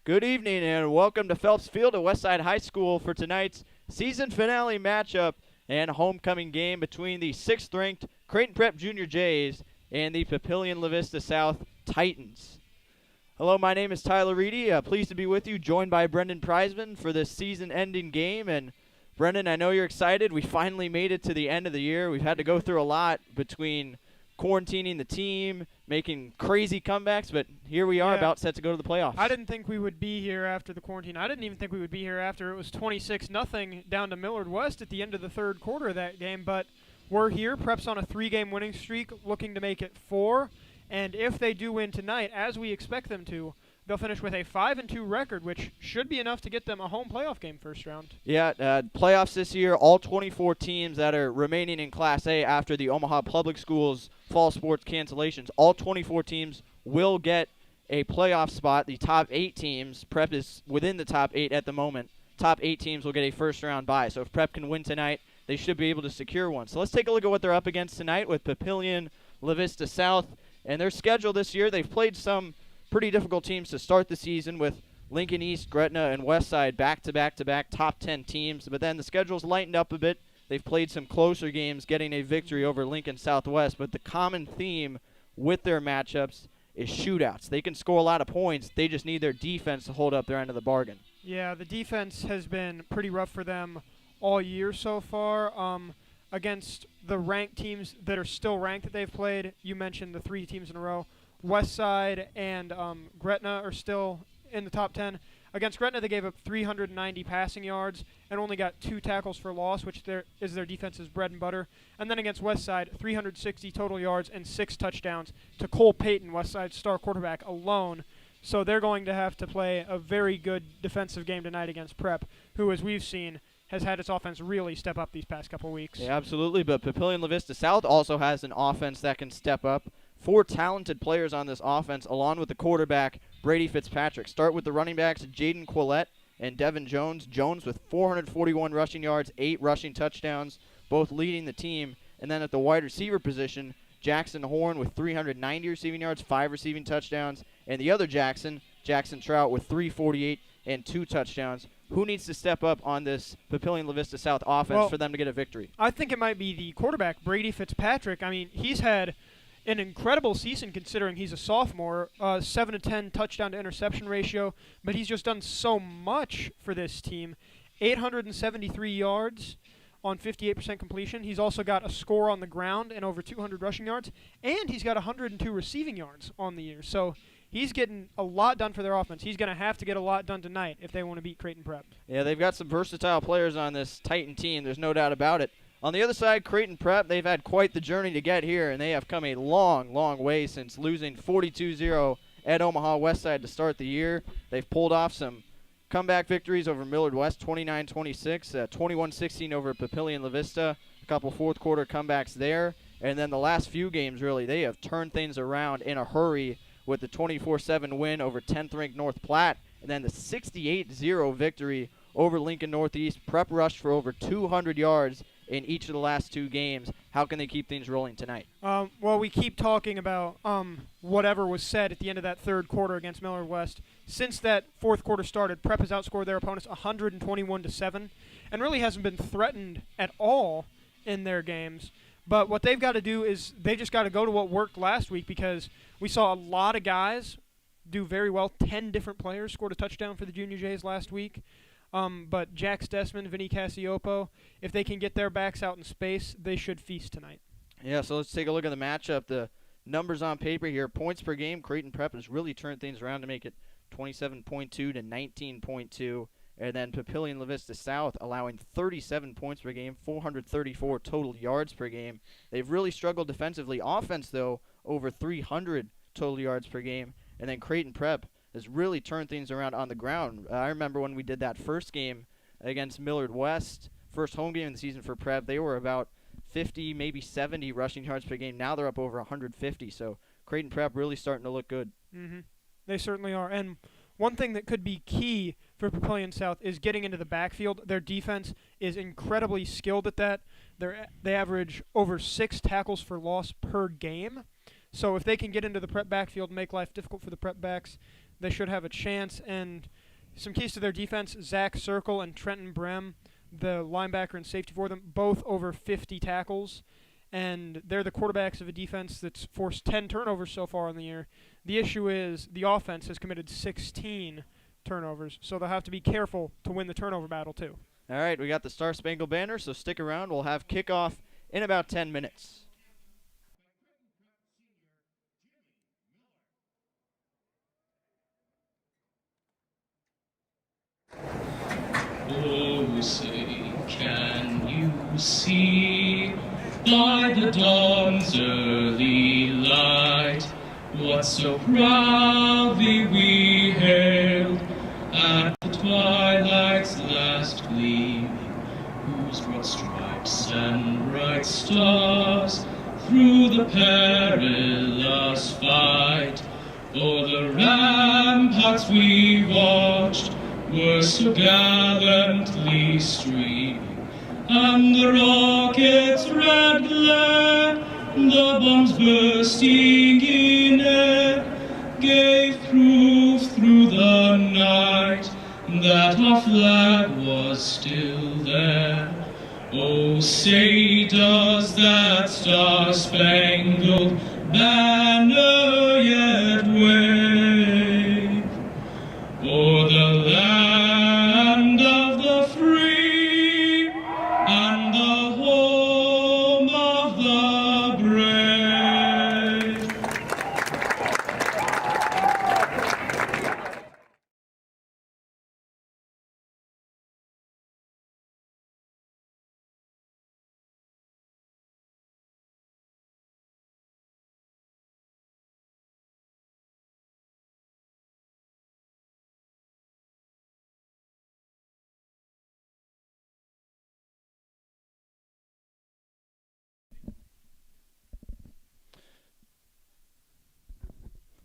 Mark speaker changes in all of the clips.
Speaker 1: Good evening and welcome to Phelps Field at Westside High School for tonight's season finale matchup and homecoming game between the 6th-ranked Creighton Prep Junior Jays and the Papillion La Vista South Titans. Hello, my name is Tyler Reedy. Pleased to be with you, joined by Brendan Preisman for this season-ending game. And Brendan, I know you're excited. We finally made it to the end of the year. We've had to go through a lot between quarantining the team, making crazy comebacks, but here we are about set to go to the playoffs.
Speaker 2: I didn't think we would be here after the quarantine. I didn't even think we would be here after it was 26-0 down to Millard West at the end of the third quarter of that game, but we're here. Prep's on a 3-game winning streak, looking to make it 4, and if they do win tonight, as we expect them to, they'll finish with a 5-2 record, which should be enough to get them a home playoff game first round.
Speaker 1: Yeah, playoffs this year, all 24 teams that are remaining in Class A after the Omaha Public Schools fall sports cancellations, all 24 teams will get a playoff spot. The top 8 teams, Prep is within the top 8 at the moment, top 8 teams will get a first-round bye. So if Prep can win tonight, they should be able to secure one. So let's take a look at what they're up against tonight with Papillion La Vista South. And their schedule this year, they've played some pretty difficult teams to start the season with Lincoln East, Gretna, and Westside back-to-back top 10 teams. But then the schedule's lightened up a bit. They've played some closer games, getting a victory over Lincoln Southwest. But the common theme with their matchups is shootouts. They can score a lot of points. They just need their defense to hold up their end of the bargain.
Speaker 2: Yeah, the defense has been pretty rough for them all year so far. Against the ranked teams that are still ranked that they've played, you mentioned the 3 teams in a row. Westside and Gretna are still in the top 10. Against Gretna, they gave up 390 passing yards and only got 2 tackles for loss, which is their defense's bread and butter. And then against Westside, 360 total yards and 6 touchdowns to Cole Payton, Westside's star quarterback, alone. So they're going to have to play a very good defensive game tonight against Prep, who, as we've seen, has had its offense really step up these past couple weeks.
Speaker 1: Yeah, absolutely, but Papillion La Vista South also has an offense that can step up. 4 talented players on this offense, along with the quarterback, Brady Fitzpatrick. Start with the running backs, Jaden Quillette and Devin Jones. Jones with 441 rushing yards, 8 rushing touchdowns, both leading the team. And then at the wide receiver position, Jackson Horn with 390 receiving yards, 5 receiving touchdowns. And the other Jackson Trout with 348 and 2 touchdowns. Who needs to step up on this Papillion La Vista South offense for them to get a victory?
Speaker 2: I think it might be the quarterback, Brady Fitzpatrick. I mean, he's had an incredible season considering he's a sophomore, 7-10 touchdown to interception ratio, but he's just done so much for this team. 873 yards on 58% completion. He's also got a score on the ground and over 200 rushing yards, and he's got 102 receiving yards on the year. So he's getting a lot done for their offense. He's going to have to get a lot done tonight if they want to beat Creighton Prep.
Speaker 1: Yeah, they've got some versatile players on this Titan team. There's no doubt about it. On the other side, Creighton Prep, they've had quite the journey to get here, and they have come a long, long way since losing 42-0 at Omaha Westside to start the year. They've pulled off some comeback victories over Millard West, 29-26, 21-16 over Papillion La Vista, a couple fourth-quarter comebacks there. And then the last few games, really, they have turned things around in a hurry with the 24-7 win over 10th-ranked North Platte, and then the 68-0 victory over Lincoln Northeast. Prep rushed for over 200 yards in each of the last 2 games. How can they keep things rolling tonight?
Speaker 2: Well, we keep talking about whatever was said at the end of that third quarter against Millard West. Since that fourth quarter started, Prep has outscored their opponents 121-7 and really hasn't been threatened at all in their games. But what they've got to do is they just got to go to what worked last week, because we saw a lot of guys do very well. 10 different players scored a touchdown for the Junior Jays last week. But Jack Stessman, Vinny Cassiopo, if they can get their backs out in space, they should feast tonight.
Speaker 1: Yeah, so let's take a look at the matchup. The numbers on paper here. Points per game, Creighton Prep has really turned things around to make it 27.2 to 19.2. And then Papillion La Vista South allowing 37 points per game, 434 total yards per game. They've really struggled defensively. Offense, though, over 300 total yards per game. And then Creighton Prep has really turned things around on the ground. I remember when we did that first game against Millard West, first home game of the season for Prep, they were about 50, maybe 70 rushing yards per game. Now they're up over 150, so Creighton Prep really starting to look good.
Speaker 2: Mm-hmm. They certainly are. And one thing that could be key for Papillion South is getting into the backfield. Their defense is incredibly skilled at that. They average over 6 tackles for loss per game. So if they can get into the Prep backfield and make life difficult for the Prep backs, they should have a chance. And some keys to their defense: Zach Circle and Trenton Brem, the linebacker and safety for them, both over 50 tackles. And they're the quarterbacks of a defense that's forced 10 turnovers so far in the year. The issue is the offense has committed 16 turnovers, so they'll have to be careful to win the turnover battle too.
Speaker 1: All right, we got the Star Spangled Banner, so stick around. We'll have kickoff in about 10 minutes.
Speaker 3: Oh, say, can you see by the dawn's early light what so proudly we hailed at the twilight's last gleaming, whose broad stripes and bright stars through the perilous fight o'er the ramparts we watched were so gallantly streaming, and the rocket's red glare, the bombs bursting in air, gave proof through the night that our flag was still there. Oh, say does that star-spangled banner yet wave o'er the land of the free and the home of the brave?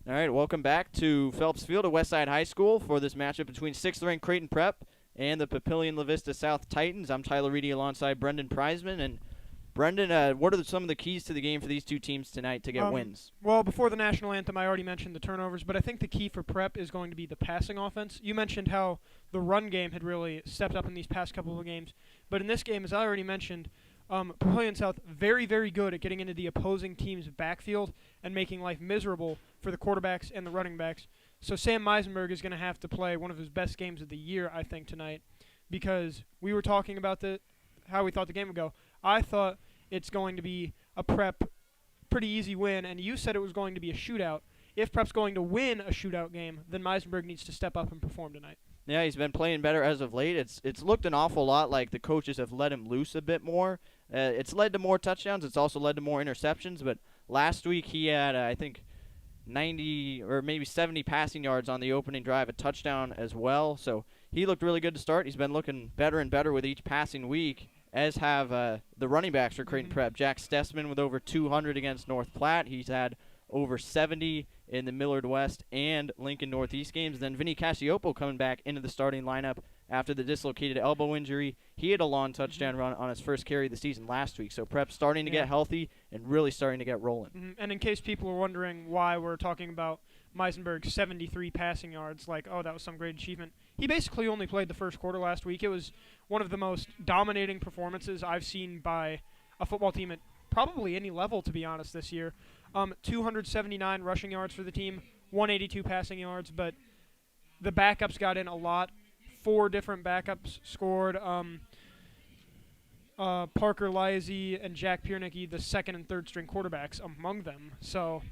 Speaker 1: All right, welcome back to Phelps Field at Westside High School for this matchup between 6th-ranked Creighton Prep and the Papillion La Vista South Titans. I'm Tyler Reedy alongside Brendan Preisman. And Brendan, what are some of the keys to the game for these two teams tonight to get wins?
Speaker 2: Well, before the national anthem, I already mentioned the turnovers, but I think the key for Prep is going to be the passing offense. You mentioned how the run game had really stepped up in these past couple of games, but in this game, as I already mentioned, Papillion South very, very good at getting into the opposing team's backfield and making life miserable for the quarterbacks and the running backs. So Sam Meisenberg is going to have to play one of his best games of the year, I think, tonight, because we were talking about how we thought the game would go. I thought it's going to be a Prep pretty easy win, and you said it was going to be a shootout. If Prep's going to win a shootout game, then Meisenberg needs to step up and perform tonight.
Speaker 1: Yeah, he's been playing better as of late. It's looked an awful lot like the coaches have let him loose a bit more. It's led to more touchdowns. It's also led to more interceptions. But last week he had, I think, 90 or maybe 70 passing yards on the opening drive, a touchdown as well. So he looked really good to start. He's been looking better and better with each passing week, as have the running backs for Creighton Prep. Jack Stessman with over 200 against North Platte. He's had over 70 in the Millard West and Lincoln Northeast games. Then Vinny Cassiopo coming back into the starting lineup after the dislocated elbow injury. He had a long touchdown run on his first carry of the season last week. So Prep starting to get healthy and really starting to get rolling.
Speaker 2: And in case people are wondering why we're talking about Meisenberg's 73 passing yards, like, oh, that was some great achievement, he basically only played the first quarter last week. It was one of the most dominating performances I've seen by a football team at probably any level, to be honest, this year. 279 rushing yards for the team, 182 passing yards, but the backups got in a lot. 4 different backups scored. Parker Lizy and Jack Piernicki, the second and third string quarterbacks, among them. So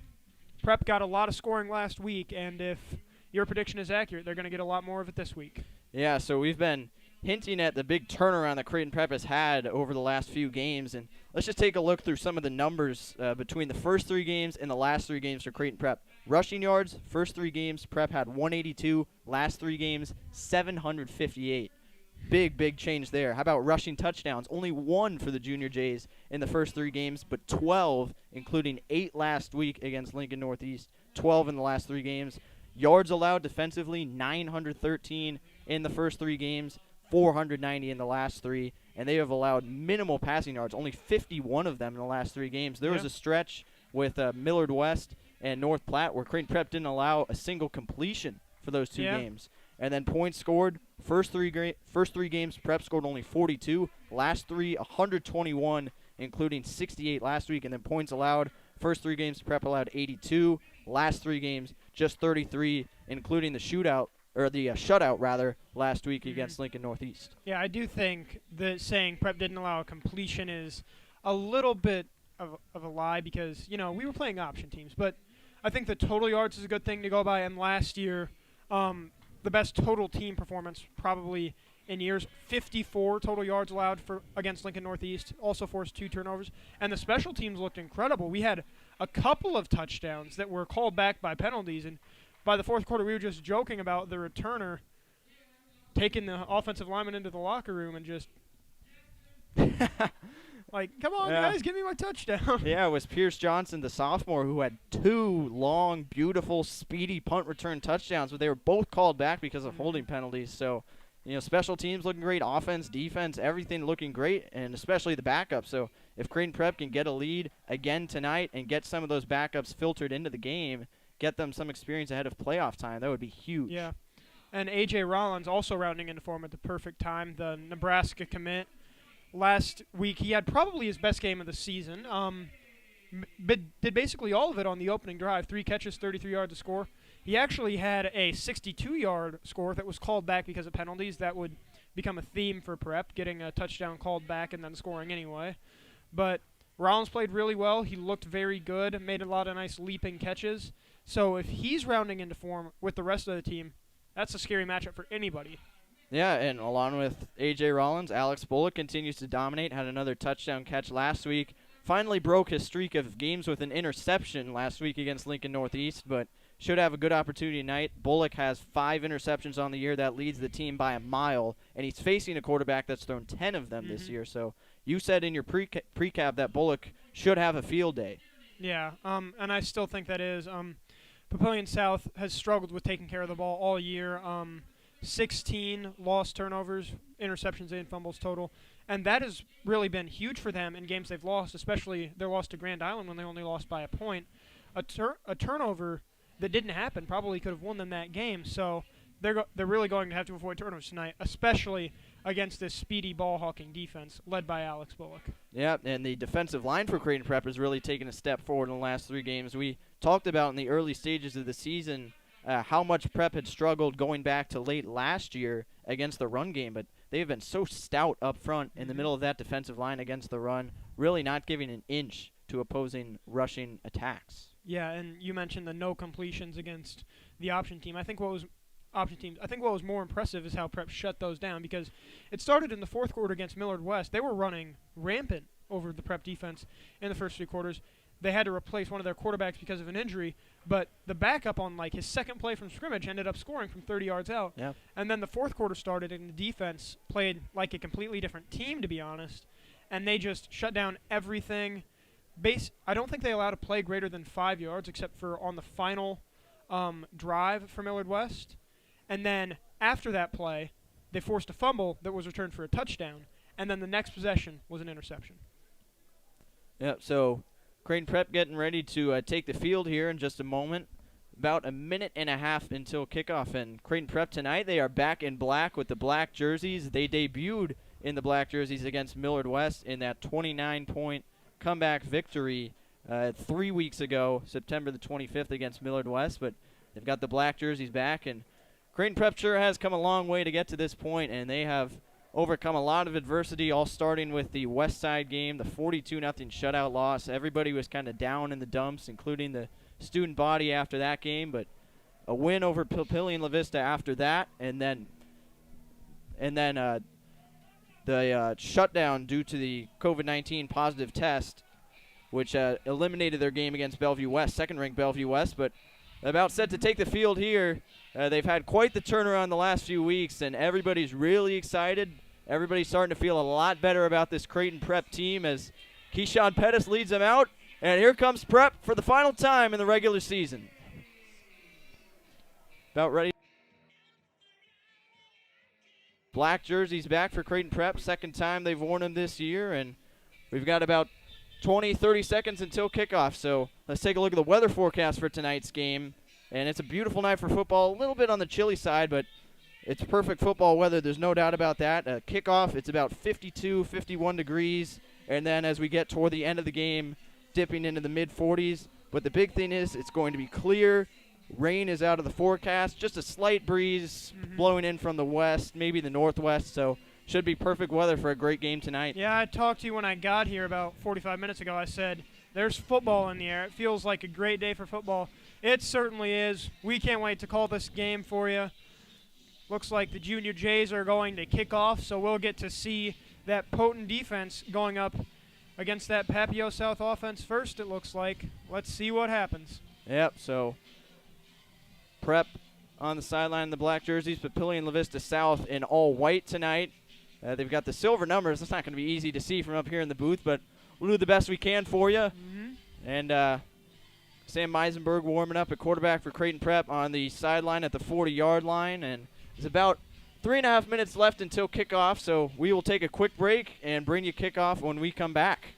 Speaker 2: Prep got a lot of scoring last week, and if your prediction is accurate, they're going to get a lot more of it this week.
Speaker 1: Yeah, so we've been hinting at the big turnaround that Creighton Prep has had over the last few games. And let's just take a look through some of the numbers between the first 3 games and the last 3 games for Creighton Prep. Rushing yards, first 3 games, Prep had 182. Last 3 games, 758. Big change there. How about rushing touchdowns? Only 1 for the Junior Jays in the first 3 games, but 12, including 8 last week against Lincoln Northeast, 12 in the last 3 games. Yards allowed defensively, 913 in the first 3 games, 490 in the last 3, and they have allowed minimal passing yards, only 51 of them in the last 3 games. There was a stretch with Millard West and North Platte where Creighton Prep didn't allow a single completion for those 2
Speaker 2: Yeah.
Speaker 1: games. And then points scored, first three games, Prep scored only 42. Last 3, 121, including 68 last week. And then points allowed, first 3 games, Prep allowed 82. Last 3 games, just 33, including the shutout last week against Lincoln Northeast.
Speaker 2: Yeah, I do think that saying Prep didn't allow a completion is a little bit of a lie because, we were playing option teams. But I think the total yards is a good thing to go by. And last year, the best total team performance probably in years, 54 total yards allowed against Lincoln Northeast, also forced 2 turnovers. And the special teams looked incredible. We had a couple of touchdowns that were called back by penalties. And by the fourth quarter, we were just joking about the returner taking the offensive lineman into the locker room and just like, come on, guys, give me my touchdown.
Speaker 1: Yeah, it was Pierce Johnson, the sophomore, who had 2 long, beautiful, speedy punt return touchdowns, but they were both called back because of holding penalties. So, special teams looking great, offense, defense, everything looking great, and especially the backups. So if Creighton Prep can get a lead again tonight and get some of those backups filtered into the game, get them some experience ahead of playoff time, that would be huge.
Speaker 2: Yeah. And A.J. Rollins also rounding into form at the perfect time, the Nebraska commit. Last week, he had probably his best game of the season. But did basically all of it on the opening drive. 3 catches, 33 yards to score. He actually had a 62-yard score that was called back because of penalties. That would become a theme for Prep, getting a touchdown called back and then scoring anyway. But Rollins played really well. He looked very good, made a lot of nice leaping catches. So if he's rounding into form with the rest of the team, that's a scary matchup for anybody.
Speaker 1: Yeah, and along with A.J. Rollins, Alex Bullock continues to dominate, had another touchdown catch last week. Finally broke his streak of games with an interception last week against Lincoln Northeast, but should have a good opportunity tonight. Bullock has 5 interceptions on the year. That leads the team by a mile, and he's facing a quarterback that's thrown 10 of them this year. So you said in your precap that Bullock should have a field day.
Speaker 2: Yeah, and I still think that is. Papillion South has struggled with taking care of the ball all year. 16 lost turnovers, interceptions, and fumbles total. And that has really been huge for them in games they've lost, especially their loss to Grand Island when they only lost by a point. A turnover that didn't happen probably could have won them that game. So they're really going to have to avoid turnovers tonight, especially against this speedy ball-hawking defense led by Alex Bullock.
Speaker 1: Yeah, and the defensive line for Creighton Prep has really taken a step forward in the last 3 games. We talked about in the early stages of the season how much Prep had struggled going back to late last year against the run game, but they've been so stout up front in the middle of that defensive line against the run, really not giving an inch to opposing rushing attacks.
Speaker 2: Yeah, and you mentioned the no completions against the option team. I think what was more impressive is how Prep shut those down, because it started in the fourth quarter against Millard West. They were running rampant over the Prep defense in the first 3 quarters. They had to replace one of their quarterbacks because of an injury, but the backup on his second play from scrimmage ended up scoring from 30 yards out.
Speaker 1: Yeah.
Speaker 2: And then the fourth quarter started, and the defense played like a completely different team, to be honest, and they just shut down everything. I don't think they allowed a play greater than 5 yards, except for on the final drive for Millard West. And then after that play, they forced a fumble that was returned for a touchdown, and then the next possession was an interception.
Speaker 1: Yeah, so Creighton Prep getting ready to take the field here in just a moment. About a minute and a half until kickoff. And Creighton Prep tonight, they are back in black with the black jerseys. They debuted in the black jerseys against Millard West in that 29-point comeback victory 3 weeks ago, September the 25th against Millard West. But they've got the black jerseys back, and Creighton Prep sure has come a long way to get to this point, and they have overcome a lot of adversity, all starting with the West Side game, the 42-0 shutout loss. Everybody was kind of down in the dumps, including the student body after that game, but a win over Papillion La Vista after that, and then the shutdown due to the COVID-19 positive test, which eliminated their game against Bellevue West, second-ranked Bellevue West, but about set to take the field here. They've had quite the turnaround the last few weeks, and everybody's really excited. Everybody's starting to feel a lot better about this Creighton Prep team as Keyshawn Pettis leads them out. And here comes Prep for the final time in the regular season. About ready. Black jerseys back for Creighton Prep. Second time they've worn them this year. And we've got about 20, 30 seconds until kickoff. So let's take a look at the weather forecast for tonight's game. And it's a beautiful night for football, a little bit on the chilly side, but it's perfect football weather. There's no doubt about that. Kickoff, it's about 52, 51 degrees. And then as we get toward the end of the game, dipping into the mid-40s. But the big thing is it's going to be clear. Rain is out of the forecast. Just a slight breeze blowing in from the west, maybe the northwest. So should be perfect weather for a great game tonight.
Speaker 2: Yeah, I talked to you when I got here about 45 minutes ago. I said, there's football in the air. It feels like a great day for football. It certainly is. We can't wait to call this game for you. Looks like the Junior Jays are going to kick off, so we'll get to see that potent defense going up against that Papio South offense first, it looks like. Let's see what happens.
Speaker 1: Yep, so Prep on the sideline in the black jerseys, Papillion La Vista South in all white tonight. They've got the silver numbers. It's not going to be easy to see from up here in the booth, but we'll do the best we can for you. And Sam Meisenberg warming up at quarterback for Creighton Prep on the sideline at the 40-yard line. And there's about 3.5 minutes left until kickoff, so we will take a quick break and bring you kickoff when we come back.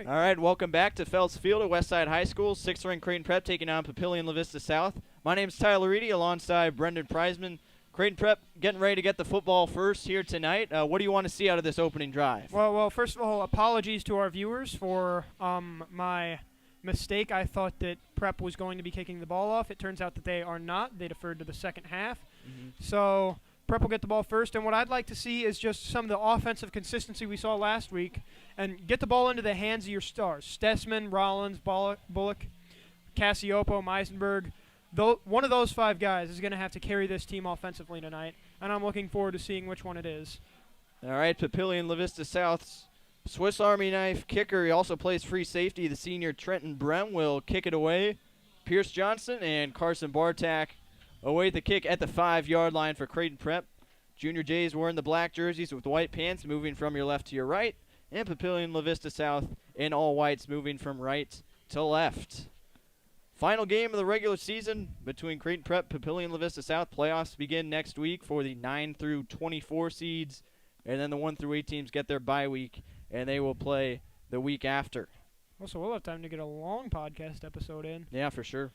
Speaker 1: All right, welcome back to Fells Field at Westside High School. 6th-ranked Creighton Prep taking on Papillion La Vista South. My name's Tyler Reedy alongside Brendan Preisman. Creighton Prep getting ready to get the football first here tonight. What do you want to see out of this opening drive?
Speaker 2: Well, first of all, apologies to our viewers for my mistake. I thought that Prep was going to be kicking the ball off. It turns out that they are not. They deferred to the second half. So Prep will get the ball first, and what I'd like to see is just some of the offensive consistency we saw last week, and get the ball into the hands of your stars. Stessman, Rollins, Bullock, Cassiopo, Meisenberg. One of those 5 guys is going to have to carry this team offensively tonight, and I'm looking forward to seeing which one it is.
Speaker 1: All right, Papillion La Vista South's Swiss Army knife kicker. He also plays free safety. The senior Trenton Brem will kick it away. Pierce Johnson and Carson Bartak await the kick at the 5-yard line for Creighton Prep. Junior Jays wearing the black jerseys with white pants, moving from your left to your right. And Papillion La Vista South in all whites, moving from right to left. Final game of the regular season between Creighton Prep, Papillion, La Vista South. Playoffs begin next week for the 9 through 24 seeds, and then the 1 through 8 teams get their bye week, and they will play the week after.
Speaker 2: Also, we'll have time to get a long podcast episode in.
Speaker 1: Yeah, for sure.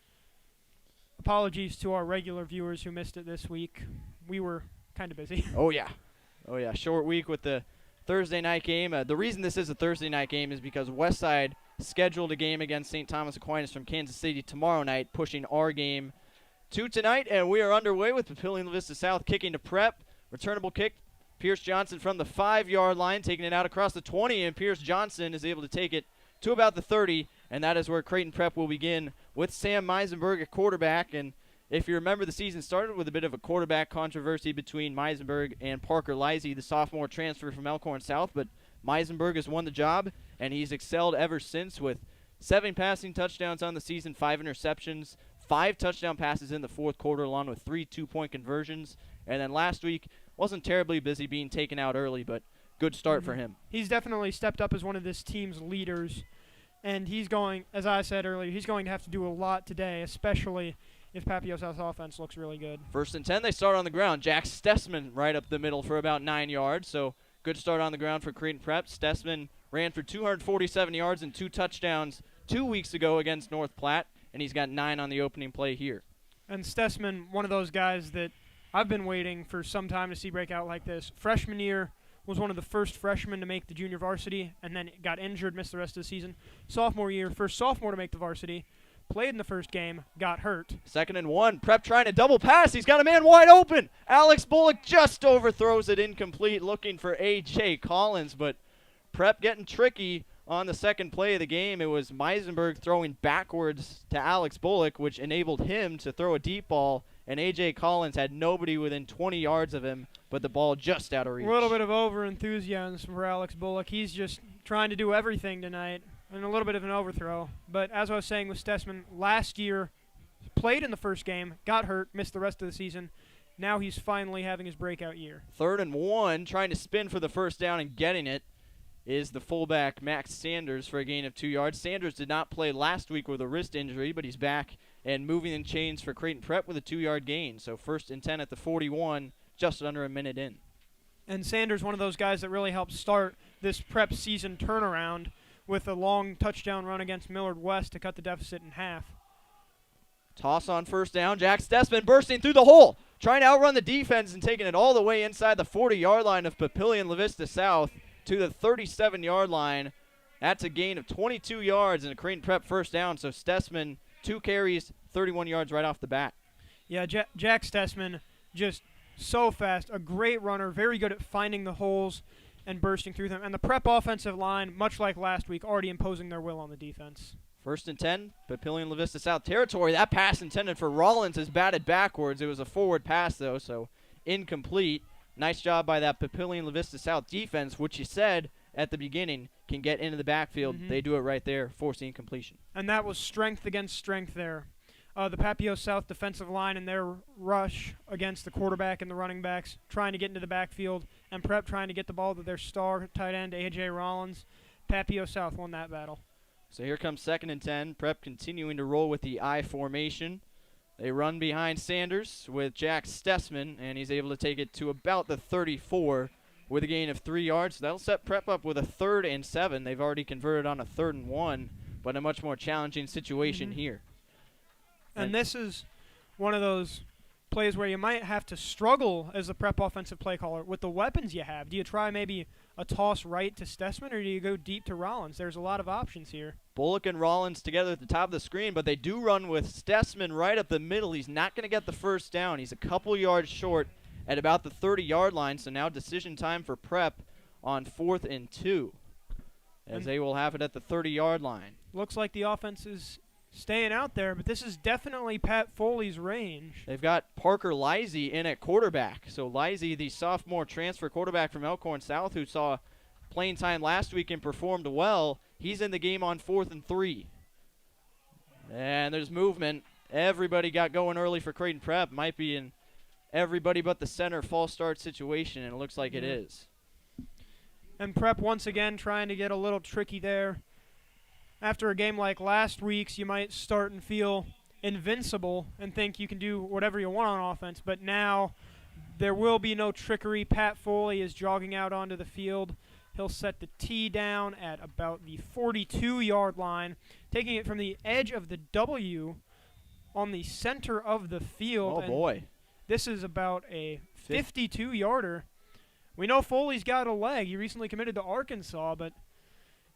Speaker 2: Apologies to our regular viewers who missed it this week. We were kind of busy.
Speaker 1: Oh, yeah. Short week with the Thursday night game. The reason this is a Thursday night game is because Westside scheduled a game against St. Thomas Aquinas from Kansas City tomorrow night, pushing our game to tonight, and we are underway with Papillion La Vista South kicking to Prep. Returnable kick, Pierce Johnson from the 5-yard line, taking it out across the 20, and Pierce Johnson is able to take it to about the 30, and that is where Creighton Prep will begin with Sam Meisenberg at quarterback. And if you remember, the season started with a bit of a quarterback controversy between Meisenberg and Parker Lisey, the sophomore transfer from Elkhorn South, but Meisenberg has won the job, and he's excelled ever since with 7 passing touchdowns on the season, 5 interceptions, 5 touchdown passes in the fourth quarter, along with 3 2-point conversions. And then last week, wasn't terribly busy being taken out early, but good start for him.
Speaker 2: He's definitely stepped up as one of this team's leaders, and he's going, as I said earlier, he's going to have to do a lot today, especially if Papio South's offense looks really good.
Speaker 1: 1st and 10, they start on the ground. Jack Stessman right up the middle for about 9 yards, so good start on the ground for Creighton Prep. Stessman ran for 247 yards and 2 touchdowns 2 weeks ago against North Platte, and he's got 9 on the opening play here.
Speaker 2: And Stessman, one of those guys that I've been waiting for some time to see break out like this. Freshman year, was one of the first freshmen to make the junior varsity, and then got injured, missed the rest of the season. Sophomore year, first sophomore to make the varsity, played in the first game, got hurt.
Speaker 1: 2nd and 1, Prep trying to double pass. He's got a man wide open. Alex Bullock just overthrows it incomplete, looking for A.J. Collins, but Prep getting tricky on the second play of the game. It was Meisenberg throwing backwards to Alex Bullock, which enabled him to throw a deep ball, and A.J. Collins had nobody within 20 yards of him, but the ball just out of reach.
Speaker 2: A little bit of over-enthusiasm for Alex Bullock. He's just trying to do everything tonight, and a little bit of an overthrow. But as I was saying with Stessman, last year played in the first game, got hurt, missed the rest of the season. Now he's finally having his breakout year.
Speaker 1: 3rd and 1, trying to spin for the first down and getting it, is the fullback Max Sanders for a gain of 2 yards. Sanders did not play last week with a wrist injury, but he's back and moving in chains for Creighton Prep with a 2-yard gain. So 1st and 10 at the 41, just under a minute in.
Speaker 2: And Sanders, one of those guys that really helped start this Prep season turnaround with a long touchdown run against Millard West to cut the deficit in half.
Speaker 1: Toss on 1st down. Jack Stessman bursting through the hole, trying to outrun the defense and taking it all the way inside the 40-yard line of Papillion La Vista South to the 37-yard line. That's a gain of 22 yards and a Creighton Prep first down. So Stessman, 2 carries, 31 yards right off the bat.
Speaker 2: Yeah, Jack Stessman, just so fast, a great runner, very good at finding the holes and bursting through them. And the Prep offensive line, much like last week, already imposing their will on the defense.
Speaker 1: 1st and 10, Papillion La Vista South territory. That pass intended for Rollins is batted backwards. It was a forward pass, though, so incomplete. Nice job by that Papillion La Vista South defense, which you said at the beginning can get into the backfield. They do it right there, forcing incompletion.
Speaker 2: And that was strength against strength there. The Papio South defensive line and their rush against the quarterback and the running backs, trying to get into the backfield, and Prep trying to get the ball to their star tight end, A.J. Rollins. Papio South won that battle.
Speaker 1: So here comes 2nd and 10. Prep continuing to roll with the I formation. They run behind Sanders with Jack Stessman, and he's able to take it to about the 34 with a gain of 3 yards. So that'll set Prep up with a 3rd and 7. They've already converted on a 3rd and 1, but a much more challenging situation here.
Speaker 2: And this is one of those plays where you might have to struggle as the Prep offensive play caller with the weapons you have. Do you try maybe a toss right to Stessman, or do you go deep to Rollins? There's a lot of options here.
Speaker 1: Bullock and Rollins together at the top of the screen, but they do run with Stessman right up the middle. He's not going to get the first down. He's a couple yards short at about the 30-yard line, so now decision time for Prep on 4th and 2, as they will have it at the 30-yard line.
Speaker 2: Looks like the offense is staying out there, but this is definitely Pat Foley's range.
Speaker 1: They've got Parker Lisey in at quarterback. So Lisey, the sophomore transfer quarterback from Elkhorn South, who saw playing time last week and performed well, he's in the game on 4th and 3. And there's movement. Everybody got going early for Creighton Prep. Might be in everybody but the center false start situation, and it looks like it is.
Speaker 2: And Prep once again trying to get a little tricky there. after a game like last week's, you might start and feel invincible and think you can do whatever you want on offense. But now there will be no trickery. Pat Foley is jogging out onto the field. He'll set the tee down at about the 42-yard line, taking it from the edge of the W on the center of the field.
Speaker 1: Oh, boy.
Speaker 2: This is about a 52-yarder. We know Foley's got a leg. He recently committed to Arkansas, but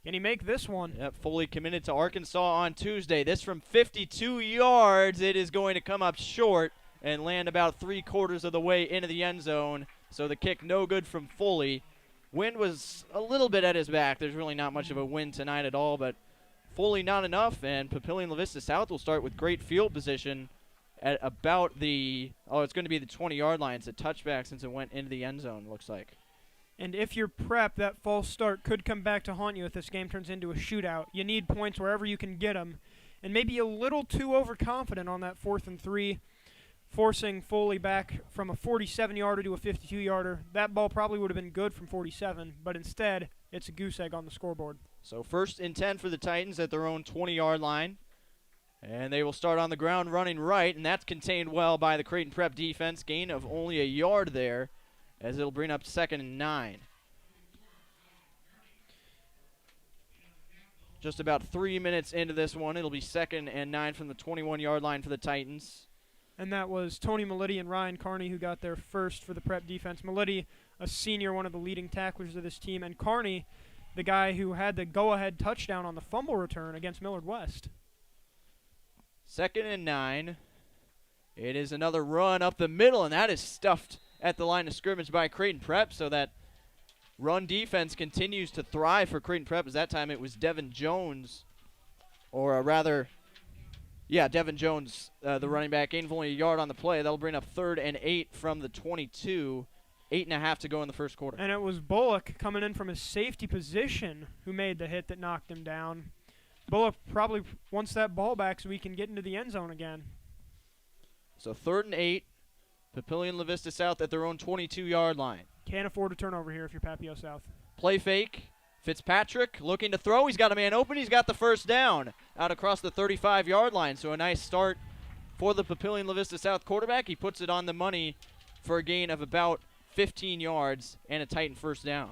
Speaker 2: can he make this one?
Speaker 1: Yep, Foley committed to Arkansas on Tuesday. This from 52 yards. It is going to come up short and land about 3/4 of the way into the end zone. So the kick no good from Foley. Wind was a little bit at his back. There's really not much of a wind tonight at all, but Foley not enough, and Papillion La Vista South will start with great field position at about the, it's going to be the 20-yard line. It's a touchback since it went into the end zone, looks like.
Speaker 2: And if you're Prep, that false start could come back to haunt you if this game turns into a shootout. You need points wherever you can get them, and maybe a little too overconfident on that 4th and 3, forcing Foley back from a 47-yarder to a 52-yarder. That ball probably would have been good from 47, but instead, it's a goose egg on the scoreboard.
Speaker 1: So 1st and 10 for the Titans at their own 20-yard line. And they will start on the ground running right, and that's contained well by the Creighton Prep defense. Gain of only a yard there, as it'll bring up 2nd and 9. Just about 3 minutes into this one, it'll be 2nd and 9 from the 21-yard line for the Titans.
Speaker 2: And that was Tony Meliti and Ryan Carney who got there first for the Prep defense. Meliti, a senior, one of the leading tacklers of this team, and Carney, the guy who had the go-ahead touchdown on the fumble return against Millard West.
Speaker 1: 2nd and 9. It is another run up the middle, and that is stuffed at the line of scrimmage by Creighton Prep, so that run defense continues to thrive for Creighton Prep, as that time it was Devin Jones, Devin Jones, the running back, gained only a yard on the play. That'll bring up 3rd and 8 from the 22. 8.5 to go in the first quarter.
Speaker 2: And it was Bullock coming in from his safety position who made the hit that knocked him down. Bullock probably wants that ball back so he can get into the end zone again.
Speaker 1: So 3rd and 8. Papillion La Vista South at their own 22-yard line.
Speaker 2: Can't afford a turnover here if you're Papio South.
Speaker 1: Play fake. Fitzpatrick looking to throw. He's got a man open. He's got the first down out across the 35-yard line. So a nice start for the Papillion La Vista South quarterback. He puts it on the money for a gain of about 15 yards and a Titan first down.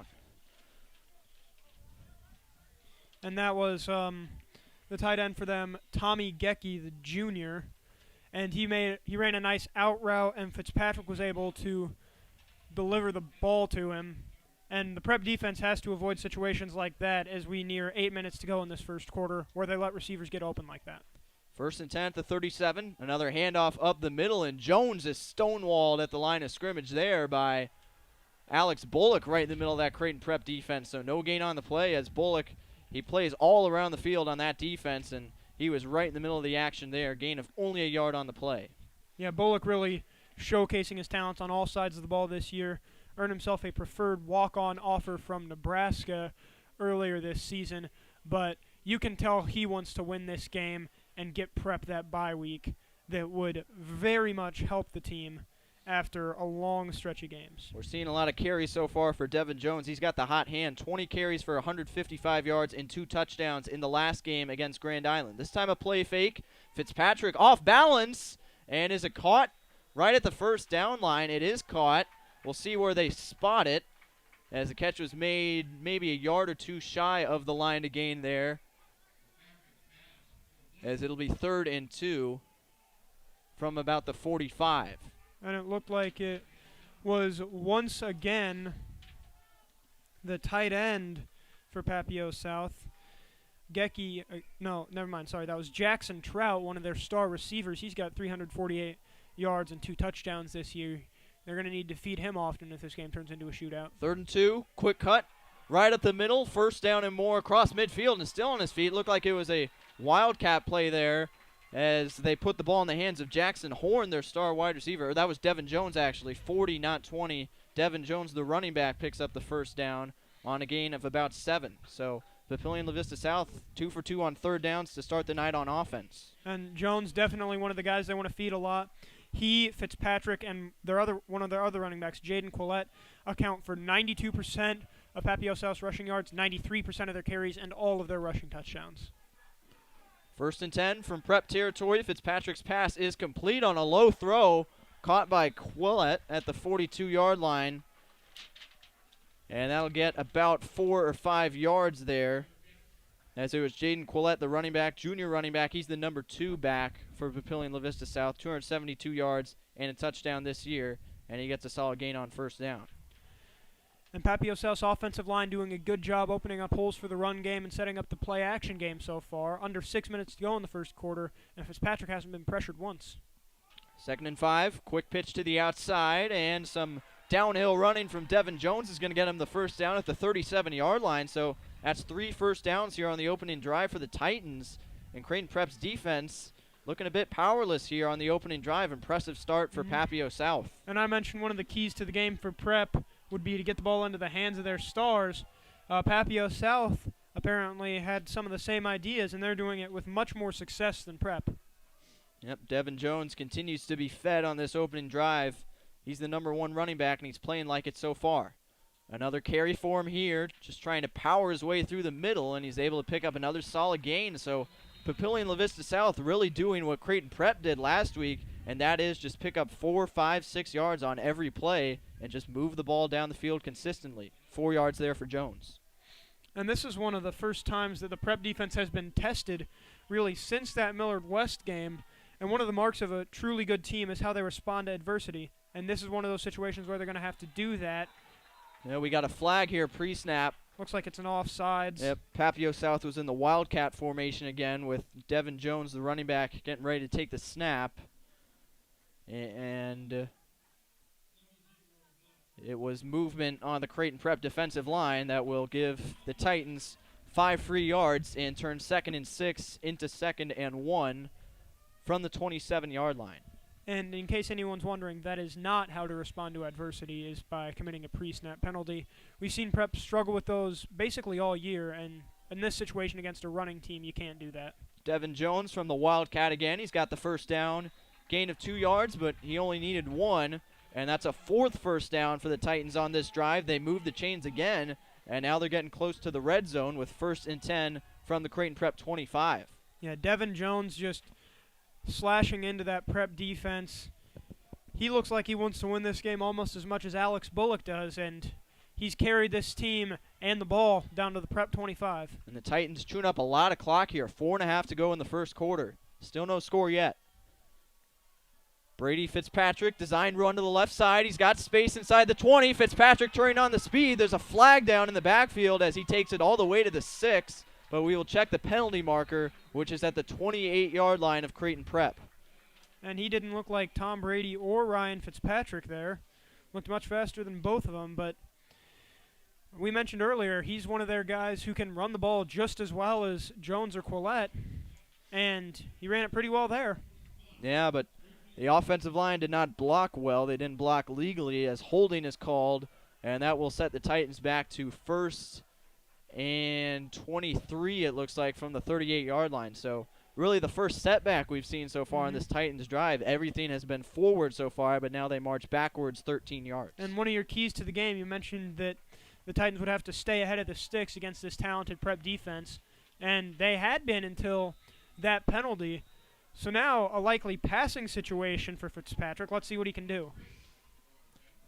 Speaker 2: And that was the tight end for them, Tommy Gecke, the junior. And he ran a nice out route, and Fitzpatrick was able to deliver the ball to him. And the Prep defense has to avoid situations like that as we near 8 minutes to go in this first quarter where they let receivers get open like that.
Speaker 1: 1st and 10 at the 37. Another handoff up the middle, and Jones is stonewalled at the line of scrimmage there by Alex Bullock right in the middle of that Creighton Prep defense. So no gain on the play, as Bullock, he plays all around the field on that defense, and he was right in the middle of the action there. Gain of only a yard on the play.
Speaker 2: Yeah, Bullock really showcasing his talents on all sides of the ball this year. Earned himself a preferred walk-on offer from Nebraska earlier this season, but you can tell he wants to win this game and get Prep that bye week that would very much help the team after a long stretch of games.
Speaker 1: We're seeing a lot of carries so far for Devin Jones. He's got the hot hand. 20 carries for 155 yards and 2 touchdowns in the last game against Grand Island. This time a play fake. Fitzpatrick off balance, and is it caught right at the first down line? It is caught. We'll see where they spot it, as the catch was made maybe a yard or two shy of the line to gain there, as it'll be 3rd and 2 from about the 45.
Speaker 2: And it looked like it was once again the tight end for Papio South. Gecke, no, never mind, sorry, that was Jackson Trout, one of their star receivers. He's got 348 yards and 2 touchdowns this year. They're going to need to feed him often if this game turns into a shootout.
Speaker 1: 3rd and 2, quick cut, right up the middle, 1st down and more across midfield, and still on his feet. Looked like it was a wildcat play there, as they put the ball in the hands of Jackson Horn, their star wide receiver. That was Devin Jones, actually, 40, not 20. Devin Jones, the running back, picks up the first down on a gain of about 7. So Papillion La Vista South, 2 for 2 on 3rd downs to start the night on offense.
Speaker 2: And Jones, definitely one of the guys they want to feed a lot. He, Fitzpatrick, and one of their other running backs, Jaden Quillette, account for 92% of Papio South's rushing yards, 93% of their carries, and all of their rushing touchdowns.
Speaker 1: First and 10 from Prep territory. Fitzpatrick's pass is complete on a low throw, caught by Quillette at the 42-yard line. And that'll get about 4 or 5 yards there. As it was Jaden Quillette, the running back, junior running back. He's the number 2 back for Papillion La Vista South. 272 yards and a touchdown this year. And he gets a solid gain on first down.
Speaker 2: And Papio South's offensive line doing a good job opening up holes for the run game and setting up the play-action game so far. Under 6 minutes to go in the first quarter, and Fitzpatrick hasn't been pressured once.
Speaker 1: 2nd and 5, quick pitch to the outside, and some downhill running from Devin Jones is going to get him the first down at the 37-yard line. So that's 3 first downs here on the opening drive for the Titans. And Creighton Prep's defense looking a bit powerless here on the opening drive. Impressive start for Papio South.
Speaker 2: And I mentioned one of the keys to the game for Prep would be to get the ball into the hands of their stars. Papio South apparently had some of the same ideas, and they're doing it with much more success than Prep.
Speaker 1: Yep, Devin Jones continues to be fed on this opening drive. He's the number 1 running back, and he's playing like it so far. Another carry for him here, just trying to power his way through the middle, and he's able to pick up another solid gain. So Papillion La Vista South really doing what Creighton Prep did last week, and that is just pick up 4, 5, 6 yards on every play and just move the ball down the field consistently. 4 yards there for Jones.
Speaker 2: And this is one of the first times that the Prep defense has been tested really since that Millard West game. And one of the marks of a truly good team is how they respond to adversity. And this is one of those situations where they're going to have to do that.
Speaker 1: Yeah, we got a flag here pre-snap.
Speaker 2: Looks like it's an offsides.
Speaker 1: Yep, Papio South was in the Wildcat formation again with Devin Jones, the running back, getting ready to take the snap. And it was movement on the Creighton Prep defensive line that will give the Titans 5 free yards and turn 2nd and 6 into 2nd and 1 from the 27-yard line.
Speaker 2: And in case anyone's wondering, that is not how to respond to adversity, is by committing a pre-snap penalty. We've seen Prep struggle with those basically all year, and in this situation against a running team, you can't do that.
Speaker 1: Devin Jones from the Wildcat again. He's got the first down, gain of 2 yards, but he only needed 1, and that's a 4th first down for the Titans on this drive. They moved the chains again, and now they're getting close to the red zone with 1st and 10 from the Creighton Prep 25.
Speaker 2: Yeah, Devin Jones just slashing into that Prep defense. He looks like he wants to win this game almost as much as Alex Bullock does, and he's carried this team and the ball down to the Prep 25.
Speaker 1: And the Titans chewing up a lot of clock here. 4.5 to go in the first quarter. Still no score yet. Brady Fitzpatrick, designed run to the left side. He's got space inside the 20. Fitzpatrick turning on the speed. There's a flag down in the backfield as he takes it all the way to the 6. But we will check the penalty marker, which is at the 28-yard line of Creighton Prep.
Speaker 2: And he didn't look like Tom Brady or Ryan Fitzpatrick there. Looked much faster than both of them, but we mentioned earlier he's one of their guys who can run the ball just as well as Jones or Quillette, and he ran it pretty well there.
Speaker 1: Yeah, but the offensive line did not block well. They didn't block legally as holding is called, and that will set the Titans back to 1st and 23, it looks like, from the 38-yard line. So really the first setback we've seen so far in this Titans drive. Everything has been forward so far, but now they march backwards 13 yards.
Speaker 2: And one of your keys to the game, you mentioned that the Titans would have to stay ahead of the sticks against this talented Prep defense, and they had been until that penalty. So now a likely passing situation for Fitzpatrick. Let's see what he can do.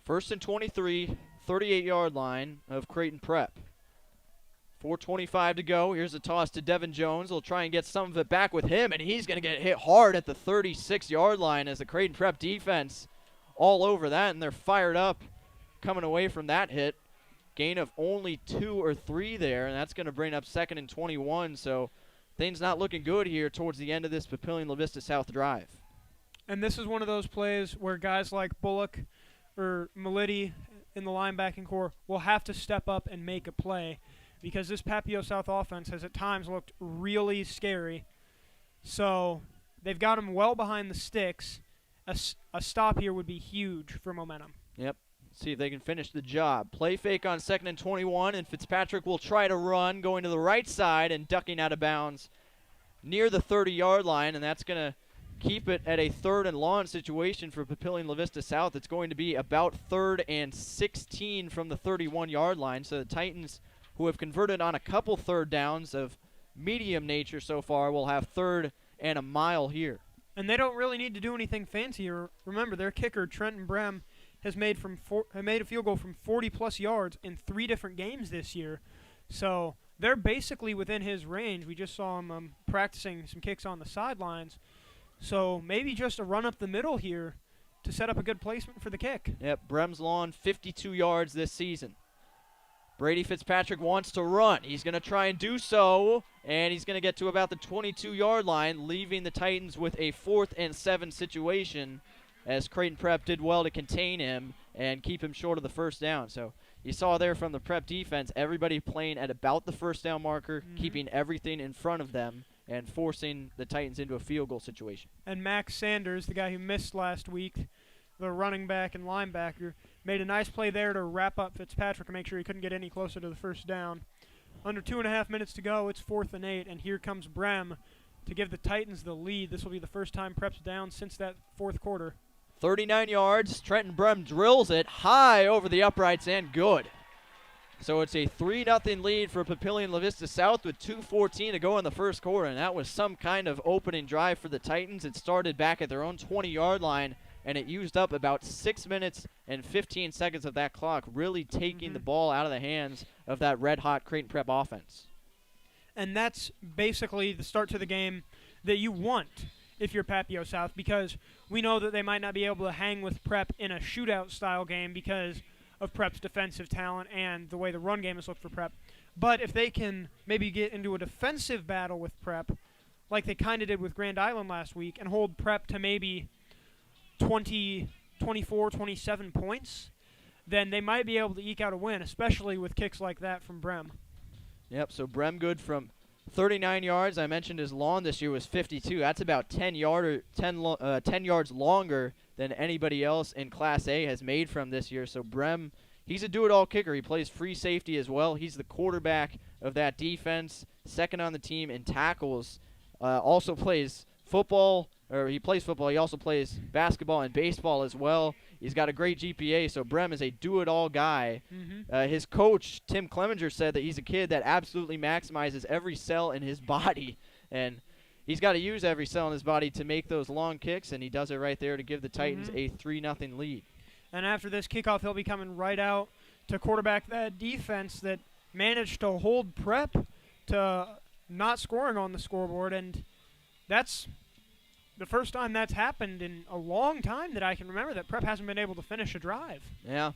Speaker 1: 1st and 23, 38-yard line of Creighton Prep. 4:25 to go. Here's a toss to Devin Jones. He'll try and get some of it back with him, and he's going to get hit hard at the 36-yard line as the Creighton Prep defense all over that, and they're fired up coming away from that hit. Gain of only 2 or 3 there, and that's going to bring up 2nd and 21. So things not looking good here towards the end of this Papillion La Vista South drive.
Speaker 2: And this is one of those plays where guys like Bullock or Meliti in the linebacking core will have to step up and make a play, because this Papio South offense has at times looked really scary. So they've got him well behind the sticks. A stop here would be huge for momentum.
Speaker 1: Yep. See if they can finish the job. Play fake on 2nd and 21, and Fitzpatrick will try to run, going to the right side and ducking out of bounds near the 30-yard line, and that's going to keep it at a 3rd and long situation for Papillion La Vista South. It's going to be about 3rd and 16 from the 31-yard line. So the Titans, who have converted on a couple 3rd downs, have medium nature so far, will have 3rd and a mile here.
Speaker 2: And they don't really need to do anything fancy. Remember, their kicker, Trenton Brem, has made a field goal from 40-plus yards in 3 different games this year. So they're basically within his range. We just saw him practicing some kicks on the sidelines. So maybe just a run up the middle here to set up a good placement for the kick.
Speaker 1: Yep, Brem's lawn 52 yards this season. Brady Fitzpatrick wants to run. He's going to try and do so, and he's going to get to about the 22-yard line, leaving the Titans with a 4th and 7 situation, as Creighton Prep did well to contain him and keep him short of the first down. So you saw there from the Prep defense, everybody playing at about the first down marker, keeping everything in front of them, and forcing the Titans into a field goal situation.
Speaker 2: And Max Sanders, the guy who missed last week, the running back and linebacker, made a nice play there to wrap up Fitzpatrick and make sure he couldn't get any closer to the first down. Under 2.5 minutes to go, it's 4th and 8, and here comes Brem to give the Titans the lead. This will be the first time Prep's down since that 4th quarter.
Speaker 1: 39 yards. Trenton Brem drills it high over the uprights and good. So it's a 3-0 lead for Papillion La Vista South with 2:14 to go in the first quarter, and that was some kind of opening drive for the Titans. It started back at their own 20-yard line, and it used up about 6 minutes and 15 seconds of that clock, really taking the ball out of the hands of that red-hot Creighton Prep offense.
Speaker 2: And that's basically the start to the game that you want if you're Papio South, because we know that they might not be able to hang with Prep in a shootout-style game because of Prep's defensive talent and the way the run game has looked for Prep. But if they can maybe get into a defensive battle with Prep, like they kind of did with Grand Island last week, and hold Prep to maybe 20, 24, 27 points, then they might be able to eke out a win, especially with kicks like that from Brem.
Speaker 1: Yep, so Brem good from 39 yards. I mentioned his lawn this year was 52. That's about 10 yards longer than anybody else in Class A has made from this year. So Brem, he's a do-it-all kicker. He plays free safety as well. He's the quarterback of that defense, second on the team in tackles. Also plays football, or he plays football. He also plays basketball and baseball as well. He's got a great GPA, so Brem is a do-it-all guy. His coach, Tim Clemenger, said that he's a kid that absolutely maximizes every cell in his body, and he's got to use every cell in his body to make those long kicks, and he does it right there to give the Titans a 3-0 lead.
Speaker 2: And after this kickoff, he'll be coming right out to quarterback that defense that managed to hold Prep to not scoring on the scoreboard, and that's the first time that's happened in a long time that I can remember that Prep hasn't been able to finish a drive.
Speaker 1: Yeah.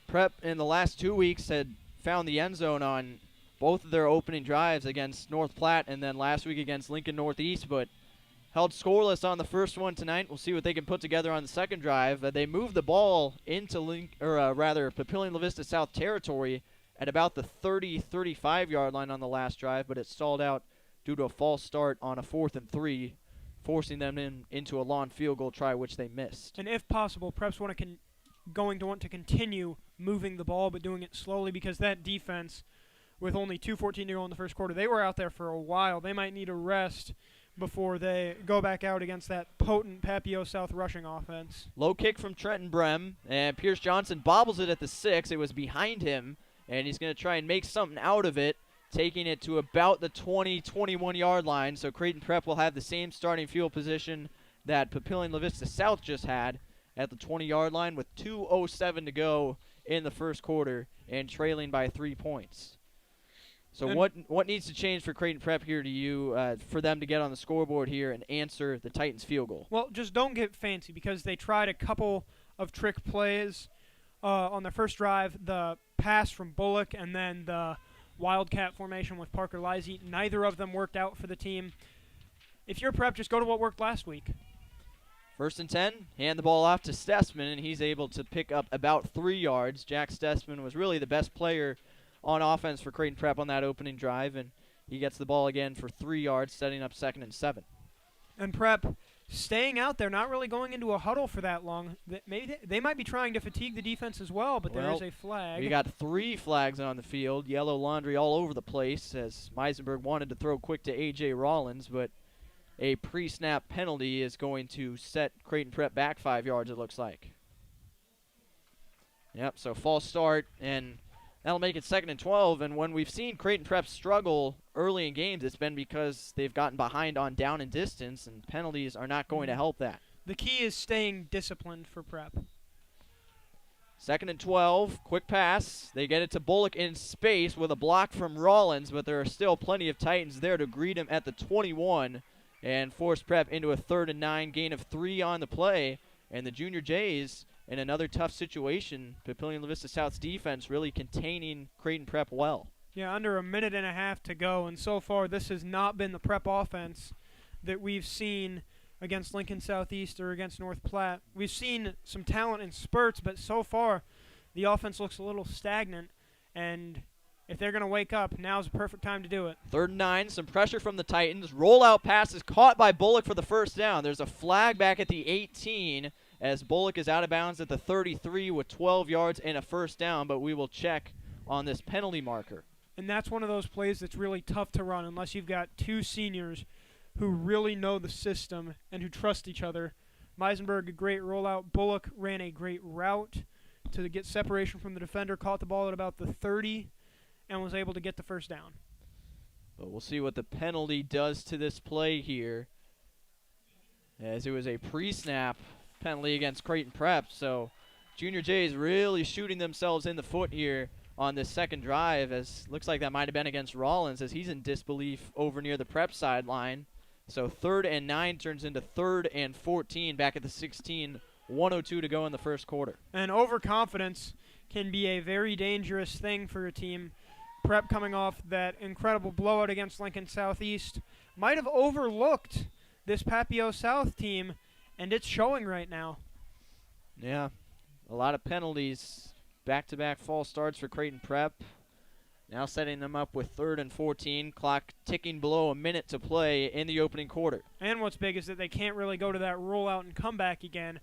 Speaker 1: Prep in the last 2 weeks had found the end zone on both of their opening drives against North Platte and then last week against Lincoln Northeast, but held scoreless on the first one tonight. We'll see what they can put together on the second drive. They moved the ball into Papillion La Vista South territory at about the 30-35-yard line on the last drive, but it stalled out due to a false start on a 4th and 3, forcing them into a long field goal try, which they missed.
Speaker 2: And if possible, Prep's going to want to continue moving the ball, but doing it slowly, because that defense, with only 2:14 to go in the first quarter, they were out there for a while. They might need a rest before they go back out against that potent Papio South rushing offense.
Speaker 1: Low kick from Trenton Brem, and Pierce Johnson bobbles it at the 6. It was behind him, and he's going to try and make something out of it, taking it to about the 20-21-yard line. So Creighton Prep will have the same starting field position that Papillion La Vista South just had at the 20-yard line with 2:07 to go in the first quarter and trailing by 3 points. So what needs to change for Creighton Prep here to you for them to get on the scoreboard here and answer the Titans field goal?
Speaker 2: Well, just don't get fancy, because they tried a couple of trick plays on their first drive, the pass from Bullock and then the Wildcat formation with Parker Lisey. Neither of them worked out for the team. If you're Prep, just go to what worked last week.
Speaker 1: 1st and 10, hand the ball off to Stessman, and he's able to pick up about 3 yards. Jack Stessman was really the best player on offense for Creighton Prep on that opening drive, and he gets the ball again for 3 yards, setting up 2nd and 7.
Speaker 2: And Prep staying out there, not really going into a huddle for that long. Maybe they might be trying to fatigue the defense as well, but there is a flag.
Speaker 1: We got 3 flags on the field, yellow laundry all over the place, as Meisenberg wanted to throw quick to A.J. Rollins, but a pre-snap penalty is going to set Creighton Prep back 5 yards, it looks like. Yep, so false start, and that'll make it 2nd and 12, and when we've seen Creighton Prep struggle early in games, it's been because they've gotten behind on down and distance, and penalties are not going to help that.
Speaker 2: The key is staying disciplined for Prep.
Speaker 1: 2nd and 12, quick pass. They get it to Bullock in space with a block from Rollins, but there are still plenty of Titans there to greet him at the 21 and force Prep into a 3rd and 9, gain of 3 on the play. And the Junior Jays in another tough situation. Papillion La Vista South's defense really containing Creighton Prep well.
Speaker 2: Yeah, under a minute and a half to go, and so far this has not been the Prep offense that we've seen against Lincoln Southeast or against North Platte. We've seen some talent in spurts, but so far the offense looks a little stagnant, and if they're going to wake up, now's the perfect time to do it.
Speaker 1: 3rd and 9, some pressure from the Titans. Rollout pass is caught by Bullock for the first down. There's a flag back at the 18 as Bullock is out of bounds at the 33 with 12 yards and a first down, but we will check on this penalty marker.
Speaker 2: And that's one of those plays that's really tough to run unless you've got two seniors who really know the system and who trust each other. Meisenberg, a great rollout. Bullock ran a great route to get separation from the defender, caught the ball at about the 30, and was able to get the first down.
Speaker 1: But we'll see what the penalty does to this play here, as it was a pre-snap penalty against Creighton Prep. So Junior Jays really shooting themselves in the foot here on this second drive, as looks like that might have been against Rollins, as he's in disbelief over near the Prep sideline. So 3rd and 9 turns into 3rd and 14 back at the 16, 1:02 to go in the first quarter.
Speaker 2: And overconfidence can be a very dangerous thing for a team. Prep, coming off that incredible blowout against Lincoln Southeast, might have overlooked this Papio South team, and it's showing right now.
Speaker 1: Yeah, a lot of penalties. Back-to-back false starts for Creighton Prep. Now setting them up with 3rd and 14. Clock ticking below a minute to play in the opening quarter.
Speaker 2: And what's big is that they can't really go to that rollout and come back again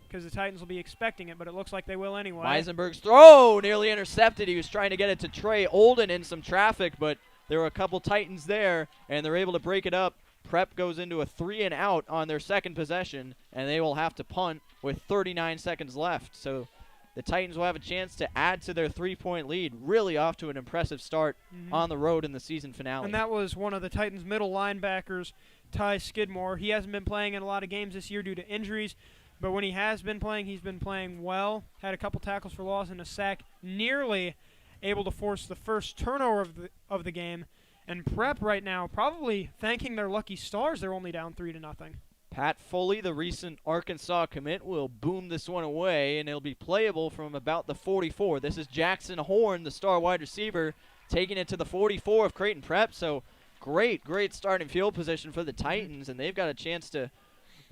Speaker 2: because the Titans will be expecting it, but it looks like they will anyway.
Speaker 1: Meisenberg's throw nearly intercepted. He was trying to get it to Trey Olden in some traffic, but there were a couple Titans there, and they're able to break it up. Prep goes into a 3-and-out on their second possession, and they will have to punt with 39 seconds left. So the Titans will have a chance to add to their 3-point lead. Really off to an impressive start on the road in the season finale.
Speaker 2: And that was one of the Titans' middle linebackers, Ty Skidmore. He hasn't been playing in a lot of games this year due to injuries, but when he has been playing, he's been playing well. Had a couple tackles for loss and a sack, nearly able to force the first turnover of the game. And Prep right now probably thanking their lucky stars they're only down 3-0.
Speaker 1: Pat Foley, the recent Arkansas commit, will boom this one away, and it'll be playable from about the 44. This is Jackson Horn, the star wide receiver, taking it to the 44 of Creighton Prep. So great starting field position for the Titans, and they've got a chance to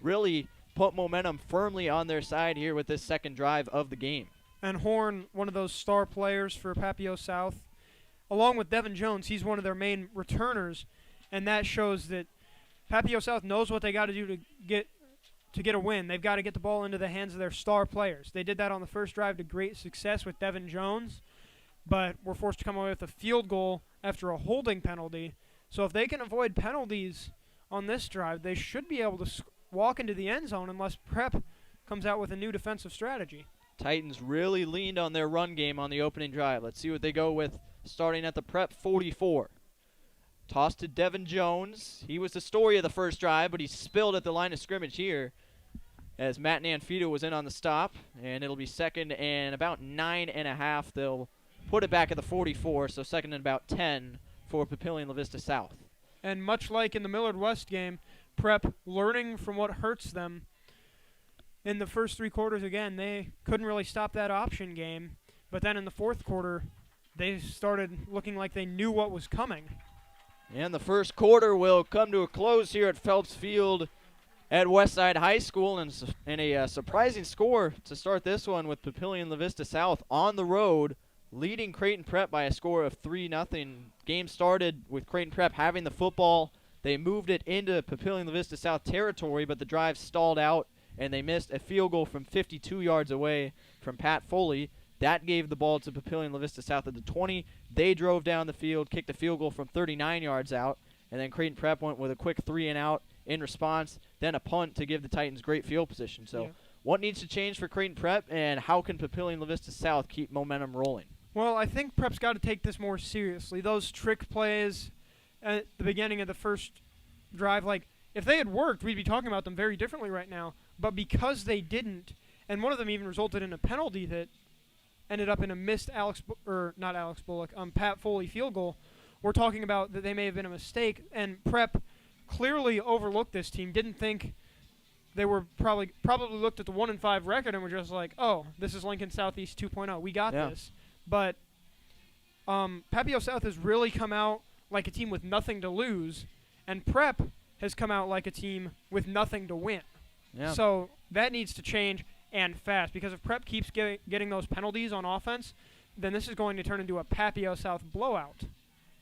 Speaker 1: really put momentum firmly on their side here with this second drive of the game.
Speaker 2: And Horn, one of those star players for Papio South, along with Devin Jones, he's one of their main returners, and that shows that Papio South knows what they got to do to get a win. They've got to get the ball into the hands of their star players. They did that on the first drive to great success with Devin Jones, but were forced to come away with a field goal after a holding penalty. So if they can avoid penalties on this drive, they should be able to walk into the end zone unless Prep comes out with a new defensive strategy.
Speaker 1: Titans really leaned on their run game on the opening drive. Let's see what they go with starting at the Prep 44. Toss to Devin Jones. He was the story of the first drive, but he spilled at the line of scrimmage here as Matt Nanfito was in on the stop, and it'll be 2nd and about 9.5. They'll put it back at the 44, so 2nd and about 10 for Papillion La Vista South.
Speaker 2: And much like in the Millard West game, Prep learning from what hurts them. In the first 3 quarters, again, they couldn't really stop that option game, but then in the fourth quarter, they started looking like they knew what was coming.
Speaker 1: And the first quarter will come to a close here at Phelps Field at Westside High School, and a surprising score to start this one with Papillion La Vista South on the road, leading Creighton Prep by a score of 3-0. Game started with Creighton Prep having the football. They moved it into Papillion La Vista South territory, but the drive stalled out, and they missed a field goal from 52 yards away from Pat Foley. That gave the ball to Papillion La Vista South at the 20. They drove down the field, kicked a field goal from 39 yards out, and then Creighton Prep went with a quick 3-and-out in response, then a punt to give the Titans great field position. So what needs to change for Creighton Prep, and how can Papillion La Vista South keep momentum rolling?
Speaker 2: Well, I think Prep's got to take this more seriously. Those trick plays at the beginning of the first drive. Like, if they had worked, we'd be talking about them very differently right now. But because they didn't, and one of them even resulted in a penalty that ended up in a missed Pat Foley field goal, we're talking about that they may have been a mistake. And Prep clearly overlooked this team, didn't think they were probably looked at the 1-5 record and were just like, oh, this is Lincoln Southeast 2.0. We got this. But Papio South has really come out like a team with nothing to lose, and Prep has come out like a team with nothing to win.
Speaker 1: Yeah.
Speaker 2: So that needs to change, and fast, because if Prep keeps getting those penalties on offense, then this is going to turn into a Papio South blowout.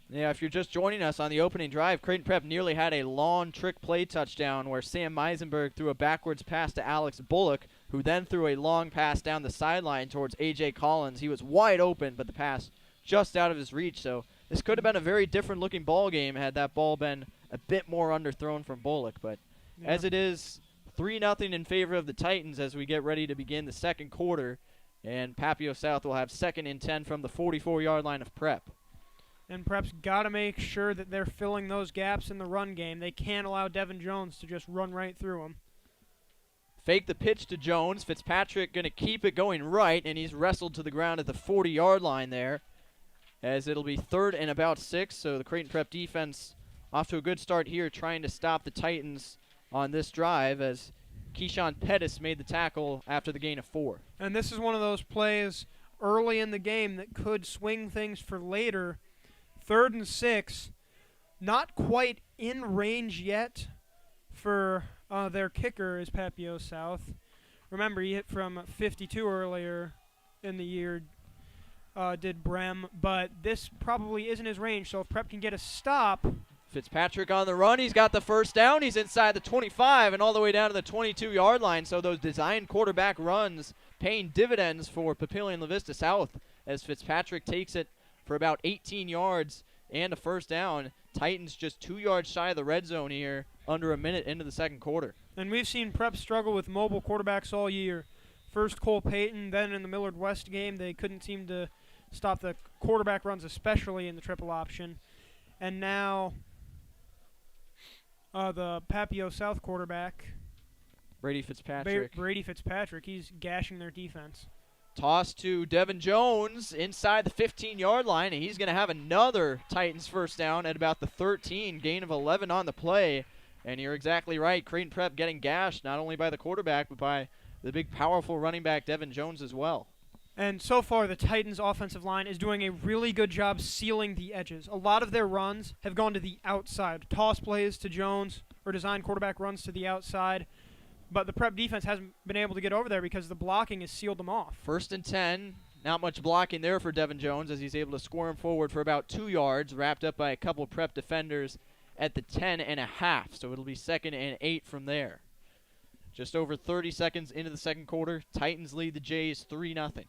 Speaker 1: Yeah, if you're just joining us on the opening drive, Creighton Prep nearly had a long trick play touchdown where Sam Meisenberg threw a backwards pass to Alex Bullock, who then threw a long pass down the sideline towards A.J. Collins. He was wide open, but the pass just out of his reach. So this could have been a very different-looking ball game had that ball been a bit more underthrown from Bullock. But as it is, 3-0 in favor of the Titans as we get ready to begin the second quarter. And Papio South will have 2nd and 10 from the 44-yard line of Prep.
Speaker 2: And Prep's got to make sure that they're filling those gaps in the run game. They can't allow Devin Jones to just run right through them.
Speaker 1: Fake the pitch to Jones. Fitzpatrick going to keep it going right, and he's wrestled to the ground at the 40-yard line there, as it'll be 3rd and about 6. So the Creighton Prep defense off to a good start here, trying to stop the Titans on this drive, as Keyshawn Pettis made the tackle after the gain of 4.
Speaker 2: And this is one of those plays early in the game that could swing things for later. 3rd and 6, not quite in range yet for their kicker is Papio South. Remember, he hit from 52 earlier in the year, did Brem, but this probably isn't his range, so if Prep can get a stop.
Speaker 1: Fitzpatrick on the run. He's got the first down. He's inside the 25 and all the way down to the 22-yard line, so those design quarterback runs paying dividends for Papillion La Vista South as Fitzpatrick takes it for about 18 yards and a first down. Titans just 2 yards shy of the red zone here, under a minute into the second quarter.
Speaker 2: And we've seen Prep struggle with mobile quarterbacks all year. First Cole Payton, then in the Millard West game, they couldn't seem to stop the quarterback runs, especially in the triple option. And now the Papio South quarterback,
Speaker 1: Brady Fitzpatrick.
Speaker 2: Brady Fitzpatrick, he's gashing their defense.
Speaker 1: Toss to Devin Jones inside the 15-yard line, and he's going to have another Titans first down at about the 13, gain of 11 on the play. And you're exactly right, Creighton Prep getting gashed not only by the quarterback, but by the big, powerful running back Devin Jones as well.
Speaker 2: And so far, the Titans' offensive line is doing a really good job sealing the edges. A lot of their runs have gone to the outside. Toss plays to Jones or design quarterback runs to the outside. But the Prep defense hasn't been able to get over there because the blocking has sealed them off. 1st
Speaker 1: and 10. Not much blocking there for Devin Jones as he's able to squirm forward for about 2 yards, wrapped up by a couple of Prep defenders at the 10.5. So it'll be 2nd and 8 from there. Just over 30 seconds into the second quarter, Titans lead the Jays 3-0.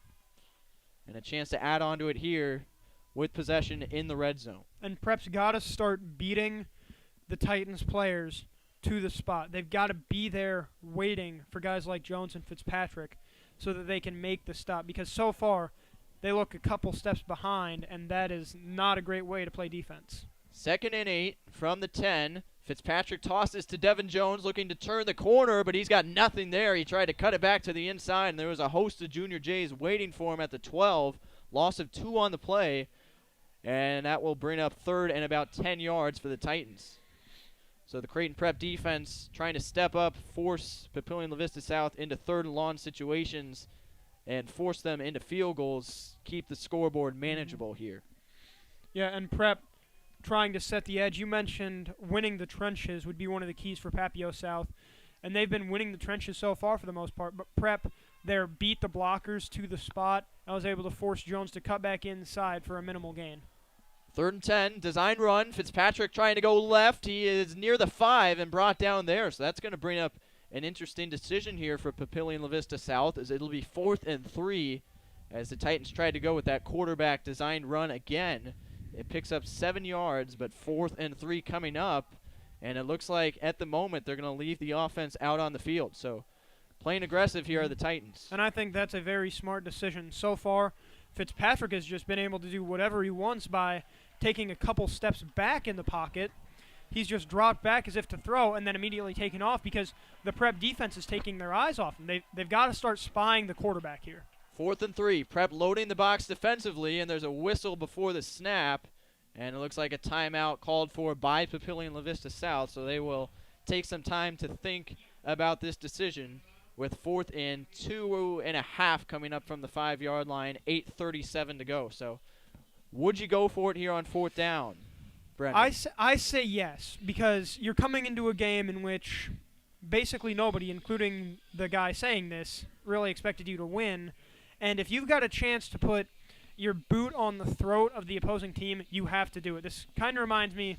Speaker 1: And a chance to add on to it here with possession in the red zone.
Speaker 2: And Prep's got to start beating the Titans players to the spot. They've got to be there waiting for guys like Jones and Fitzpatrick so that they can make the stop, because so far they look a couple steps behind, and that is not a great way to play defense.
Speaker 1: 2nd and 8 from the 10. Fitzpatrick tosses to Devin Jones looking to turn the corner, but he's got nothing there. He tried to cut it back to the inside, and there was a host of junior Jays waiting for him at the 12. Loss of 2 on the play, and that will bring up 3rd and about 10 yards for the Titans. So the Creighton Prep defense trying to step up, force Papillion La Vista South into 3rd and long situations, and force them into field goals, keep the scoreboard manageable here.
Speaker 2: Yeah, and Prep trying to set the edge. You mentioned winning the trenches would be one of the keys for Papio South, and they've been winning the trenches so far for the most part. But Prep there beat the blockers to the spot. I was able to force Jones to cut back inside for a minimal gain.
Speaker 1: 3rd and 10, design run. Fitzpatrick trying to go left. He is near the 5 and brought down there. So that's going to bring up an interesting decision here for Papillion La Vista South, as it'll be 4th and 3 as the Titans tried to go with that quarterback designed run again. It picks up 7 yards, but 4th and 3 coming up. And it looks like at the moment they're going to leave the offense out on the field. So playing aggressive here are the Titans.
Speaker 2: And I think that's a very smart decision. So far, Fitzpatrick has just been able to do whatever he wants by taking a couple steps back in the pocket. He's just dropped back as if to throw and then immediately taken off because the Prep defense is taking their eyes off him. They've got to start spying the quarterback here.
Speaker 1: 4th and 3. Prep loading the box defensively, and there's a whistle before the snap. And it looks like a timeout called for by Papillion La Vista South, so they will take some time to think about this decision with 4th and 2.5 coming up from the 5-yard line, 8:37 to go. So would you go for it here on 4th down, Brendan?
Speaker 2: I say yes, because you're coming into a game in which basically nobody, including the guy saying this, really expected you to win. And if you've got a chance to put your boot on the throat of the opposing team, you have to do it. This kind of reminds me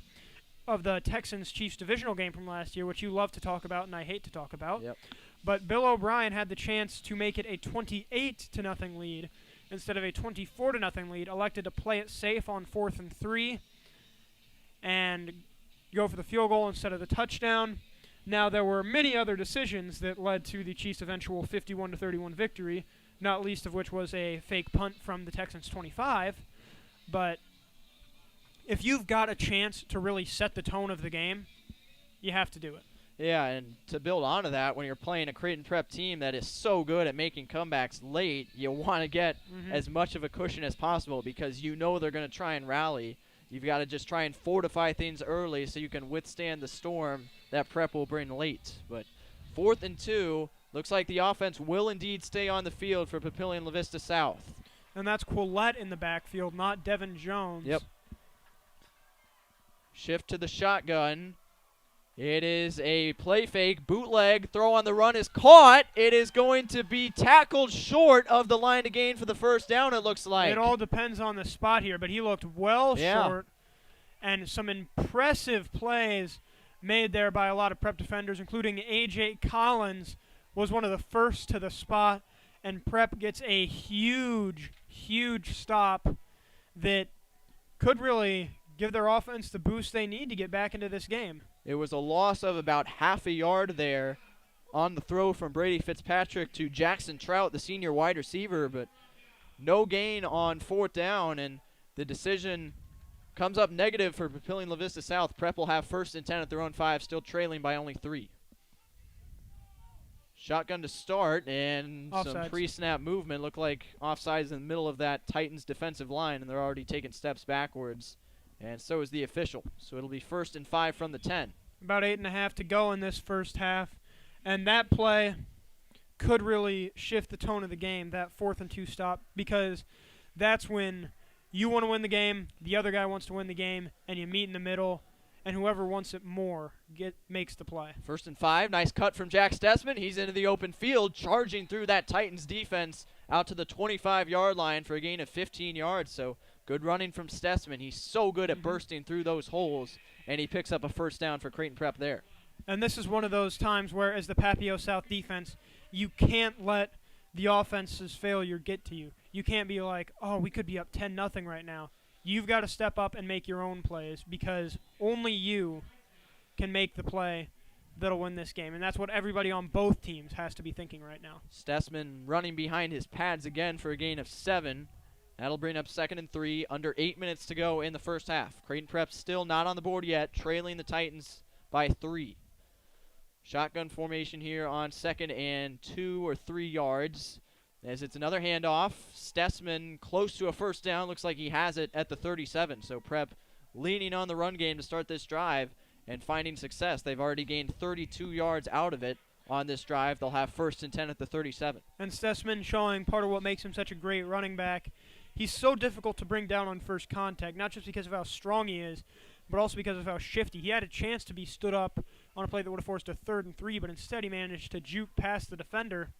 Speaker 2: of the Texans-Chiefs divisional game from last year, which you love to talk about and I hate to talk about.
Speaker 1: Yep.
Speaker 2: But Bill O'Brien had the chance to make it a 28-0 lead instead of a 24-0 lead, elected to play it safe on 4th and 3 and go for the field goal instead of the touchdown. Now, there were many other decisions that led to the Chiefs' eventual 51-31 victory, not least of which was a fake punt from the Texans' 25. But if you've got a chance to really set the tone of the game, you have to do it.
Speaker 1: Yeah, and to build onto that, when you're playing a Creighton Prep team that is so good at making comebacks late, you want to get as much of a cushion as possible because you know they're going to try and rally. You've got to just try and fortify things early so you can withstand the storm that Prep will bring late. But 4th and 2, looks like the offense will indeed stay on the field for Papillion La Vista South.
Speaker 2: And that's Quillette in the backfield, not Devin Jones.
Speaker 1: Yep. Shift to the shotgun. It is a play fake, bootleg, throw on the run is caught. It is going to be tackled short of the line to gain for the first down, it looks like.
Speaker 2: It all depends on the spot here, but he looked well short. And some impressive plays made there by a lot of Prep defenders, including A.J. Collins was one of the first to the spot, and Prep gets a huge, huge stop that could really give their offense the boost they need to get back into this game.
Speaker 1: It was a loss of about half a yard there on the throw from Brady Fitzpatrick to Jackson Trout, the senior wide receiver, but no gain on 4th down, and the decision comes up negative for Papillion La Vista South. Prep will have 1st and 10 at their own 5, still trailing by only 3. Shotgun to start, and
Speaker 2: Offsides.
Speaker 1: some pre-snap movement. Looked like offsides in the middle of that Titans defensive line, and they're already taking steps backwards. And so is the official. So it'll be 1st and 5 from the 10.
Speaker 2: About 8.5 to go in this first half. And that play could really shift the tone of the game, that 4th and 2 stop, because that's when you want to win the game, the other guy wants to win the game, and you meet in the middle, and whoever wants it more makes the play.
Speaker 1: 1st and 5. Nice cut from Jack Stessman. He's into the open field, charging through that Titans defense out to the 25-yard line for a gain of 15 yards. So good running from Stessman. He's so good at bursting through those holes, and he picks up a 1st down for Creighton Prep there.
Speaker 2: And this is one of those times where, as the Papio South defense, you can't let the offense's failure get to you. You can't be like, oh, we could be up 10-0 right now. You've got to step up and make your own plays because only you can make the play that'll win this game. And that's what everybody on both teams has to be thinking right now.
Speaker 1: Stessman running behind his pads again for a gain of 7. That'll bring up 2nd and 3, under 8 minutes to go in the first half. Creighton Prep still not on the board yet, trailing the Titans by 3. Shotgun formation here on 2nd and 2 or 3 yards. As it's another handoff, Stessman close to a 1st down. Looks like he has it at the 37. So Prep leaning on the run game to start this drive and finding success. They've already gained 32 yards out of it on this drive. They'll have 1st and 10 at the 37.
Speaker 2: And Stessman showing part of what makes him such a great running back. He's so difficult to bring down on first contact, not just because of how strong he is, but also because of how shifty. He had a chance to be stood up on a play that would have forced a 3rd and 3, but instead he managed to juke past the defender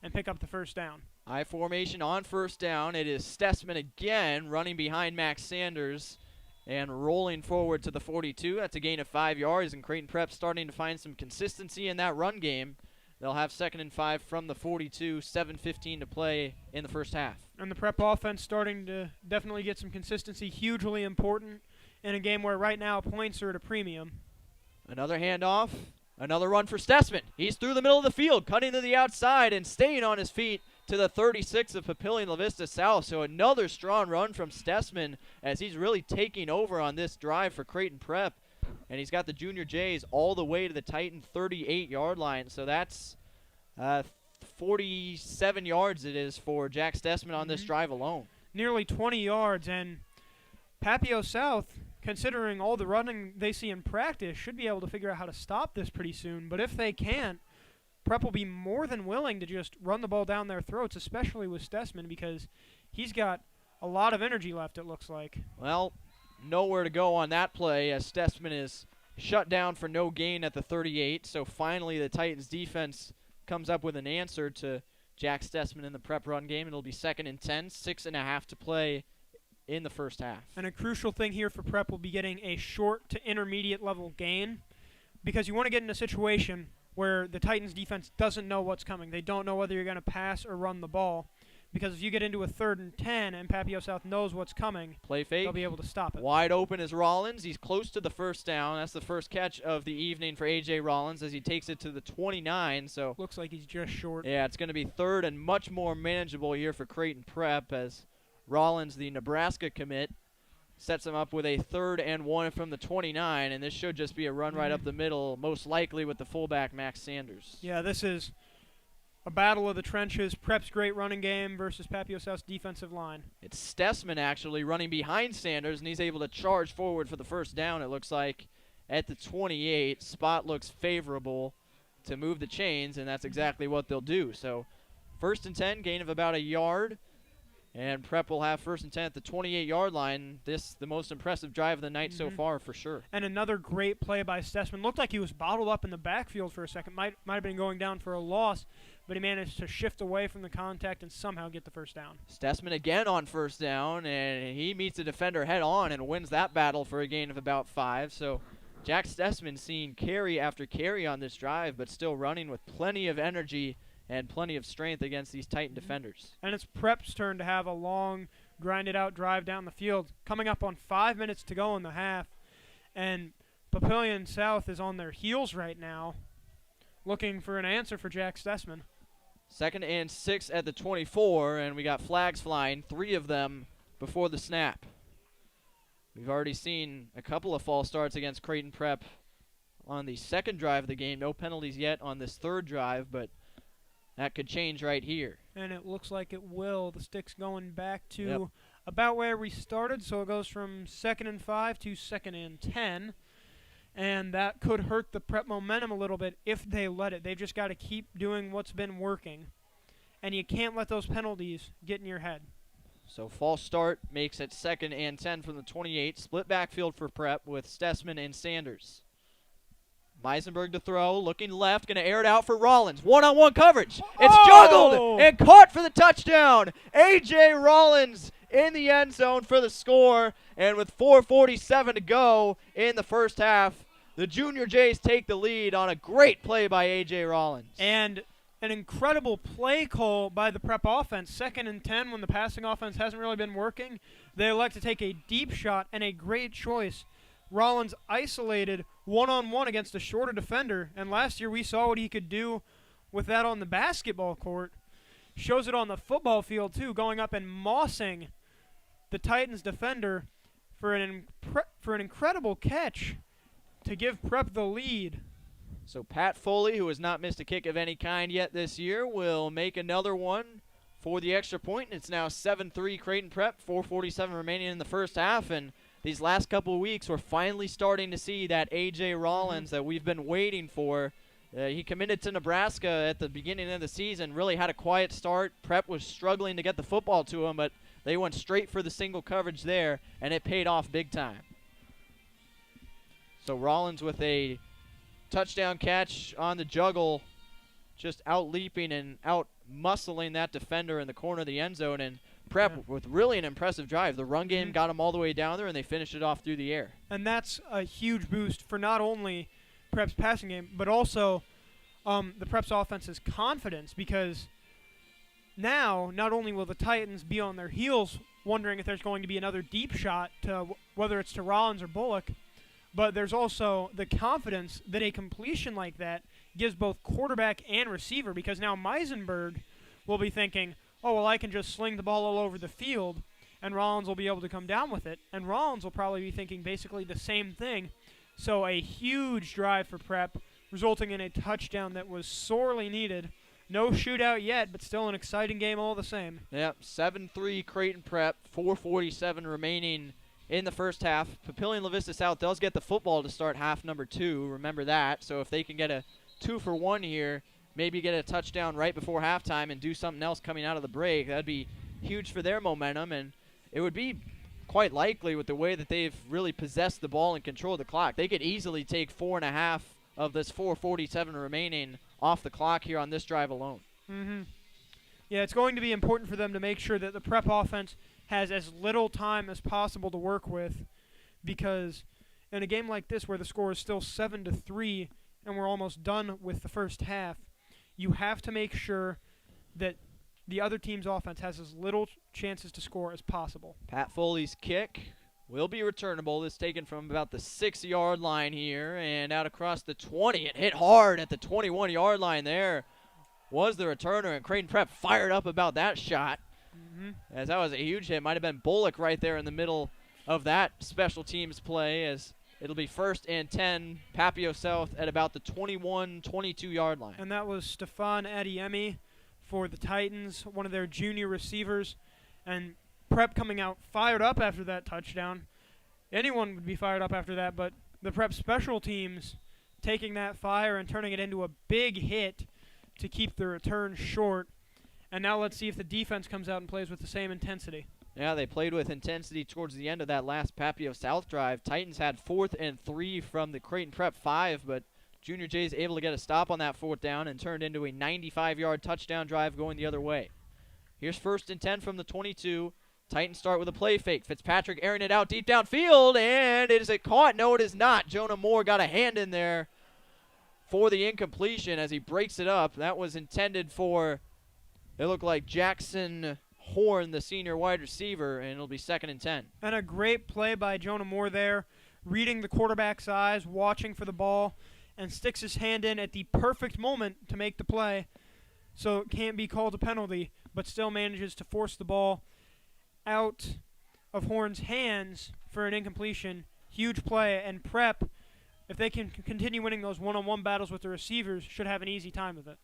Speaker 2: and pick up the 1st down.
Speaker 1: I formation on 1st down. It is Stessman again running behind Max Sanders and rolling forward to the 42. That's a gain of 5 yards, and Creighton Prep starting to find some consistency in that run game. They'll have 2nd and 5 from the 42, 7:15 to play in the first half.
Speaker 2: And the Prep offense starting to definitely get some consistency, hugely important in a game where right now points are at a premium.
Speaker 1: Another handoff, another run for Stessman. He's through the middle of the field, cutting to the outside and staying on his feet to the 36 of Papillion La Vista South. So another strong run from Stessman as he's really taking over on this drive for Creighton Prep. And he's got the Junior Jays all the way to the Titan 38-yard line. So that's 47 yards it is for Jack Stessman on this drive alone.
Speaker 2: Nearly 20 yards. And Papio South, considering all the running they see in practice, should be able to figure out how to stop this pretty soon. But if they can't, Prep will be more than willing to just run the ball down their throats, especially with Stessman, because he's got a lot of energy left, it looks like.
Speaker 1: Well, nowhere to go on that play as Stessman is shut down for no gain at the 38. So finally the Titans defense comes up with an answer to Jack Stessman in the Prep run game. It'll be 2nd and 10, 6.5 to play in the first half.
Speaker 2: And a crucial thing here for Prep will be getting a short to intermediate level gain, because you want to get in a situation where the Titans defense doesn't know what's coming. They don't know whether you're going to pass or run the ball, because if you get into a 3rd and 10 and Papio South knows what's coming,
Speaker 1: play fake,
Speaker 2: they'll be able to stop it.
Speaker 1: Wide open is Rollins. He's close to the first down. That's the first catch of the evening for A.J. Rollins as he takes it to the 29. So
Speaker 2: looks like he's just short.
Speaker 1: Yeah, it's going to be 3rd and much more manageable here for Creighton Prep as Rollins, the Nebraska commit, sets him up with a 3rd and 1 from the 29, and this should just be a run right up the middle, most likely with the fullback Max Sanders.
Speaker 2: Yeah, this is a battle of the trenches. Prep's great running game versus Papio South's defensive line.
Speaker 1: It's Stessman actually running behind Sanders, and he's able to charge forward for the first down, it looks like, at the 28. Spot looks favorable to move the chains, and that's exactly what they'll do. So 1st and 10, gain of about a yard. And Prep will have 1st and 10 at the 28-yard line. This the most impressive drive of the night so far for sure.
Speaker 2: And another great play by Stessman. Looked like he was bottled up in the backfield for a second. Might have been going down for a loss, but he managed to shift away from the contact and somehow get the first down.
Speaker 1: Stessman again on first down, and he meets the defender head on and wins that battle for a gain of about 5. So Jack Stessman seeing carry after carry on this drive, but still running with plenty of energy and plenty of strength against these Titan defenders.
Speaker 2: And it's Prep's turn to have a long, grinded-out drive down the field, coming up on 5 minutes to go in the half. And Papillion South is on their heels right now, looking for an answer for Jack Stessman.
Speaker 1: 2nd and 6 at the 24, and we got flags flying, 3 of them before the snap. We've already seen a couple of false starts against Creighton Prep on the 2nd drive of the game. No penalties yet on this 3rd drive, but that could change right here.
Speaker 2: And it looks like it will. The stick's going back to about where we started, so it goes from 2nd and 5 to 2nd and 10. And that could hurt the Prep momentum a little bit if they let it. They've just got to keep doing what's been working. And you can't let those penalties get in your head.
Speaker 1: So false start makes it 2nd and 10 from the 28. Split backfield for Prep with Stessman and Sanders. Meisenberg to throw, looking left, going to air it out for Rollins. One-on-one coverage. It's juggled and caught for the touchdown. A.J. Rollins in the end zone for the score. And with 4:47 to go in the first half, the Junior Jays take the lead on a great play by A.J. Rollins.
Speaker 2: And an incredible play call by the Prep offense. 2nd and 10 when the passing offense hasn't really been working. They elect to take a deep shot, and a great choice. Rollins isolated one-on-one against a shorter defender, and last year we saw what he could do with that on the basketball court. Shows it on the football field, too, going up and mossing the Titans defender for an incredible catch to give Prep the lead.
Speaker 1: So Pat Foley, who has not missed a kick of any kind yet this year, will make another one for the extra point. It's now 7-3 Creighton Prep, 4:47 remaining in the first half, and these last couple of weeks, we're finally starting to see that A.J. Rollins that we've been waiting for. He committed to Nebraska at the beginning of the season, really had a quiet start. Prep was struggling to get the football to him, but they went straight for the single coverage there, and it paid off big time. So Rollins with a touchdown catch on the juggle, just out-leaping and out-muscling that defender in the corner of the end zone, and Prep with really an impressive drive. The run game got them all the way down there, and they finished it off through the air.
Speaker 2: And that's a huge boost for not only Prep's passing game, but also the Prep's offense's confidence, because now not only will the Titans be on their heels wondering if there's going to be another deep shot, to whether it's to Rollins or Bullock, but there's also the confidence that a completion like that gives both quarterback and receiver, because now Meisenberg will be thinking, oh, well, I can just sling the ball all over the field, and Rollins will be able to come down with it. And Rollins will probably be thinking basically the same thing. So a huge drive for Prep, resulting in a touchdown that was sorely needed. No shootout yet, but still an exciting game all the same.
Speaker 1: Yep, 7-3 Creighton Prep, 4:47 remaining in the first half. Papillion La Vista South does get the football to start half number 2. Remember that. So if they can get a 2-for-1 here, maybe get a touchdown right before halftime and do something else coming out of the break, that'd be huge for their momentum. And it would be quite likely with the way that they've really possessed the ball and controlled the clock. They could easily take 4.5 of this 4:47 remaining off the clock here on this drive alone.
Speaker 2: Yeah, it's going to be important for them to make sure that the Prep offense has as little time as possible to work with, because in a game like this where the score is still 7-3 and we're almost done with the first half, you have to make sure that the other team's offense has as little chances to score as possible.
Speaker 1: Pat Foley's kick will be returnable. This taken from about the 6-yard line here and out across the 20. It hit hard at the 21-yard line there. Was the returner, and Creighton Prep fired up about that shot. As that was a huge hit. Might have been Bullock right there in the middle of that special teams play, as it'll be 1st and 10, Papio South at about the 21, 22-yard line.
Speaker 2: And that was Stefan Adiemi for the Titans, one of their junior receivers. And Prep coming out fired up after that touchdown. Anyone would be fired up after that, but the Prep special teams taking that fire and turning it into a big hit to keep the return short. And now let's see if the defense comes out and plays with the same intensity.
Speaker 1: Yeah, they played with intensity towards the end of that last Papio South drive. Titans had 4th and 3 from the Creighton Prep 5, but Junior Jay's able to get a stop on that 4th down and turned into a 95-yard touchdown drive going the other way. Here's 1st and 10 from the 22. Titans start with a play fake. Fitzpatrick airing it out deep downfield, and is it caught? No, it is not. Jonah Moore got a hand in there for the incompletion as he breaks it up. That was intended for, it looked like Jackson Horn, the senior wide receiver, and it'll be 2nd and 10.
Speaker 2: And a great play by Jonah Moore there, reading the quarterback's eyes, watching for the ball, and sticks his hand in at the perfect moment to make the play. So it can't be called a penalty, but still manages to force the ball out of Horn's hands for an incompletion. Huge play, and Prep, if they can continue winning those one-on-one battles with the receivers, should have an easy time with it.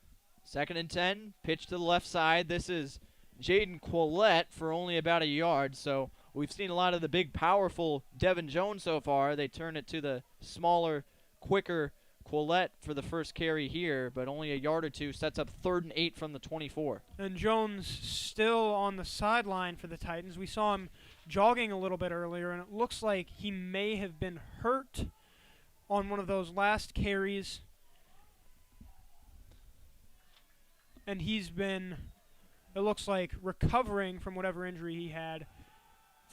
Speaker 1: 2nd and 10, pitch to the left side. This is Jaden Quillette for only about a yard. So we've seen a lot of the big, powerful Devin Jones so far. They turn it to the smaller, quicker Quillette for the first carry here, but only a yard or two. Sets up 3rd and 8 from the 24.
Speaker 2: And Jones still on the sideline for the Titans. We saw him jogging a little bit earlier, and it looks like he may have been hurt on one of those last carries. And he's been, it looks like, recovering from whatever injury he had.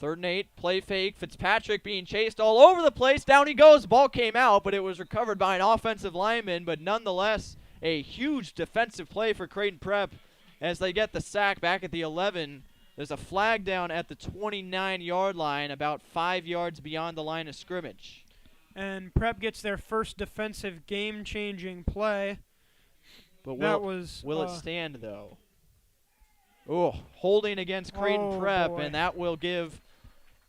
Speaker 1: 3rd and 8, play fake. Fitzpatrick being chased all over the place. Down he goes. Ball came out, but it was recovered by an offensive lineman. But nonetheless, a huge defensive play for Creighton Prep as they get the sack back at the 11. There's a flag down at the 29-yard line, about 5 yards beyond the line of scrimmage.
Speaker 2: And Prep gets their first defensive game-changing play.
Speaker 1: But will it stand, though? Oh, holding against Creighton Prep,
Speaker 2: boy.
Speaker 1: And that will give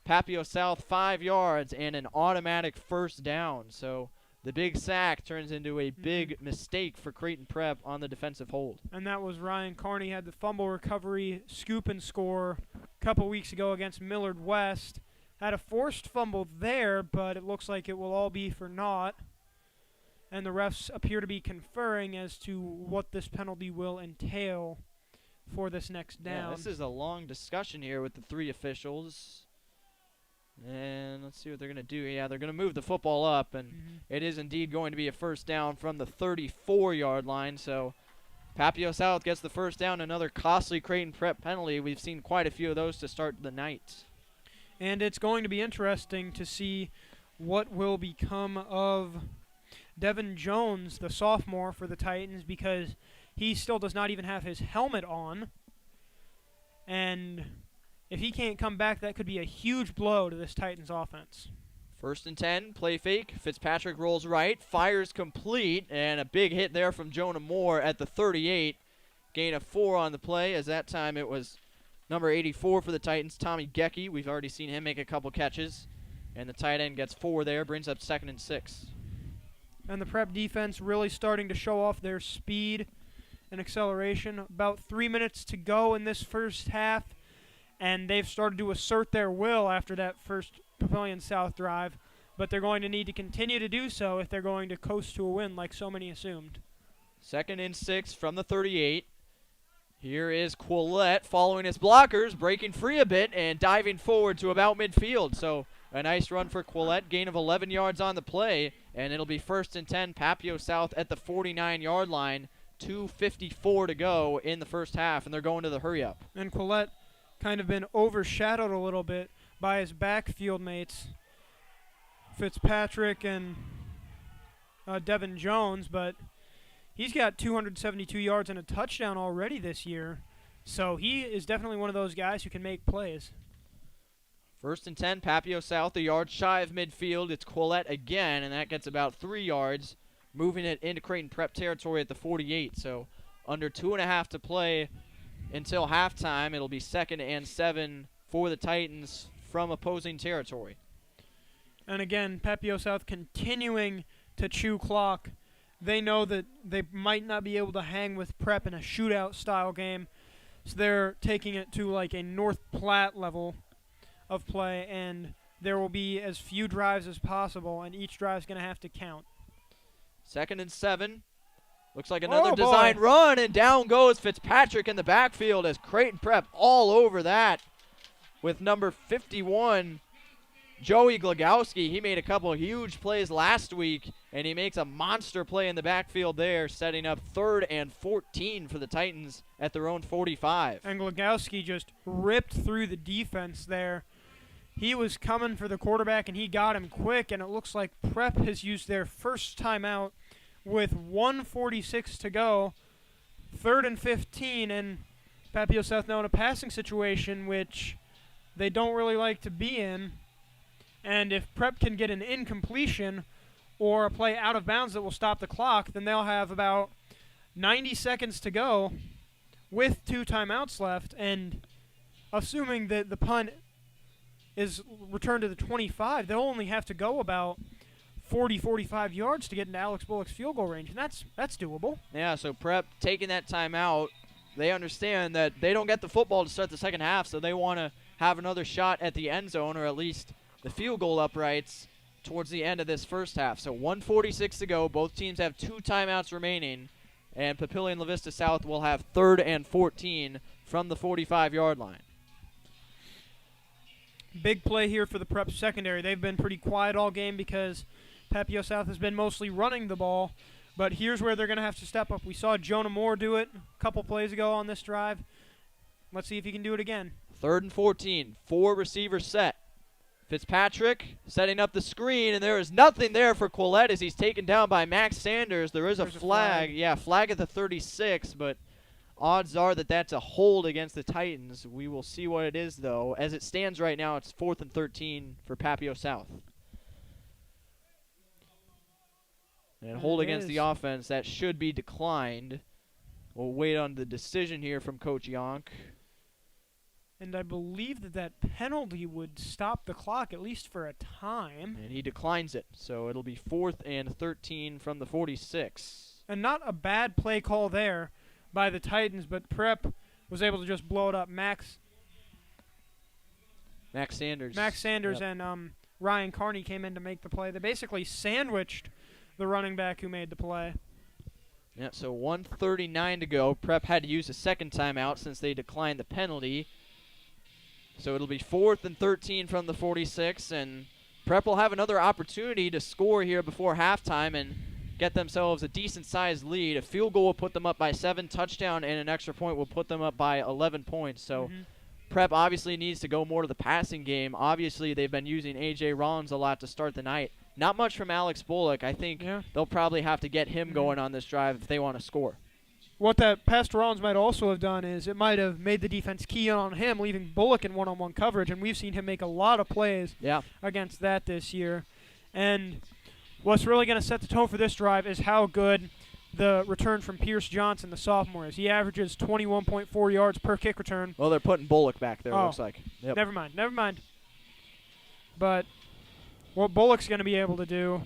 Speaker 1: Papio South 5 yards and an automatic 1st down. So the big sack turns into a big mistake for Creighton Prep on the defensive hold.
Speaker 2: And that was Ryan Carney, had the fumble recovery, scoop and score a couple weeks ago against Millard West. Had a forced fumble there, but it looks like it will all be for naught. And the refs appear to be conferring as to what this penalty will entail for this next down.
Speaker 1: Yeah, this is a long discussion here with the 3 officials. And let's see what they're going to do. Yeah, they're going to move the football up, and it is indeed going to be a 1st down from the 34-yard line. So Papio South gets the 1st down, another costly Creighton Prep penalty. We've seen quite a few of those to start the night.
Speaker 2: And it's going to be interesting to see what will become of Devin Jones, the sophomore for the Titans, because he still does not even have his helmet on. And if he can't come back, that could be a huge blow to this Titans offense.
Speaker 1: 1st and 10, play fake. Fitzpatrick rolls right, fires complete, and a big hit there from Jonah Moore at the 38. gain of 4 on the play, as that time it was number 84 for the Titans, Tommy Gecky. We've already seen him make a couple catches. And the tight end gets 4 there, brings up 2nd and 6.
Speaker 2: And the Prep defense really starting to show off their speed and acceleration. About 3 minutes to go in this first half, and they've started to assert their will after that first Papillion South drive. But they're going to need to continue to do so if they're going to coast to a win like so many assumed.
Speaker 1: 2nd and 6 from the 38. Here is Quillette following his blockers, breaking free a bit and diving forward to about midfield. So a nice run for Quillette, gain of 11 yards on the play, and it'll be 1st and 10, Papio South at the 49-yard line. 2:54 to go in the first half, and they're going to the hurry-up.
Speaker 2: And Quillette kind of been overshadowed a little bit by his backfield mates, Fitzpatrick and Devin Jones, but he's got 272 yards and a touchdown already this year. So he is definitely one of those guys who can make plays.
Speaker 1: 1st and 10, Papio South, a yard shy of midfield. It's Quillette again, and that gets about 3 yards, moving it into Creighton Prep territory at the 48. So under 2.5 to play until halftime. It'll be 2nd and 7 for the Titans from opposing territory.
Speaker 2: And again, Papio South continuing to chew clock. They know that they might not be able to hang with Prep in a shootout-style game, so they're taking it to like a North Platte level of play, and there will be as few drives as possible, and each drive is going to have to count.
Speaker 1: 2nd and 7. Looks like another design run, and down goes Fitzpatrick in the backfield as Creighton Prep all over that with number 51, Joey Glagowski. He made a couple of huge plays last week, and he makes a monster play in the backfield there, setting up 3rd and 14 for the Titans at their own 45.
Speaker 2: And Glagowski just ripped through the defense there. He was coming for the quarterback, and he got him quick, and it looks like Prep has used their first timeout with 1:46 to go, 3rd and 15, and Papio South now in a passing situation, which they don't really like to be in. And if Prep can get an incompletion or a play out of bounds that will stop the clock, then they'll have about 90 seconds to go with 2 timeouts left. And assuming that the punt is returned to the 25, they'll only have to go about 45 yards to get into Alex Bullock's field goal range, and that's doable.
Speaker 1: Yeah, so Prep taking that timeout, they understand that they don't get the football to start the second half, so they want to have another shot at the end zone or at least the field goal uprights towards the end of this first half. So 1:46 to go. Both teams have 2 timeouts remaining, and Papillion La Vista South will have 3rd and 14 from the 45-yard line.
Speaker 2: Big play here for the Prep secondary. They've been pretty quiet all game because Papio South has been mostly running the ball, but here's where they're going to have to step up. We saw Jonah Moore do it a couple plays ago on this drive. Let's see if he can do it again.
Speaker 1: 3rd and 14, 4 receivers set. Fitzpatrick setting up the screen, and there is nothing there for Quillette as he's taken down by Max Sanders. There's a flag. Yeah, flag at the 36, but odds are that that's a hold against the Titans. We will see what it is, though. As it stands right now, it's 4th and 13 for Papio South. And hold against the offense, that should be declined. We'll wait on the decision here from Coach Yonk.
Speaker 2: And I believe that penalty would stop the clock, at least for a time.
Speaker 1: And he declines it, so it'll be 4th and 13 from the 46.
Speaker 2: And not a bad play call there by the Titans, but Prep was able to just blow it up. Max
Speaker 1: Sanders.
Speaker 2: Yep. And Ryan Carney came in to make the play. They basically sandwiched the running back who made the play.
Speaker 1: Yeah, so 1:39 to go. Prep had to use a second timeout since they declined the penalty. So it'll be 4th and 13 from the 46, and Prep will have another opportunity to score here before halftime and get themselves a decent-sized lead. A field goal will put them up by 7, touchdown, and an extra point will put them up by 11 points. So Prep obviously needs to go more to the passing game. Obviously, they've been using A.J. Rollins a lot to start the night. Not much from Alex Bullock. I think they'll probably have to get him going on this drive if they want to score.
Speaker 2: What that Pastor Rollins might also have done is it might have made the defense key on him, leaving Bullock in one-on-one coverage, and we've seen him make a lot of plays against that this year. And what's really going to set the tone for this drive is how good the return from Pierce Johnson, the sophomore, is. He averages 21.4 yards per kick return.
Speaker 1: Well, they're putting Bullock back there, it looks like. Yep.
Speaker 2: Never mind. But what Bullock's going to be able to do,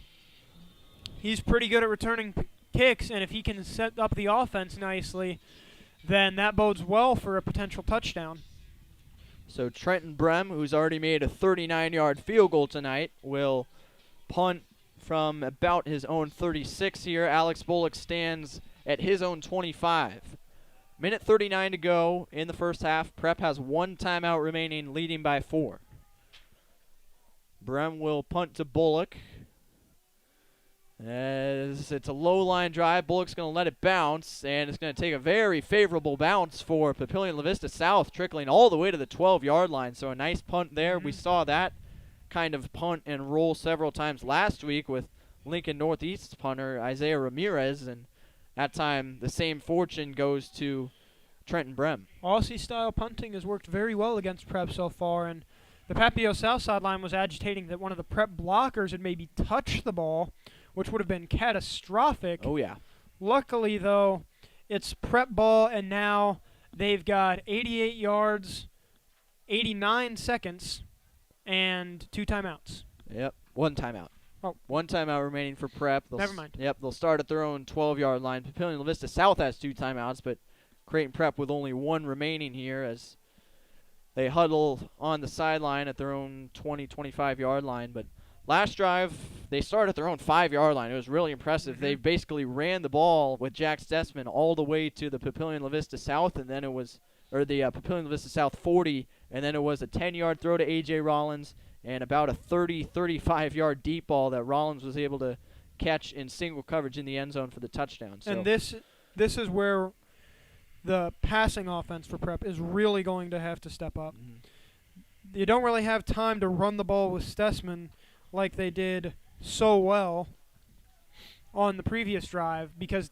Speaker 2: he's pretty good at returning kicks, and if he can set up the offense nicely, then that bodes well for a potential touchdown.
Speaker 1: So Trenton Brem, who's already made a 39-yard field goal tonight, will punt from about his own 36 here. Alex Bullock stands at his own 25. Minute 39 to go in the first half. Prep has one timeout remaining, leading by 4. Brem will punt to Bullock. As it's a low line drive, Bullock's going to let it bounce, and it's going to take a very favorable bounce for Papillion La Vista South, trickling all the way to the 12-yard line. So a nice punt there. We saw that kind of punt and roll several times last week with Lincoln Northeast's punter Isaiah Ramirez, and that time the same fortune goes to Trenton Brem.
Speaker 2: Aussie-style punting has worked very well against Prep so far, and the Papio South sideline was agitating that one of the Prep blockers had maybe touched the ball, which would have been catastrophic.
Speaker 1: Oh, yeah.
Speaker 2: Luckily, though, it's Prep ball, and now they've got 88 yards, 89 seconds, and 2 timeouts.
Speaker 1: Yep, 1 timeout.
Speaker 2: Oh.
Speaker 1: 1 timeout remaining for Prep.
Speaker 2: Never mind.
Speaker 1: Yep, they'll start at their own 12-yard line. Papillion La Vista South has 2 timeouts, but Creighton Prep with only 1 remaining here as they huddle on the sideline at their own 20, 25-yard line. But last drive, they started at their own 5-yard line. It was really impressive. They basically ran the ball with Jack Stessman all the way to the Papillion La Vista South, and then it was, or the Papillion La Vista South 40, and then it was a 10-yard throw to A.J. Rollins and about a 30, 35-yard deep ball that Rollins was able to catch in single coverage in the end zone for the touchdown. So
Speaker 2: and this is where the passing offense for Prep is really going to have to step up. You don't really have time to run the ball with Stessman like they did so well on the previous drive because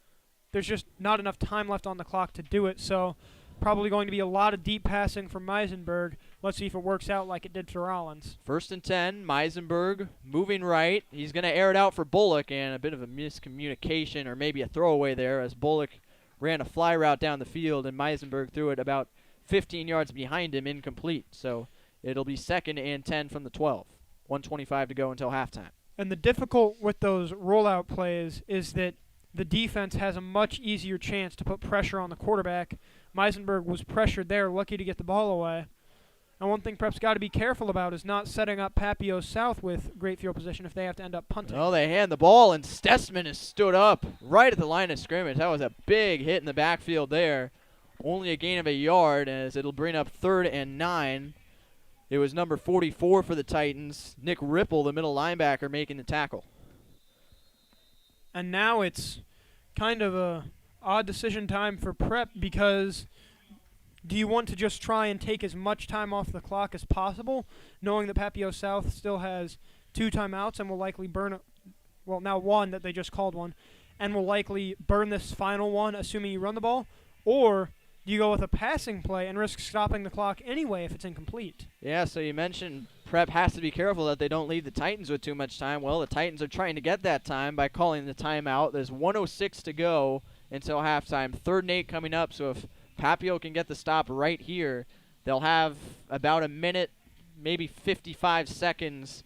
Speaker 2: there's just not enough time left on the clock to do it. So probably going to be a lot of deep passing from Meisenberg. Let's see if it works out like it did for Rollins.
Speaker 1: 1st and 10, Meisenberg moving right. He's going to air it out for Bullock, and a bit of a miscommunication or maybe a throwaway there as Bullock ran a fly route down the field, and Meisenberg threw it about 15 yards behind him, incomplete. So it'll be 2nd and 10 from the 12. 1:25 to go until halftime.
Speaker 2: And the difficult with those rollout plays is that the defense has a much easier chance to put pressure on the quarterback. Meisenberg was pressured there, lucky to get the ball away. And one thing Prep's got to be careful about is not setting up Papio South with great field position if they have to end up punting.
Speaker 1: Oh, they hand the ball, and Stessman has stood up right at the line of scrimmage. That was a big hit in the backfield there. Only a gain of a yard as it'll bring up 3rd and 9. It was number 44 for the Titans, Nick Ripple, the middle linebacker, making the tackle.
Speaker 2: And now it's kind of a odd decision time for Prep because do you want to just try and take as much time off the clock as possible, knowing that Papio South still has 2 timeouts and will likely burn, now 1 that they just called one, and will likely burn this final one, assuming you run the ball? Or do you go with a passing play and risk stopping the clock anyway if it's incomplete?
Speaker 1: Yeah, so you mentioned Prep has to be careful that they don't leave the Titans with too much time. Well, the Titans are trying to get that time by calling the timeout. There's 1:06 to go until halftime. 3rd and 8 coming up, so if Papio can get the stop right here, they'll have about a minute, maybe 55 seconds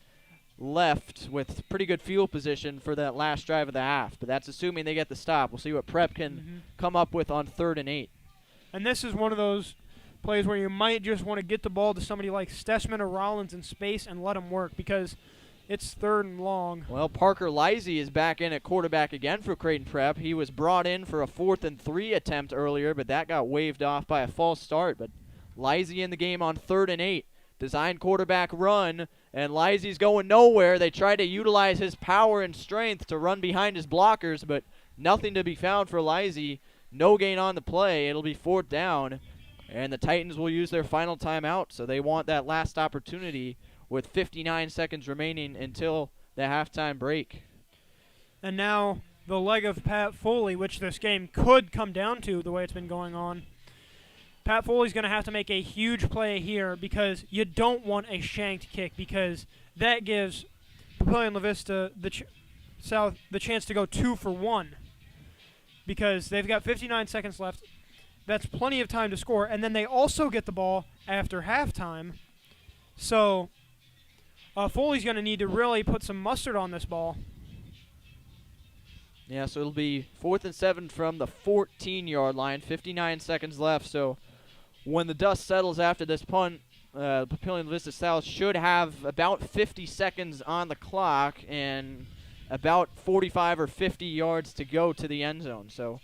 Speaker 1: left with pretty good field position for that last drive of the half. But that's assuming they get the stop. We'll see what Prep can come up with on 3rd and 8.
Speaker 2: And this is one of those plays where you might just want to get the ball to somebody like Stessman or Rollins in space and let them work because it's 3rd and long.
Speaker 1: Well, Parker Lisey is back in at quarterback again for Creighton Prep. He was brought in for a 4th and 3 attempt earlier, but that got waved off by a false start. But Lisey in the game on 3rd and 8. Design quarterback run, and Lisey's going nowhere. They try to utilize his power and strength to run behind his blockers, but nothing to be found for Lisey. No gain on the play. It'll be 4th down, and the Titans will use their final timeout, so they want that last opportunity with 59 seconds remaining until the halftime break.
Speaker 2: And now the leg of Pat Foley, which this game could come down to the way it's been going on. Pat Foley's going to have to make a huge play here because you don't want a shanked kick because that gives Papillion La Vista the chance to go 2 for 1. because they've got 59 seconds left. That's plenty of time to score, and then they also get the ball after halftime. So Foley's going to need to really put some mustard on this ball.
Speaker 1: Yeah, so it'll be 4th and 7 from the 14-yard line, 59 seconds left. So when the dust settles after this punt, Papillion Vista South should have about 50 seconds on the clock and about 45 or 50 yards to go to the end zone. So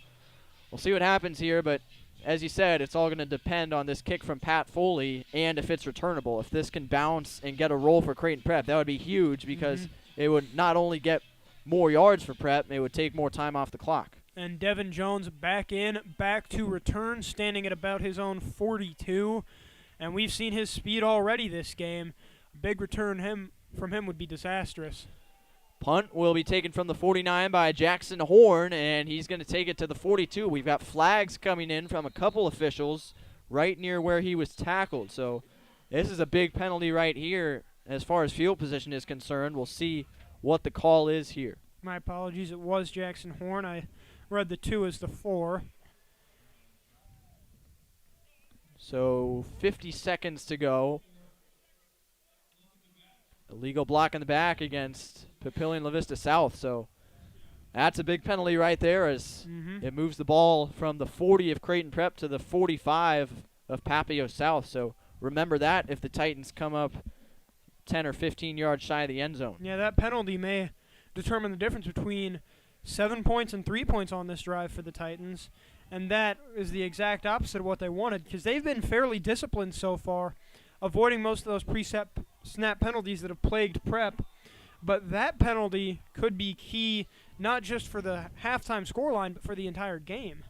Speaker 1: we'll see what happens here, but as you said, it's all going to depend on this kick from Pat Foley and if it's returnable. If this can bounce and get a roll for Creighton Prep, that would be huge because it would not only get more yards for Prep, it would take more time off the clock.
Speaker 2: And Devin Jones back to return, standing at about his own 42. And we've seen his speed already this game. Big return from him would be disastrous.
Speaker 1: Punt will be taken from the 49 by Jackson Horn, and he's going to take it to the 42. We've got flags coming in from a couple officials right near where he was tackled. So this is a big penalty right here as far as field position is concerned. We'll see what the call is here.
Speaker 2: My apologies. It was Jackson Horn. I read the 2 as the 4.
Speaker 1: So 50 seconds to go. Illegal block in the back against Papillion La Vista South. So that's a big penalty right there as it moves the ball from the 40 of Creighton Prep to the 45 of Papio South. So remember that if the Titans come up 10 or 15 yards shy of the end zone.
Speaker 2: Yeah, that penalty may determine the difference between 7 points and 3 points on this drive for the Titans. And that is the exact opposite of what they wanted because they've been fairly disciplined so far, avoiding most of those pre-snap penalties that have plagued Prep. But that penalty could be key not just for the halftime scoreline, but for the entire game.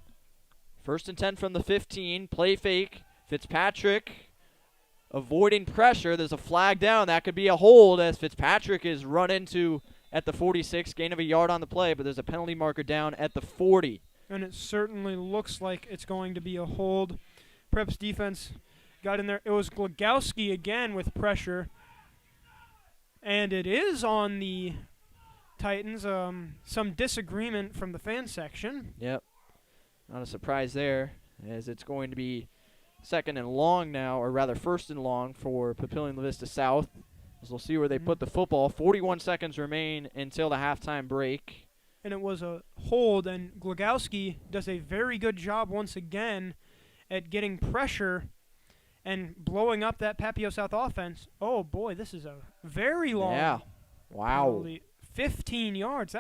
Speaker 1: 1st and 10 from the 15. Play fake. Fitzpatrick avoiding pressure. There's a flag down. That could be a hold as Fitzpatrick is run into at the 46. Gain of a yard on the play, but there's a penalty marker down at the 40.
Speaker 2: And it certainly looks like it's going to be a hold. Prep's defense got in there. It was Glogowski again with pressure. And it is on the Titans. Some disagreement from the fan section.
Speaker 1: Yep. Not a surprise there, as it's going to be 2nd and long now, or rather 1st and long for Papillion La Vista South. As we'll see where they put the football. 41 seconds remain until the halftime break.
Speaker 2: And it was a hold, and Glogowski does a very good job once again at getting pressure and blowing up that Papio South offense. Oh, boy, this is a very long.
Speaker 1: Yeah. Wow.
Speaker 2: Penalty. 15 yards.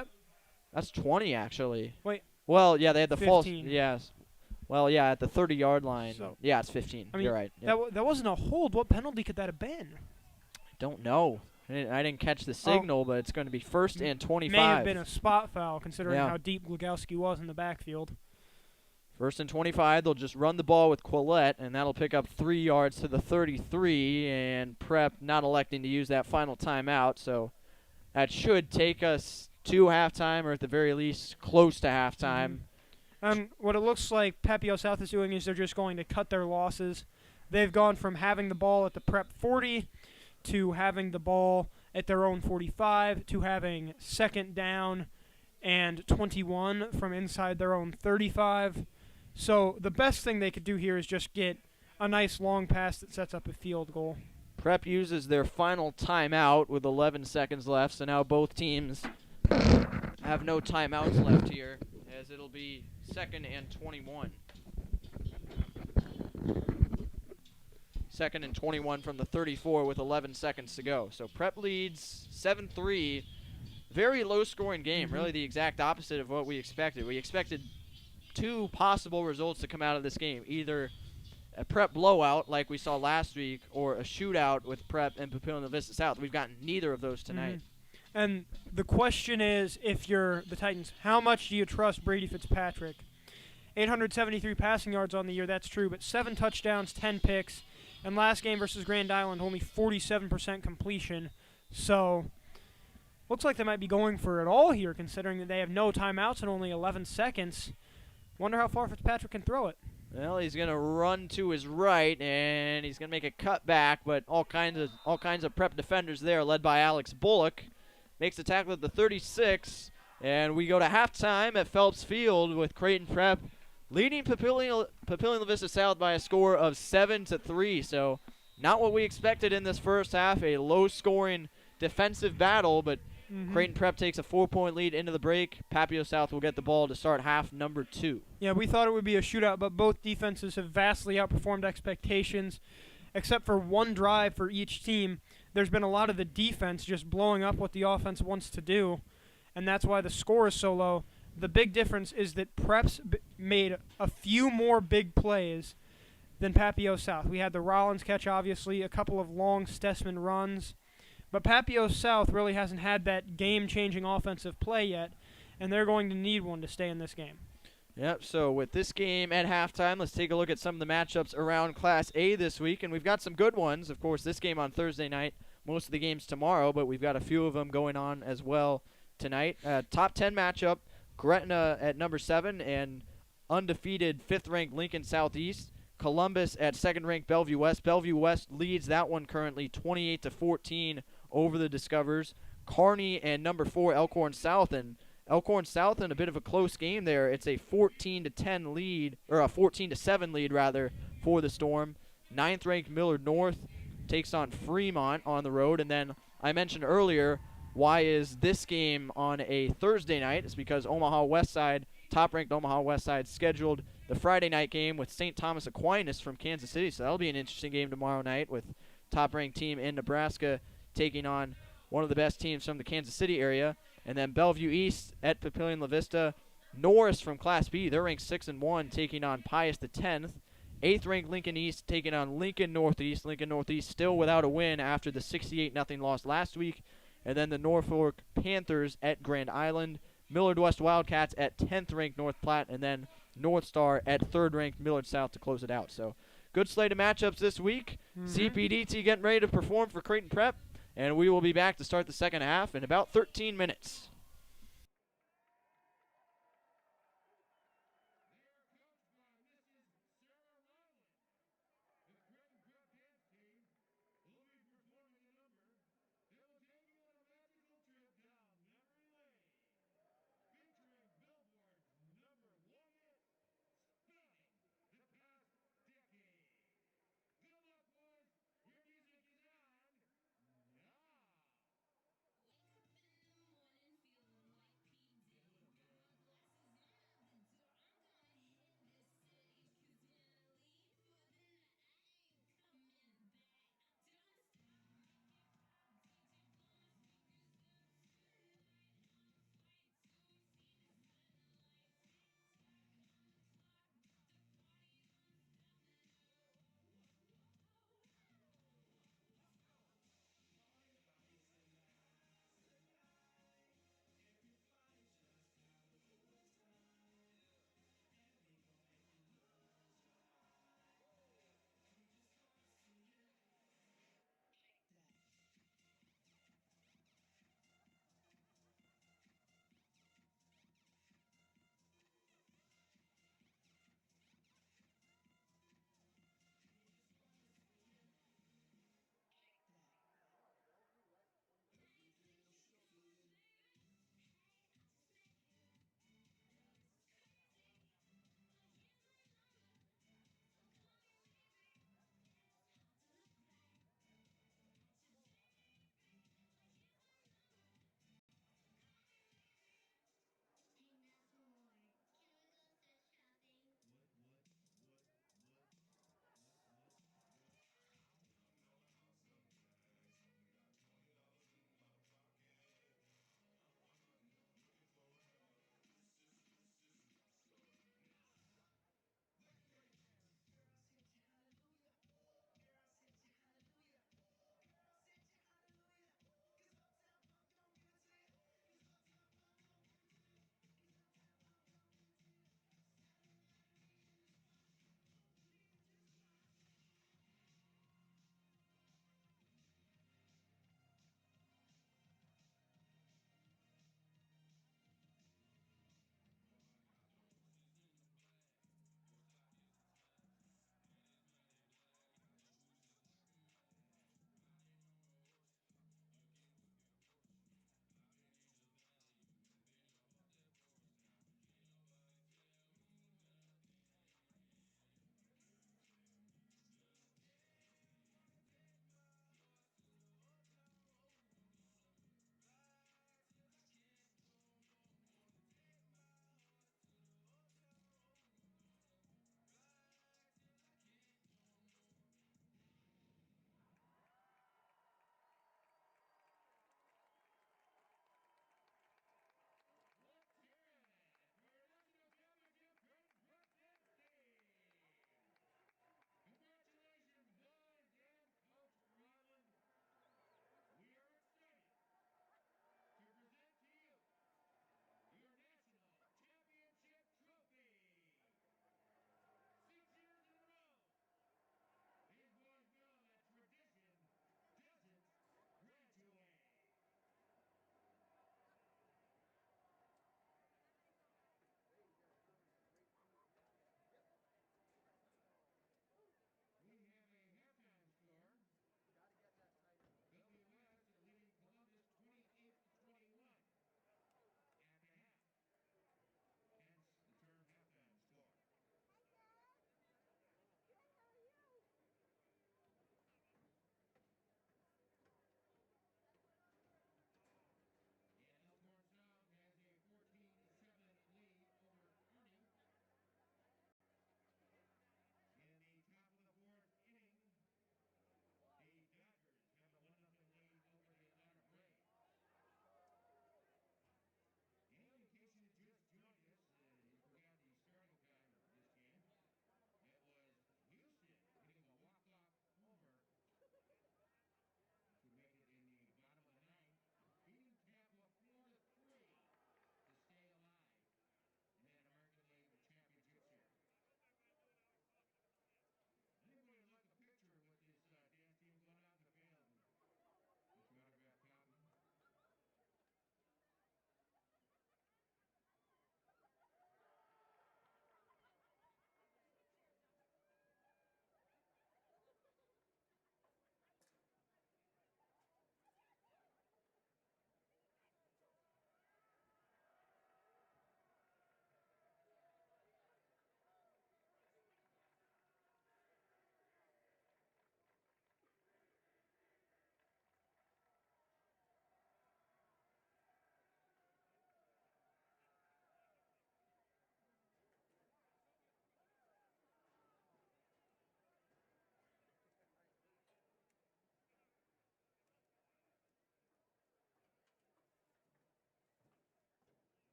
Speaker 1: That's 20, actually.
Speaker 2: Wait.
Speaker 1: Well, yeah, they had the
Speaker 2: 15.
Speaker 1: false. Yes. Well, yeah, at the 30-yard line.
Speaker 2: So,
Speaker 1: yeah, it's 15.
Speaker 2: I mean,
Speaker 1: you're right. Yep.
Speaker 2: That wasn't a hold. What penalty could that have been?
Speaker 1: I don't know. I didn't catch the signal, but it's going to be 1st and 25.
Speaker 2: May have been a spot foul, considering
Speaker 1: Yeah.
Speaker 2: how deep Glogowski was in the backfield.
Speaker 1: 1st and 25. They'll just run the ball with Quillette, and that'll pick up 3 yards to the 33, and Prep not electing to use that final timeout. So that should take us to halftime, or at the very least close to halftime.
Speaker 2: What it looks like Papio South is doing is they're just going to cut their losses. They've gone from having the ball at the Prep 40 to having the ball at their own 45 to having 2nd down and 21 from inside their own 35. So the best thing they could do here is just get a nice long pass that sets up a field goal.
Speaker 1: Prep uses their final timeout with 11 seconds left, so now both teams have no timeouts left here, as it'll be 2nd and 21. 2nd and 21 from the 34 with 11 seconds to go. So Prep leads 7-3. Very low-scoring game, really the exact opposite of what we expected. We expected 2 possible results to come out of this game, either a Prep blowout like we saw last week or a shootout with Prep and Papillion La Vista South. We've gotten neither of those tonight.
Speaker 2: And the question is, if you're the Titans, how much do you trust Brady Fitzpatrick? 873 passing yards on the year, that's true, but 7 touchdowns, 10 picks. And last game versus Grand Island, only 47% completion. So looks like they might be going for it all here, considering that they have no timeouts and only 11 seconds. Wonder how far Fitzpatrick can throw it.
Speaker 1: Well, he's going to run to his right, and he's going to make a cut back, but all kinds of Prep defenders there, led by Alex Bullock. Makes the tackle at the 36, And we go to halftime at Phelps Field with Creighton Prep leading Papillion La Vista South by a score of 7-3. So not what we expected in this first half, a low-scoring defensive battle, but Creighton Prep takes a 4-point lead into the break. Papio South will get the ball to start half number 2.
Speaker 2: Yeah, we thought it would be a shootout, but both defenses have vastly outperformed expectations. Except for one drive for each team, there's been a lot of the defense just blowing up what the offense wants to do, and that's why the score is so low. The big difference is that Preps made a few more big plays than Papio South. We had the Rollins catch, obviously, a couple of long Stessman runs, but Papio South really hasn't had that game-changing offensive play yet, and they're going to need one to stay in this game.
Speaker 1: Yep, so with this game at halftime, let's take a look at some of the matchups around Class A this week, and we've got some good ones. Of course, this game on Thursday night, most of the games tomorrow, but we've got a few of them going on as well tonight. Top 10 matchup, Gretna at number 7 and undefeated 5th-ranked Lincoln Southeast. Columbus at 2nd-ranked Bellevue West. Bellevue West leads that one currently 28-14 over the Discovers. Kearney and number 4 Elkhorn South, and Elkhorn South in a bit of a close game there. It's a 14-10 lead, or a 14-7 lead rather, for the Storm. 9th-ranked Millard North takes on Fremont on the road, and then I mentioned earlier, why is this game on a Thursday night? It's because Omaha Westside, top-ranked Omaha Westside, scheduled the Friday night game with St. Thomas Aquinas from Kansas City, so that'll be an interesting game tomorrow night with top-ranked team in Nebraska taking on one of the best teams from the Kansas City area. And then Bellevue East at Papillion La Vista. Norris from Class B, they're ranked 6-1, taking on Pius the 10th. 8th-ranked Lincoln East taking on Lincoln Northeast. Lincoln Northeast still without a win after the 68-0 loss last week. And then the Norfolk Panthers at Grand Island. Millard West Wildcats at 10th-ranked North Platte. And then North Star at 3rd-ranked Millard South to close it out. So good slate of matchups this week. CPDT getting ready to perform for Creighton Prep. And we will be back to start the second half in about 13 minutes.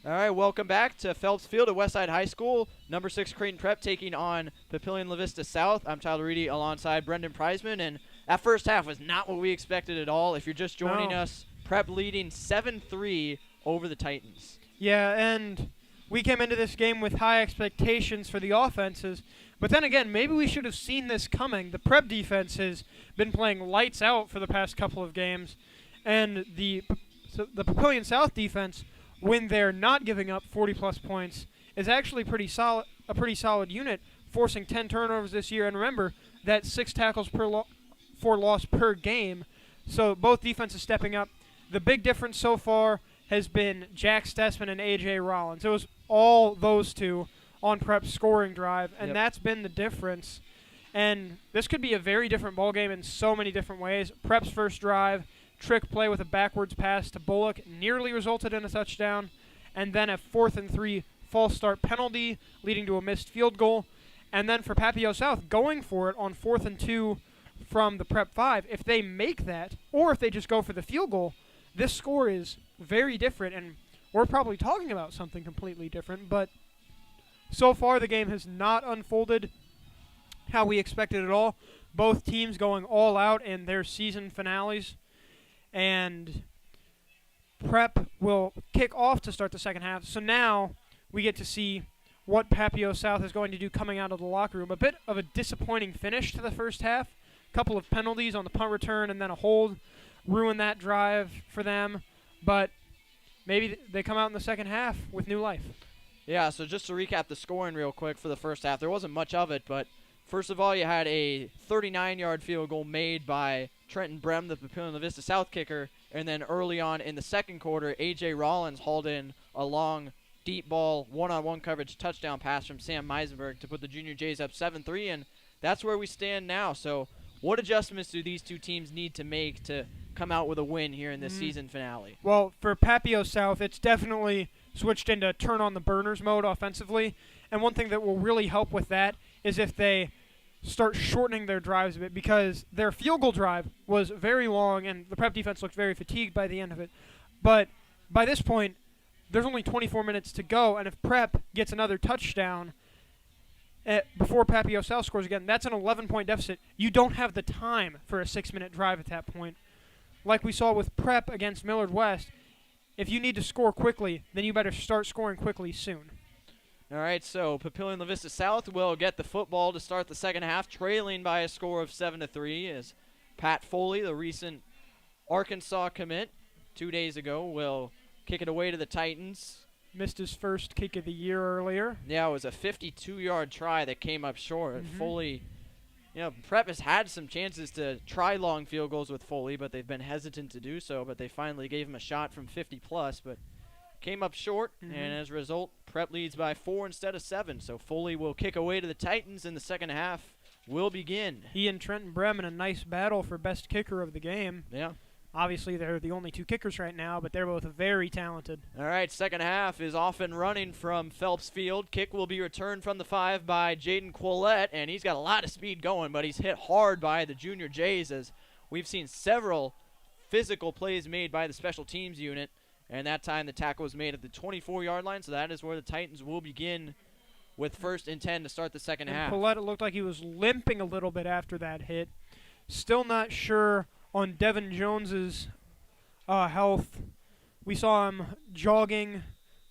Speaker 1: All right, welcome back to Phelps Field at Westside High School. Number 6 Creighton Prep taking on Papillion La Vista South. I'm Tyler Reedy alongside Brendan Preisman, and that first half was not what we expected at all. If you're just joining us, Prep leading 7-3 over the Titans.
Speaker 2: Yeah, and we came into this game with high expectations for the offenses, but then again, maybe we should have seen this coming. The Prep defense has been playing lights out for the past couple of games, and the Papillion South defense, when they're not giving up 40-plus points, is actually a pretty solid unit, forcing 10 turnovers this year. And remember, that's 6 tackles for loss per game. So both defenses stepping up. The big difference so far has been Jack Stessman and A.J. Rollins. It was all those two on Prep's scoring drive, and that's been the difference. And this could be a very different ballgame in so many different ways. Prep's first drive, trick play with a backwards pass to Bullock, nearly resulted in a touchdown, and then a 4th and 3 false start penalty leading to a missed field goal. And then for Papio South, going for it on 4th and 2 from the Prep 5, if they make that, or if they just go for the field goal, this score is very different, and we're probably talking about something completely different. But so far, the game has not unfolded how we expected at all. Both teams going all out in their season finales. And Prep will kick off to start the second half. So now we get to see what Papio South is going to do coming out of the locker room. A bit of a disappointing finish to the first half. A couple of penalties on the punt return and then a hold ruined that drive for them. But maybe they come out in the second half with new life.
Speaker 1: Yeah, so just to recap the scoring real quick for the first half, there wasn't much of it, but first of all, you had a 39-yard field goal made by Trenton Brem, the Papillion La Vista South kicker, and then early on in the second quarter, A.J. Rollins hauled in a long, deep ball, one-on-one coverage touchdown pass from Sam Meisenberg to put the Junior Jays up 7-3, and that's where we stand now. So what adjustments do these two teams need to make to come out with a win here in this season finale?
Speaker 2: Well, for Papio South, it's definitely switched into turn on the burners mode offensively, and one thing that will really help with that is if they start shortening their drives a bit, because their field goal drive was very long and the Prep defense looked very fatigued by the end of it. But by this point, there's only 24 minutes to go, and if Prep gets another touchdown before Papio South scores again, that's an 11-point deficit. You don't have the time for a 6-minute drive at that point. Like we saw with Prep against Millard West, if you need to score quickly, then you better start scoring quickly soon.
Speaker 1: All right, so Papillion La Vista South will get the football to start the second half, trailing by a score of 7-3, as Pat Foley, the recent Arkansas commit 2 days ago, will kick it away to the Titans.
Speaker 2: Missed his first kick of the year earlier.
Speaker 1: Yeah, it was a 52-yard try that came up short. Foley, Prep has had some chances to try long field goals with Foley, but they've been hesitant to do so, but they finally gave him a shot from 50-plus, but came up short, and as a result, Prep leads by 4 instead of 7. So Foley will kick away to the Titans, and the second half will begin.
Speaker 2: He and Trenton Brem in a nice battle for best kicker of the game.
Speaker 1: Yeah.
Speaker 2: Obviously, they're the only two kickers right now, but they're both very talented.
Speaker 1: All right, second half is off and running from Phelps Field. Kick will be returned from the 5 by Jaden Quillette, and he's got a lot of speed going, but he's hit hard by the Junior Jays, as we've seen several physical plays made by the special teams unit. And that time the tackle was made at the 24-yard line, so that is where the Titans will begin with 1st and 10 to start the second half.
Speaker 2: Paulette, it looked like he was limping a little bit after that hit. Still not sure on Devin Jones's health. We saw him jogging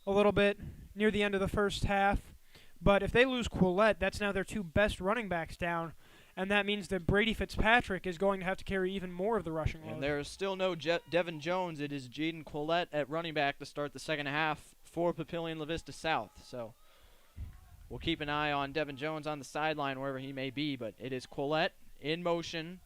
Speaker 2: a little bit near the end of the first half. But if they lose Quillette, that's now their 2 best running backs down. And that means that Brady Fitzpatrick is going to have to carry even more of the rushing load.
Speaker 1: And there is still no Devin Jones. It is Jaden Quillette at running back to start the second half for Papillion La Vista South. So we'll keep an eye on Devin Jones on the sideline wherever he may be. But it is Quillette in motion.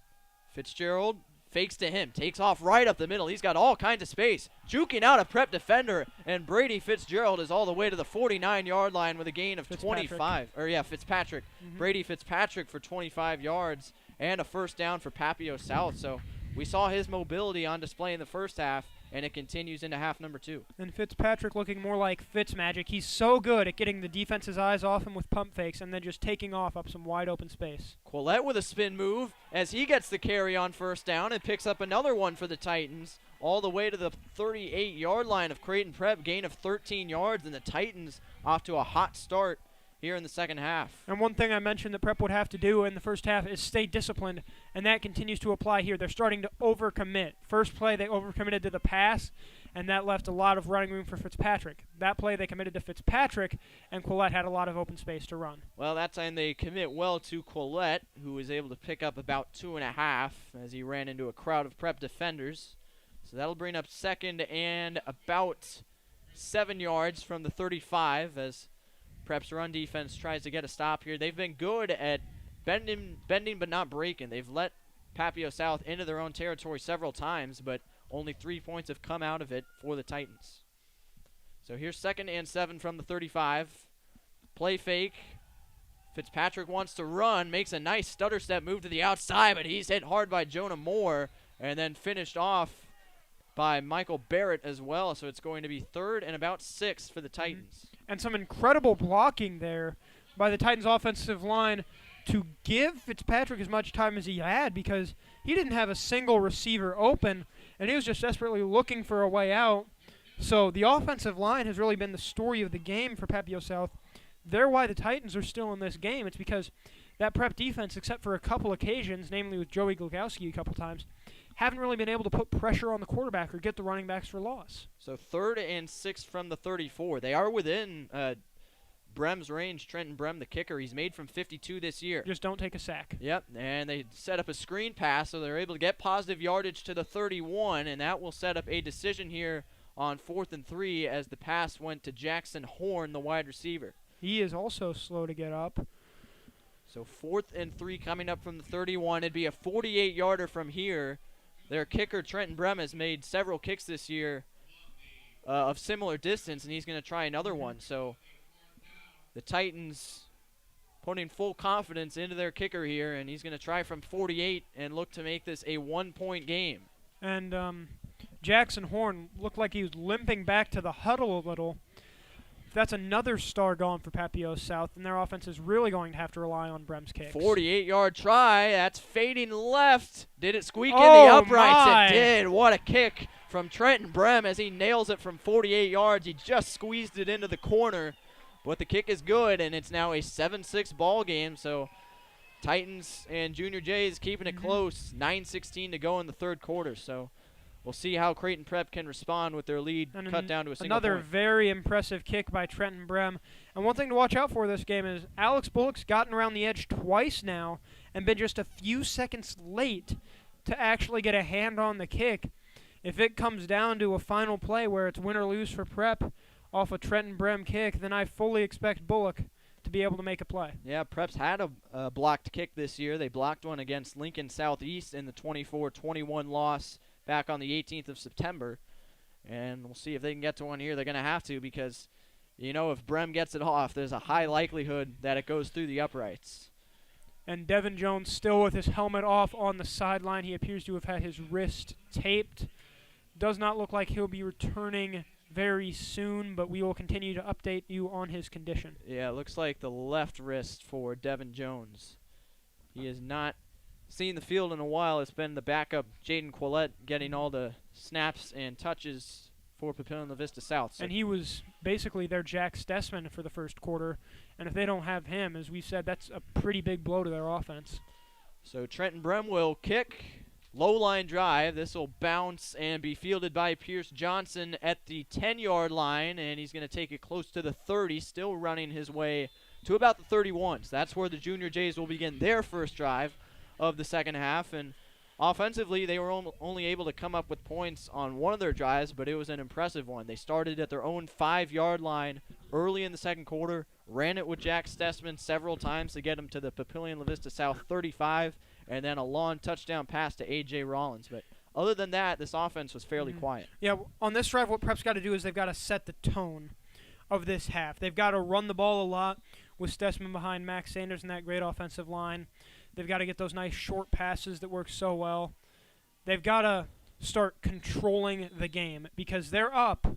Speaker 1: Fitzgerald fakes to him, takes off right up the middle. He's got all kinds of space, juking out a Prep defender, and Brady Fitzgerald is all the way to the 49-yard line with a gain of 25. Fitzpatrick. Brady Fitzpatrick for 25 yards and a first down for Papio South. So we saw his mobility on display in the first half, and it continues into half number 2.
Speaker 2: And Fitzpatrick looking more like Fitzmagic. He's so good at getting the defense's eyes off him with pump fakes and then just taking off up some wide open space.
Speaker 1: Quillette with a spin move as he gets the carry on first down and picks up another one for the Titans all the way to the 38-yard line of Creighton Prep, gain of 13 yards, and the Titans off to a hot start here in the second half.
Speaker 2: And one thing I mentioned that Prep would have to do in the first half is stay disciplined, and that continues to apply here. They're starting to overcommit. First play, they overcommitted to the pass, and that left a lot of running room for Fitzpatrick. That play, they committed to Fitzpatrick, and Quillette had a lot of open space to run.
Speaker 1: Well, that time they commit well to Quillette, who was able to pick up about 2.5 as he ran into a crowd of Prep defenders. So that'll bring up second and about 7 yards from the 35 as Prep's run defense tries to get a stop here. They've been good at bending but not breaking. They've let Papio South into their own territory several times, but only 3 points have come out of it for the Titans. So here's second and 7 from the 35. Play fake. Fitzpatrick wants to run, makes a nice stutter step move to the outside, but he's hit hard by Jonah Moore and then finished off by Michael Barrett as well. So it's going to be third and about 6 for the Titans.
Speaker 2: And some incredible blocking there by the Titans offensive line to give Fitzpatrick as much time as he had, because he didn't have a single receiver open, and he was just desperately looking for a way out. So the offensive line has really been the story of the game for Papio South. They're why the Titans are still in this game. It's because that Prep defense, except for a couple occasions, namely with Joey Glukowski a couple times, haven't really been able to put pressure on the quarterback or get the running backs for loss.
Speaker 1: So third and 6 from the 34. They are within Brem's range. Trenton Brem, the kicker, he's made from 52 this year.
Speaker 2: Just don't take a sack.
Speaker 1: Yep, and they set up a screen pass, so they're able to get positive yardage to the 31, and that will set up a decision here on 4th and 3 as the pass went to Jackson Horn, the wide receiver.
Speaker 2: He is also slow to get up.
Speaker 1: So 4th and 3 coming up from the 31. It'd be a 48-yarder from here. Their kicker, Trenton Brem, has made several kicks this year of similar distance, and he's going to try another one. So the Titans putting full confidence into their kicker here, and he's going to try from 48 and look to make this a 1-point game.
Speaker 2: And Jackson Horn looked like he was limping back to the huddle a little. That's another star gone for Papio South, and their offense is really going to have to rely on Brem's kicks.
Speaker 1: 48-yard try. That's fading left. Did it squeak in
Speaker 2: Oh,
Speaker 1: the uprights?
Speaker 2: my.
Speaker 1: It did. What a kick from Trenton Brem as he nails it from 48 yards. He just squeezed it into the corner, but the kick is good, and it's now a 7-6 ball game. So Titans and Junior Jays keeping it close. 9:16 to go in the third quarter. So we'll see how Creighton Prep can respond with their lead
Speaker 2: And
Speaker 1: cut down to a single
Speaker 2: another
Speaker 1: point.
Speaker 2: very impressive kick by Trenton Brem. And one thing to watch out for this game is Alex Bullock's gotten around the edge twice now and been just a few seconds late to actually get a hand on the kick. If it comes down to a final play where it's win or lose for Prep off a Trenton Brem kick, then I fully expect Bullock to be able to make a play.
Speaker 1: Yeah, Prep's had a blocked kick this year. They blocked one against Lincoln Southeast in the 24-21 loss back on the 18th of September. And we'll see if they can get to one here. They're going to have to, because, you know, if Brem gets it off, there's a high likelihood that it goes through the uprights.
Speaker 2: And Devin Jones still with his helmet off on the sideline. He appears to have had his wrist taped. Does not look like he'll be returning very soon, but we will continue to update you on his condition.
Speaker 1: Yeah, it looks like the left wrist for Devin Jones. He has not seen the field in a while. It's been the backup, Jaden Quillette, getting all the snaps and touches for Papillion La Vista South. So
Speaker 2: And he was basically their Jack Stessman for the first quarter. And if they don't have him, as we said, that's a pretty big blow to their offense.
Speaker 1: So Trenton Brem will kick. Low line drive. This will bounce and be fielded by Pierce Johnson at the 10-yard line, and he's going to take it close to the 30, still running his way to about the 31. So that's where the Junior Jays will begin their first drive of the second half. And offensively, they were only able to come up with points on one of their drives, but it was an impressive one. They started at their own 5-yard line early in the second quarter, ran it with Jack Stessman several times to get him to the Papillion La Vista South 35, and then a long touchdown pass to A.J. Rollins. But other than that, this offense was fairly quiet.
Speaker 2: Yeah, on this drive, what Prep's got to do is they've got to set the tone of this half. They've got to run the ball a lot with Stessman behind Max Sanders and that great offensive line. They've got to get those nice short passes that work so well. They've got to start controlling the game because they're up,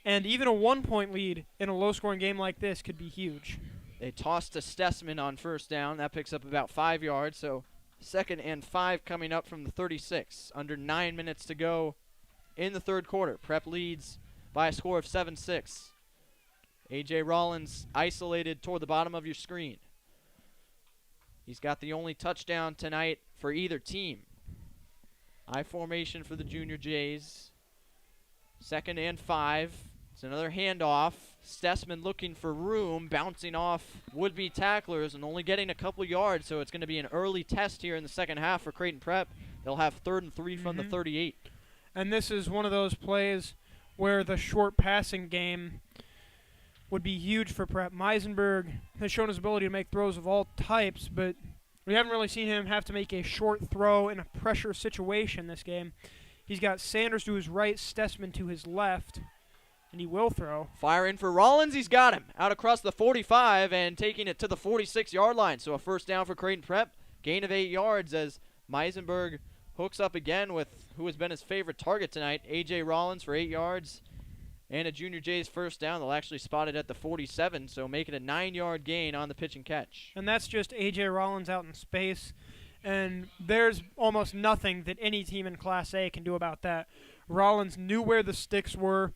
Speaker 2: and even a 1-point lead in a low-scoring game like this could be huge.
Speaker 1: They toss to Stessman on first down. That picks up about 5 yards, so 2nd and 5 coming up from the 36. Under 9 minutes to go in the third quarter. Prep leads by a score of 7-6. A.J. Rollins isolated toward the bottom of your screen. He's got the only touchdown tonight for either team. I formation for the Junior Jays. 2nd and 5. It's another handoff. Stessman looking for room, bouncing off would-be tacklers and only getting a couple yards, so it's going to be an early test here in the second half for Creighton Prep. They'll have 3rd and 3 from the 38.
Speaker 2: And this is one of those plays where the short passing game would be huge for Prep. Meisenberg has shown his ability to make throws of all types, but we haven't really seen him have to make a short throw in a pressure situation this game. He's got Sanders to his right, Stessman to his left, and he will throw.
Speaker 1: Fire in for Rollins. He's got him out across the 45 and taking it to the 46-yard line. So a first down for Creighton Prep. Gain of 8 yards as Meisenberg hooks up again with who has been his favorite target tonight, A.J. Rollins for 8 yards. And a Junior Jays first down. They'll actually spot it at the 47, so make it a 9-yard gain on the pitch and catch.
Speaker 2: And that's just A.J. Rollins out in space. And there's almost nothing that any team in Class A can do about that. Rollins knew where the sticks were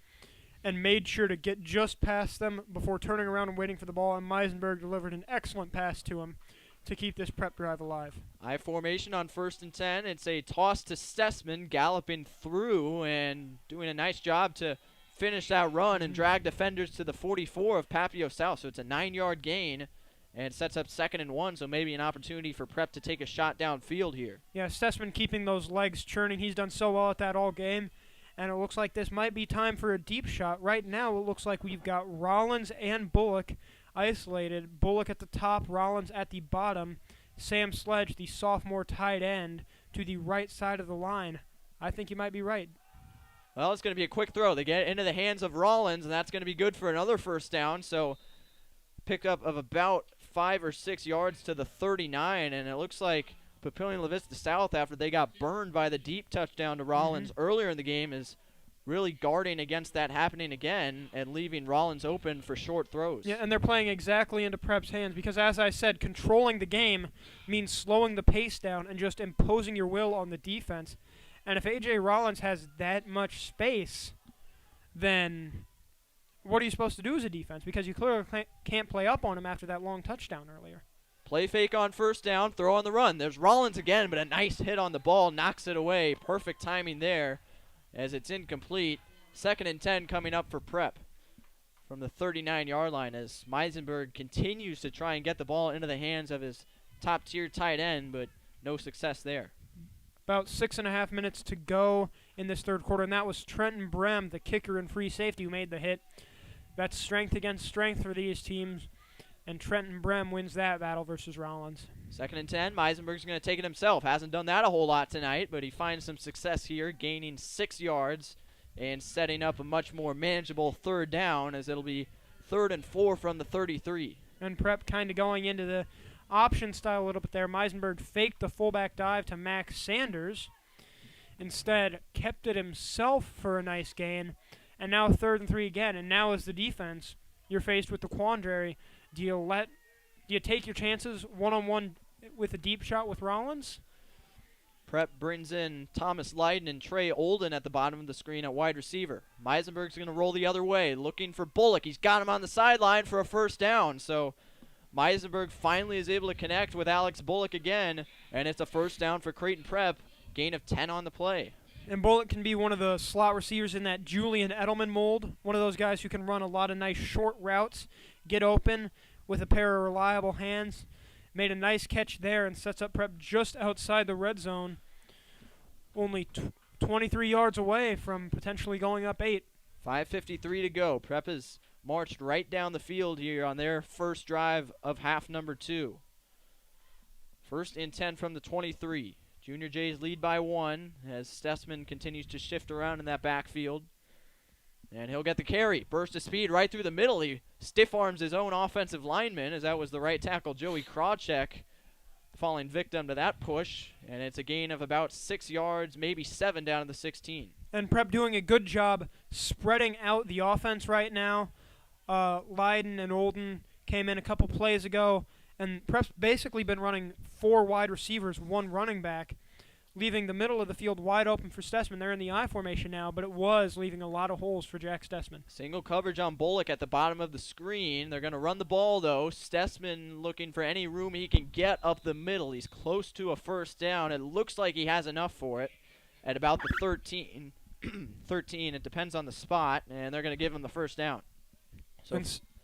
Speaker 2: and made sure to get just past them before turning around and waiting for the ball, and Meisenberg delivered an excellent pass to him to keep this prep drive alive.
Speaker 1: I formation on 1st and 10. It's a toss to Stessman, galloping through and doing a nice job to finish that run and drag defenders to the 44 of Papio South. So it's a 9-yard gain and sets up 2nd and 1, so maybe an opportunity for Prep to take a shot downfield here.
Speaker 2: Yeah, Stessman keeping those legs churning. He's done so well at that all game. And it looks like this might be time for a deep shot. Right now, it looks like we've got Rollins and Bullock isolated. Bullock at the top, Rollins at the bottom. Sam Sledge, the sophomore tight end, to the right side of the line. I think you might be right.
Speaker 1: Well, it's going to be a quick throw. They get it into the hands of Rollins, and that's going to be good for another first down. So pickup of about 5 or 6 yards to the 39, and it looks like Papillion La Vista South, after they got burned by the deep touchdown to Rollins earlier in the game, is really guarding against that happening again and leaving Rollins open for short throws.
Speaker 2: Yeah, and they're playing exactly into Prep's hands because, as I said, controlling the game means slowing the pace down and just imposing your will on the defense. And if A.J. Rollins has that much space, then what are you supposed to do as a defense? Because you clearly can't play up on him after that long touchdown earlier.
Speaker 1: Play fake on first down, throw on the run. There's Rollins again, but a nice hit on the ball, knocks it away. Perfect timing there as it's incomplete. 2nd and 10 coming up for Prep from the 39-yard line as Meisenberg continues to try and get the ball into the hands of his top-tier tight end, but no success there.
Speaker 2: About 6.5 minutes to go in this third quarter, and that was Trenton Brem, the kicker and free safety, who made the hit. That's strength against strength for these teams. And Trenton Brem wins that battle versus Rollins. 2nd
Speaker 1: and 10. Meisenberg's going to take it himself. Hasn't done that a whole lot tonight, but he finds some success here, gaining 6 yards and setting up a much more manageable third down as it'll be 3rd and 4 from the 33.
Speaker 2: And Prep kind of going into the option style a little bit there. Meisenberg faked the fullback dive to Max Sanders. Instead, kept it himself for a nice gain. And now 3rd and 3 again. And now as the defense, you're faced with the quandary. Do you take your chances one-on-one with a deep shot with Rollins?
Speaker 1: Prep brings in Thomas Lydon and Trey Olden at the bottom of the screen at wide receiver. Meisenberg's going to roll the other way, looking for Bullock. He's got him on the sideline for a first down. So Meisenberg finally is able to connect with Alex Bullock again, and it's a first down for Creighton Prep. Gain of 10 on the play.
Speaker 2: And Bullock can be one of the slot receivers in that Julian Edelman mold, one of those guys who can run a lot of nice short routes, get open with a pair of reliable hands. Made a nice catch there and sets up Prep just outside the red zone, only 23 yards away from potentially going up 8.
Speaker 1: 5:53 to go. Prep has marched right down the field here on their first drive of half number 2. 1st and 10 from the 23. Junior Jays lead by 1 as Stessman continues to shift around in that backfield. And he'll get the carry. Burst of speed right through the middle. He stiff arms his own offensive lineman, as that was the right tackle, Joey Krawcheck. falling victim to that push, and it's a gain of about 6 yards, maybe 7 down to the 16.
Speaker 2: And Prep doing a good job spreading out the offense right now. Leiden and Olden came in a couple plays ago, and Prep's basically been running 4 wide receivers, 1 running back, leaving the middle of the field wide open for Stessman. They're in the I formation now, but it was leaving a lot of holes for Jack Stessman.
Speaker 1: Single coverage on Bullock at the bottom of the screen. They're going to run the ball, though. Stessman looking for any room he can get up the middle. He's close to a first down. It looks like he has enough for it at about the 13. 13, it depends on the spot, and they're going to give him the first down. So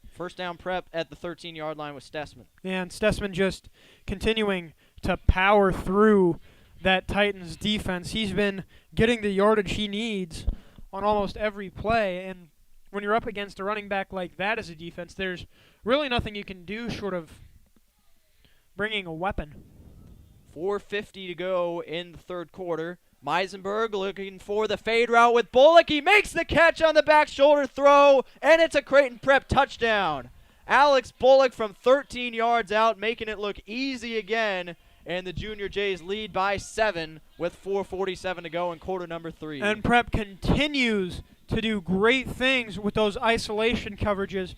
Speaker 1: first down Prep at the 13-yard line with Stessman.
Speaker 2: Yeah, and Stessman just continuing to power through that Titans defense. He's been getting the yardage he needs on almost every play, and when you're up against a running back like that as a defense, there's really nothing you can do short of bringing a weapon.
Speaker 1: 4:50 to go in the third quarter. Meisenberg looking for the fade route with Bullock. He makes the catch on the back shoulder throw, and it's a Creighton Prep touchdown. Alex Bullock from 13 yards out, making it look easy again. And the Junior Jays lead by 7 with 4:47 to go in quarter number 3.
Speaker 2: And Prep continues to do great things with those isolation coverages.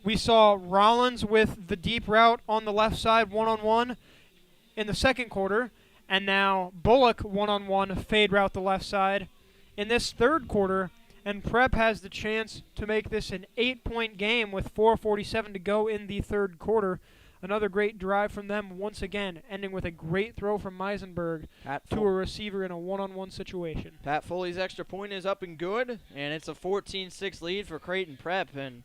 Speaker 2: We saw Rollins with the deep route on the left side, one-on-one in the second quarter. And now Bullock one-on-one fade route the left side in this third quarter. And Prep has the chance to make this an 8-point game with 4:47 to go in the third quarter. Another great drive from them once again, ending with a great throw from Meisenberg to a receiver in a one-on-one situation.
Speaker 1: Pat Foley's extra point is up and good, and it's a 14-6 lead for Creighton Prep. And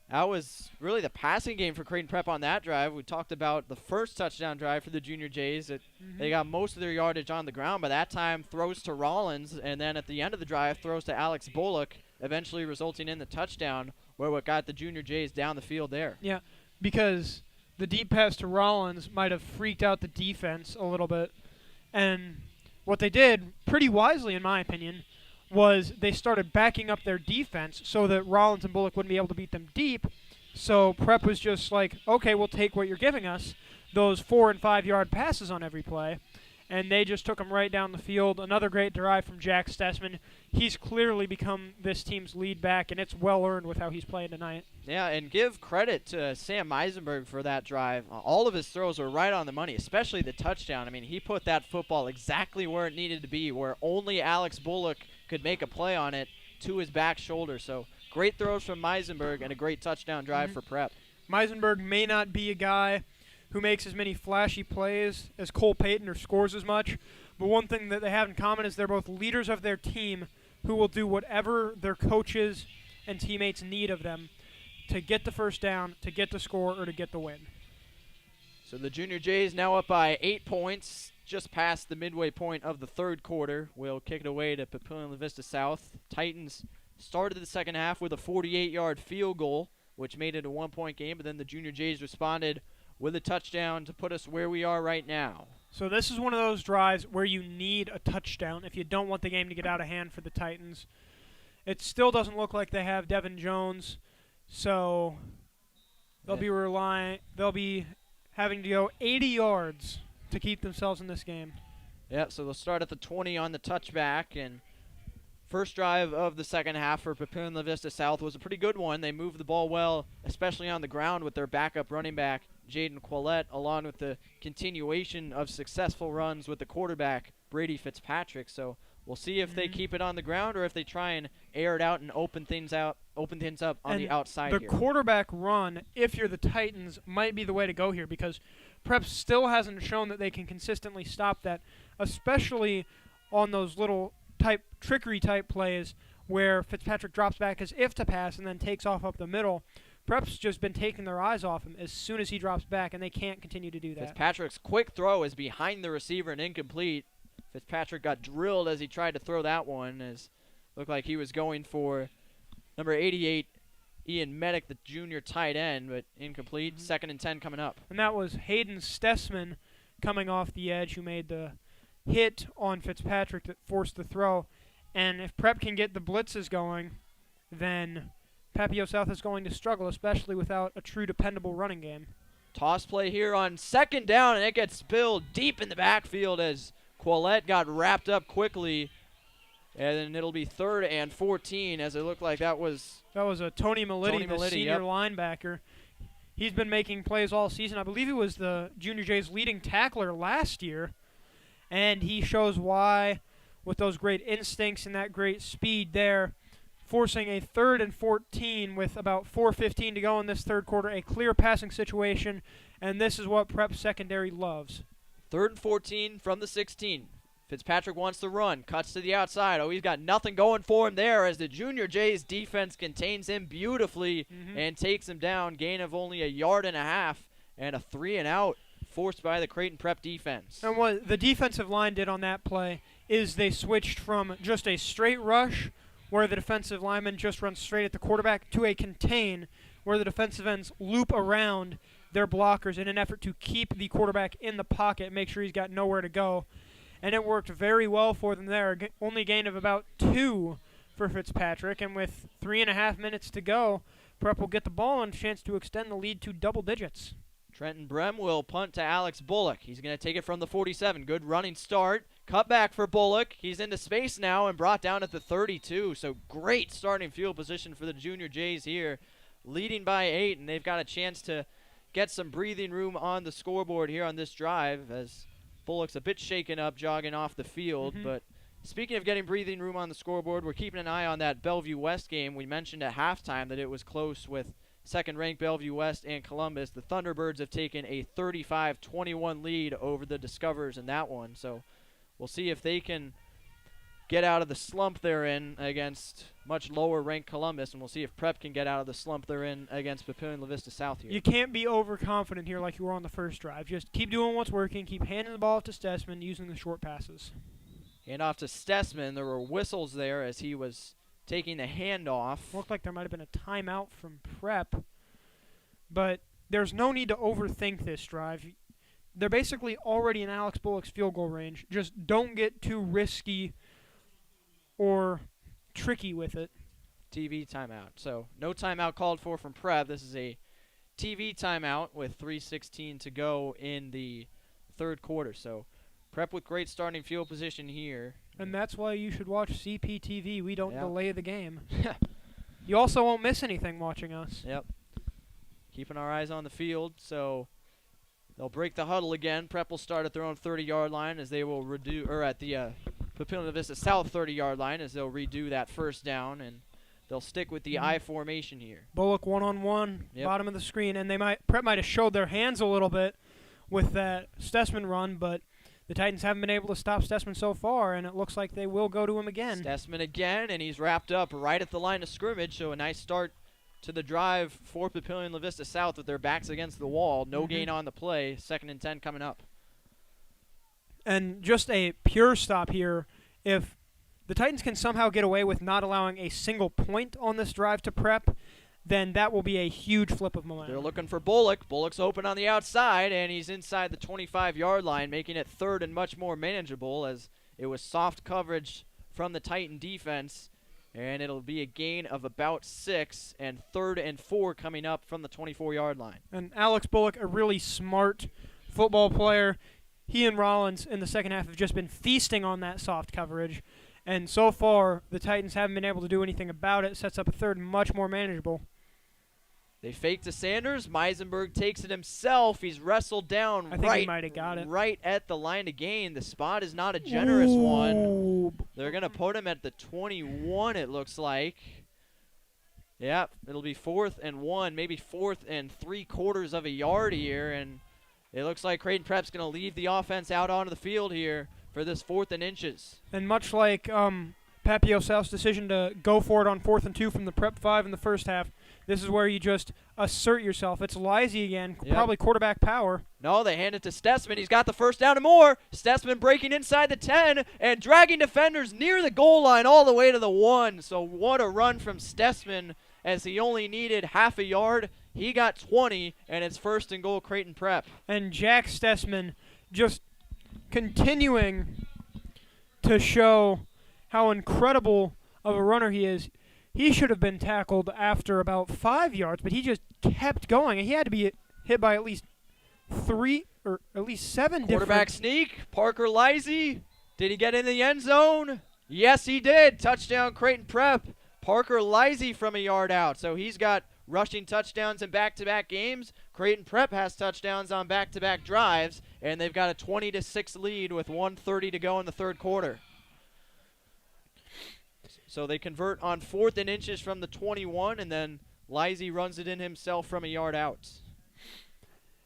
Speaker 1: that was really the passing game for Creighton Prep on that drive. We talked about the first touchdown drive for the Junior Jays. They got most of their yardage on the ground, but that time throws to Rollins, and then at the end of the drive throws to Alex Bullock, eventually resulting in the touchdown, where what got the Junior Jays down the field there.
Speaker 2: Yeah, because the deep pass to Rollins might have freaked out the defense a little bit. And what they did, pretty wisely in my opinion, was they started backing up their defense so that Rollins and Bullock wouldn't be able to beat them deep. So Prep was just like, okay, we'll take what you're giving us, those 4- and 5-yard passes on every play. And they just took them right down the field. Another great drive from Jack Stessman. He's clearly become this team's lead back, and it's well-earned with how he's playing tonight.
Speaker 1: Yeah, and give credit to Sam Meisenberg for that drive. All of his throws were right on the money, especially the touchdown. I mean, he put that football exactly where it needed to be, where only Alex Bullock could make a play on it to his back shoulder. So great throws from Meisenberg and a great touchdown drive for Prep.
Speaker 2: Meisenberg may not be a guy who makes as many flashy plays as Cole Payton or scores as much, but one thing that they have in common is they're both leaders of their team who will do whatever their coaches and teammates need of them to get the first down, to get the score, or to get the win.
Speaker 1: So the Junior Jays now up by 8 points, just past the midway point of the third quarter. We'll kick it away to Papio La Vista South. Titans started the second half with a 48-yard field goal, which made it a 1-point game, but then the Junior Jays responded with a touchdown to put us where we are right now.
Speaker 2: So this is one of those drives where you need a touchdown if you don't want the game to get out of hand for the Titans. It still doesn't look like they have Devin Jones, so they'll be having to go 80 yards to keep themselves in this game.
Speaker 1: Yeah, so they'll start at the 20 on the touchback, and first drive of the second half for Papio La Vista South was a pretty good one. They moved the ball well, especially on the ground with their backup running back, Jaden Quillette, along with the continuation of successful runs with the quarterback, Brady Fitzpatrick. So we'll see if they keep it on the ground or if they try and air it out and open things up on the outside
Speaker 2: the
Speaker 1: here.
Speaker 2: Quarterback run, if you're the Titans, might be the way to go here because Prep still hasn't shown that they can consistently stop that, especially on those little trickery type plays where Fitzpatrick drops back as if to pass and then takes off up the middle. Prep's just been taking their eyes off him as soon as he drops back, and they can't continue to do that.
Speaker 1: Fitzpatrick's quick throw is behind the receiver and incomplete. Fitzpatrick got drilled as he tried to throw that one, as looked like he was going for number 88, Ian Medic, the junior tight end, but incomplete. 2nd and 10 coming up.
Speaker 2: And that was Hayden Stessman coming off the edge who made the hit on Fitzpatrick that forced the throw. And if Prep can get the blitzes going, then Papio South is going to struggle, especially without a true dependable running game.
Speaker 1: Toss play here on second down, and it gets spilled deep in the backfield as Quillette got wrapped up quickly. And then it'll be 3rd and 14 as it looked like that was
Speaker 2: a Tony Melitti, the senior linebacker. He's been making plays all season. I believe he was the Junior Jay's leading tackler last year. And he shows why with those great instincts and that great speed there, forcing a 3rd and 14 with about 4:15 to go in this third quarter, a clear passing situation, and this is what Prep secondary loves.
Speaker 1: 3rd and 14 from the 16. Fitzpatrick wants to run, cuts to the outside. Oh, he's got nothing going for him there as the Junior Jays defense contains him beautifully and takes him down. Gain of only 1.5 yards and a 3-and-out forced by the Creighton Prep defense.
Speaker 2: And what the defensive line did on that play is they switched from just a straight rush where the defensive lineman just runs straight at the quarterback to a contain where the defensive ends loop around their blockers in an effort to keep the quarterback in the pocket and make sure he's got nowhere to go. And it worked very well for them there. Only gain of about 2 for Fitzpatrick, and with 3.5 minutes to go, Prep will get the ball and a chance to extend the lead to double digits.
Speaker 1: Trenton Brem will punt to Alex Bullock. He's going to take it from the 47. Good running start. Cut back for Bullock. He's into space now and brought down at the 32. So great starting field position for the Junior Jays here. Leading by 8, and they've got a chance to get some breathing room on the scoreboard here on this drive as Bullock's a bit shaken up jogging off the field. But speaking of getting breathing room on the scoreboard, we're keeping an eye on that Bellevue West game. We mentioned at halftime that it was close with second-ranked Bellevue West and Columbus. The Thunderbirds have taken a 35-21 lead over the Discoverers in that one. So we'll see if they can get out of the slump they're in against much lower-ranked Columbus, and we'll see if Prep can get out of the slump they're in against Papio La Vista South here.
Speaker 2: You can't be overconfident here like you were on the first drive. Just keep doing what's working. Keep handing the ball to Stessman using the short passes.
Speaker 1: Hand off to Stessman. There were whistles there as he was taking the handoff.
Speaker 2: Looked like there might have been a timeout from Prep, but there's no need to overthink this drive. They're basically already in Alex Bullock's field goal range. Just don't get too risky or tricky with it.
Speaker 1: TV timeout. So no timeout called for from Prep. This is a TV timeout with 3:16 to go in the third quarter. So Prep with great starting field position here.
Speaker 2: And that's why you should watch CPTV. We don't delay the game. You also won't miss anything watching us.
Speaker 1: Yep. Keeping our eyes on the field. So they'll break the huddle again. Prep will start at their own 30-yard line as they will redo, or at the Papio La Vista South 30-yard line as they'll redo that first down, and they'll stick with the I formation here.
Speaker 2: Bullock one-on-one, bottom of the screen, and Prep might have showed their hands a little bit with that Stessman run, but the Titans haven't been able to stop Stessman so far, and it looks like they will go to him again.
Speaker 1: Stessman again, and he's wrapped up right at the line of scrimmage, so a nice start to the drive for Papio La Vista South with their backs against the wall. No gain on the play. 2nd and 10 coming up.
Speaker 2: And just a pure stop here. If the Titans can somehow get away with not allowing a single point on this drive to Prep, then that will be a huge flip of momentum.
Speaker 1: They're looking for Bullock. Bullock's open on the outside, and he's inside the 25-yard line, making it 3rd and much more manageable as it was soft coverage from the Titan defense. And it'll be a gain of about 6, and 3rd and 4 coming up from the 24-yard line.
Speaker 2: And Alex Bullock, a really smart football player. He and Rollins in the second half have just been feasting on that soft coverage. And so far, the Titans haven't been able to do anything about it. Sets up a 3rd much more manageable.
Speaker 1: They fake to Sanders. Meisenberg takes it himself. He's wrestled down
Speaker 2: I think he might have got it.
Speaker 1: Right at the line of gain. The spot is not a generous one. They're going to put him at the 21, it looks like. Yep, it'll be 4th and 1, maybe 4th and 3/4 of a yard here. And it looks like Creighton Prep's going to leave the offense out onto the field here for this 4th and inches.
Speaker 2: And much like Papio South's decision to go for it on 4th and 2 from the Prep 5 in the first half, this is where you just assert yourself. It's Lizzie again, probably quarterback power.
Speaker 1: No, they hand it to Stessman. He's got the first down and more. Stessman breaking inside the 10 and dragging defenders near the goal line all the way to the 1. So what a run from Stessman as he only needed half a yard. He got 20, and it's 1st and goal Creighton Prep.
Speaker 2: And Jack Stessman just continuing to show how incredible of a runner he is. He should have been tackled after about 5 yards, but he just kept going. And he had to be hit by at least 3 or at least 7
Speaker 1: Quarterback sneak. Parker Lizzie. Did he get in the end zone? Yes, he did. Touchdown, Creighton Prep. Parker Lizzie from a yard out. So he's got rushing touchdowns in back-to-back games. Creighton Prep has touchdowns on back-to-back drives, and they've got a 20-6 lead with 1:30 to go in the third quarter. So they convert on 4th and inches from the 21, and then Lizzie runs it in himself from a yard out.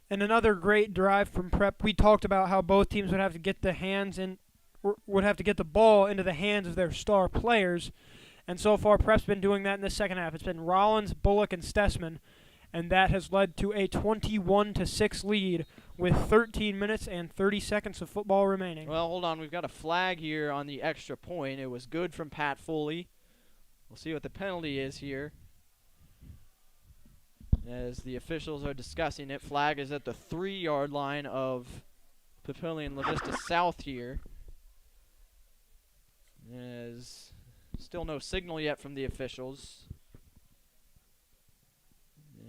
Speaker 2: And another great drive from Prep. We talked about how both teams would have to get the ball into the hands of their star players. And so far, Prep's been doing that in the second half. It's been Rollins, Bullock, and Stessman, and that has led to a 21-6 lead with 13 minutes and 30 seconds of football remaining.
Speaker 1: Well, hold on. We've got a flag here on the extra point. It was good from Pat Foley. We'll see what the penalty is here. As the officials are discussing it, flag is at the 3-yard line of Papillion La Vista South here. As still no signal yet from the officials.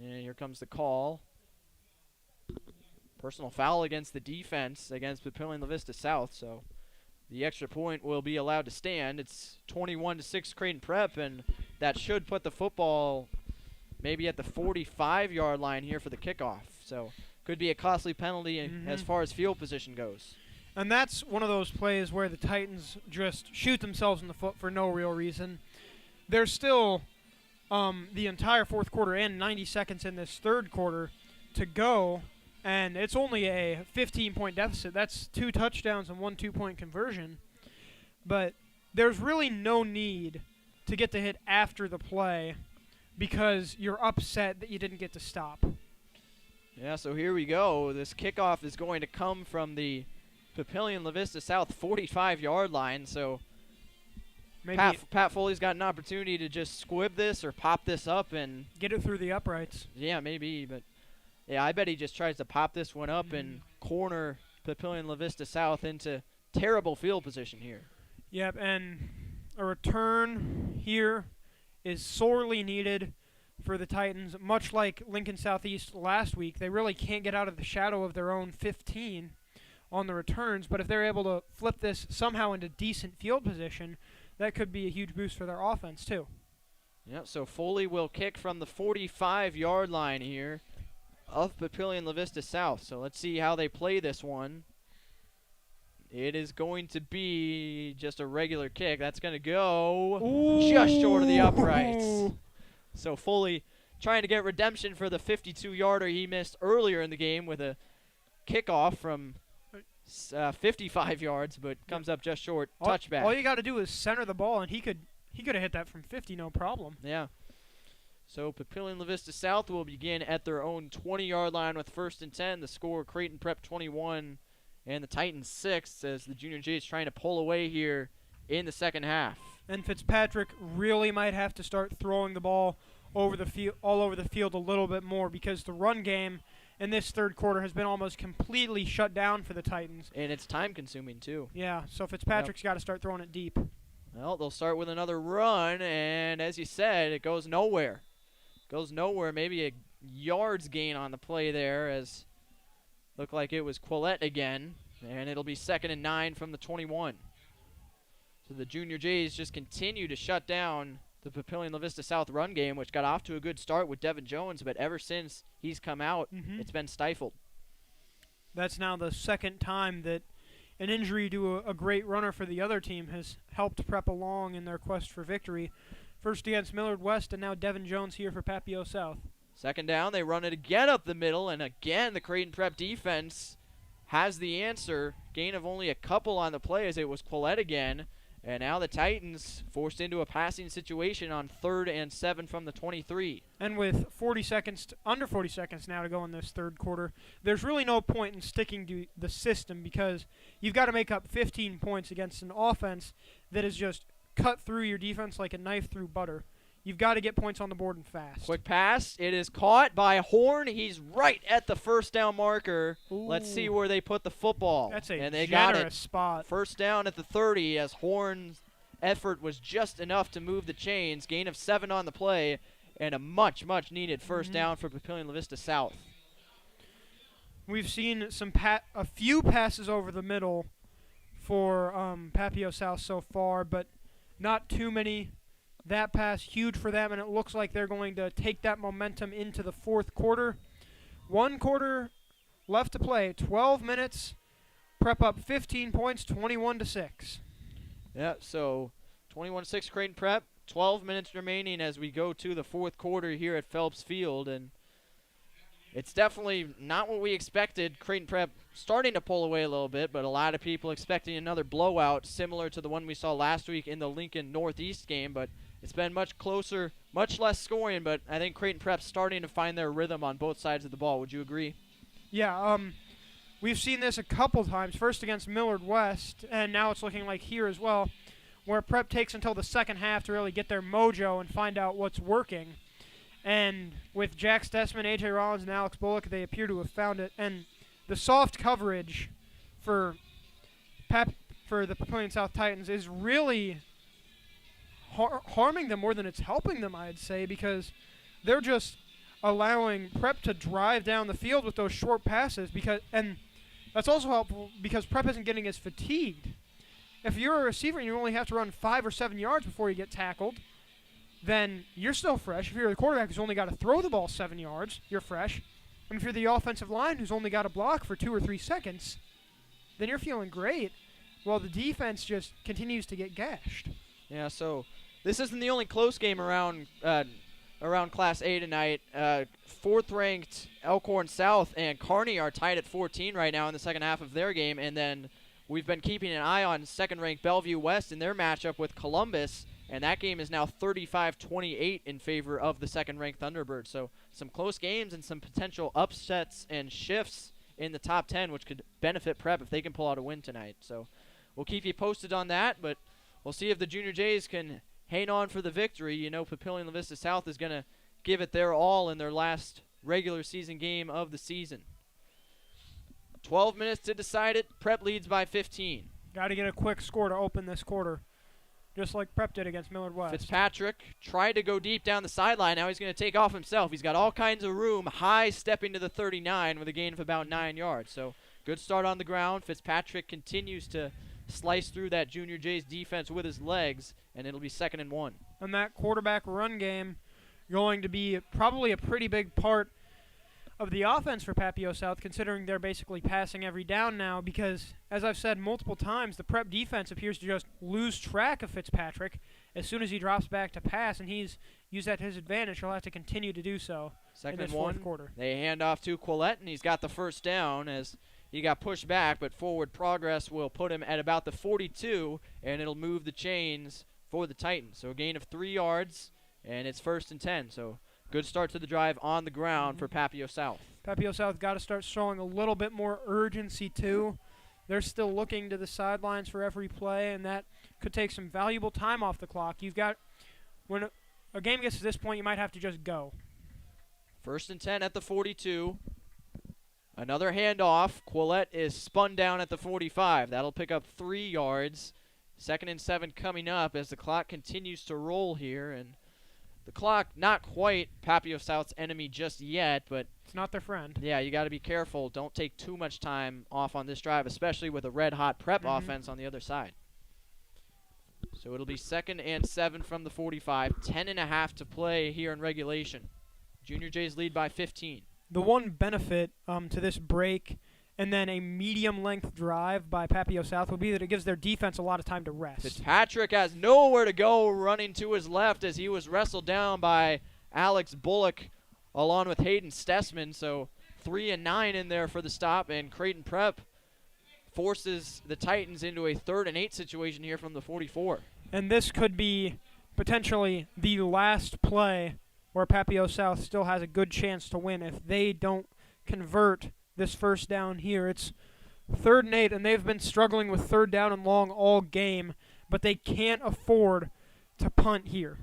Speaker 1: And here comes the call. Personal foul against the defense against Papillion La Vista South, so the extra point will be allowed to stand. It's 21-6 Creighton Prep, and that should put the football maybe at the 45-yard line here for the kickoff. So could be a costly penalty as far as field position goes.
Speaker 2: And that's one of those plays where the Titans just shoot themselves in the foot for no real reason. There's still the entire fourth quarter and 90 seconds in this third quarter to go, and it's only a 15-point deficit. That's 2 touchdowns and 1 2-point conversion. But there's really no need to get the hit after the play because you're upset that you didn't get to stop.
Speaker 1: Yeah, so here we go. This kickoff is going to come from the Papillion La Vista South 45-yard line, so Pat Foley's got an opportunity to just squib this or pop this up and
Speaker 2: get it through the uprights.
Speaker 1: Yeah, maybe, but yeah, I bet he just tries to pop this one up and corner Papillion La Vista South into terrible field position here.
Speaker 2: Yep, and a return here is sorely needed for the Titans. Much like Lincoln Southeast last week, they really can't get out of the shadow of their own 15 on the returns, but if they're able to flip this somehow into decent field position, that could be a huge boost for their offense too.
Speaker 1: Yeah, so Foley will kick from the 45-yard line here of Papillion La Vista South. So let's see how they play this one. It is going to be just a regular kick. That's going to go just short of the uprights. So Foley trying to get redemption for the 52-yarder he missed earlier in the game with a kickoff from 55 yards, but comes up just short. Touchback.
Speaker 2: All you got to do is center the ball, and he could have hit that from 50, no problem.
Speaker 1: Yeah. So Papillion La Vista South will begin at their own 20-yard line with 1st and 10. The score: Creighton Prep 21 and the Titans 6, as the Junior Jays trying to pull away here in the second half.
Speaker 2: And Fitzpatrick really might have to start throwing the ball over the field, all over the field a little bit more, because the run game in this third quarter has been almost completely shut down for the Titans.
Speaker 1: And it's time-consuming, too.
Speaker 2: Yeah, so Fitzpatrick's got to start throwing it deep.
Speaker 1: Well, they'll start with another run, and as you said, it goes nowhere. Goes nowhere, maybe a yards gain on the play there, as looked like it was Quillette again, and it'll be 2nd and 9 from the 21. So the Junior Jays just continue to shut down the Papillion La Vista South run game, which got off to a good start with Devin Jones, but ever since he's come out, it's been stifled. That's
Speaker 2: now the second time that an injury to a great runner for the other team has helped Prep along in their quest for victory. First against Millard West, and now Devin Jones here for Papio South.
Speaker 1: 2nd down, they run it again up the middle, and again the Creighton Prep defense has the answer. Gain of only a couple on the play as it was Quillette again. And now the Titans forced into a passing situation on 3rd and 7 from the 23.
Speaker 2: And with under 40 seconds now to go in this third quarter, there's really no point in sticking to the system, because you've got to make up 15 points against an offense that is just cut through your defense like a knife through butter. You've got to get points on the board and fast.
Speaker 1: Quick pass. It is caught by Horn. He's right at the 1st down marker.
Speaker 2: Ooh.
Speaker 1: Let's see where they put the football.
Speaker 2: That's a
Speaker 1: and they
Speaker 2: generous
Speaker 1: got it.
Speaker 2: Spot.
Speaker 1: 1st down at the 30, as Horn's effort was just enough to move the chains. Gain of 7 on the play, and a much, much needed 1st down for Papillion La Vista South.
Speaker 2: We've seen a few passes over the middle for Papio South so far, but not too many. That pass, huge for them, and it looks like they're going to take that momentum into the fourth quarter. 1 quarter left to play, 12 minutes. Prep up 15 points, 21-6.
Speaker 1: Yeah, so 21-6 Creighton Prep. 12 minutes remaining as we go to the fourth quarter here at Phelps Field, and it's definitely not what we expected. Creighton Prep starting to pull away a little bit, but a lot of people expecting another blowout similar to the one we saw last week in the Lincoln Northeast game, but it's been much closer, much less scoring, but I think Creighton Prep's starting to find their rhythm on both sides of the ball. Would you agree?
Speaker 2: Yeah, we've seen this a couple times, first against Millard West, and now it's looking like here as well, where Prep takes until the second half to really get their mojo and find out what's working. And with Jack Stessman, A.J. Rollins, and Alex Bullock, they appear to have found it. And the soft coverage for the Papillion South Titans is really harming them more than it's helping them, I'd say, because they're just allowing Prep to drive down the field with those short passes. And that's also helpful because Prep isn't getting as fatigued. If you're a receiver and you only have to run 5 or 7 yards before you get tackled, then you're still fresh. If you're the quarterback who's only got to throw the ball 7 yards, you're fresh. And if you're the offensive line who's only got to block for 2 or 3 seconds, then you're feeling great. While the defense just continues to get gashed.
Speaker 1: Yeah, so this isn't the only close game around Class A tonight. Fourth-ranked Elkhorn South and Kearney are tied at 14 right now in the second half of their game, and then we've been keeping an eye on second-ranked Bellevue West in their matchup with Columbus, and that game is now 35-28 in favor of the second-ranked Thunderbirds. So some close games and some potential upsets and shifts in the top 10, which could benefit Prep if they can pull out a win tonight. So we'll keep you posted on that, but we'll see if the Junior Jays can hang on for the victory. You know, Papillion La Vista South is going to give it their all in their last regular season game of the season. 12 minutes to decide it. Prep leads by 15.
Speaker 2: Got to get a quick score to open this quarter, just like Prep did against Millard West.
Speaker 1: Fitzpatrick tried to go deep down the sideline. Now he's going to take off himself. He's got all kinds of room, high stepping to the 39 with a gain of about 9 yards. So good start on the ground. Fitzpatrick continues to slice through that Junior Jays defense with his legs, and it'll be 2nd and 1.
Speaker 2: And that quarterback run game going to be probably a pretty big part of the offense for Papio South, considering they're basically passing every down now, because, as I've said multiple times, the Prep defense appears to just lose track of Fitzpatrick as soon as he drops back to pass, and he's used that to his advantage. He'll have to continue to do so in this fourth quarter.
Speaker 1: They hand off to Quillette, and he's got the first down as he got pushed back, but forward progress will put him at about the 42, and it'll move the chains for the Titans. So a gain of 3 yards, and it's 1st and 10. So good start to the drive on the ground for Papio South.
Speaker 2: Papio South got to start showing a little bit more urgency, too. They're still looking to the sidelines for every play, and that could take some valuable time off the clock. When a game gets to this point, you might have to just go.
Speaker 1: 1st and 10 at the 42. Another handoff. Quillette is spun down at the 45. That'll pick up 3 yards. 2nd and 7 coming up as the clock continues to roll here, and the clock, not quite Papio South's enemy just yet, but
Speaker 2: it's not their friend.
Speaker 1: Yeah, you got to be careful. Don't take too much time off on this drive, especially with a red-hot Prep offense on the other side. So it'll be 2nd and 7 from the 45. 10.5 to play here in regulation. Junior Jays lead by 15.
Speaker 2: The one benefit to this break and then a medium-length drive by Papio South would be that it gives their defense a lot of time to rest.
Speaker 1: Fitzpatrick has nowhere to go, running to his left as he was wrestled down by Alex Bullock along with Hayden Stessman. So 3 and 9 in there for the stop, and Creighton Prep forces the Titans into a 3rd and 8 situation here from the 44.
Speaker 2: And this could be potentially the last play where Papio South still has a good chance to win if they don't convert this first down here. It's 3rd and 8, and they've been struggling with 3rd down and long all game, but they can't afford to punt here.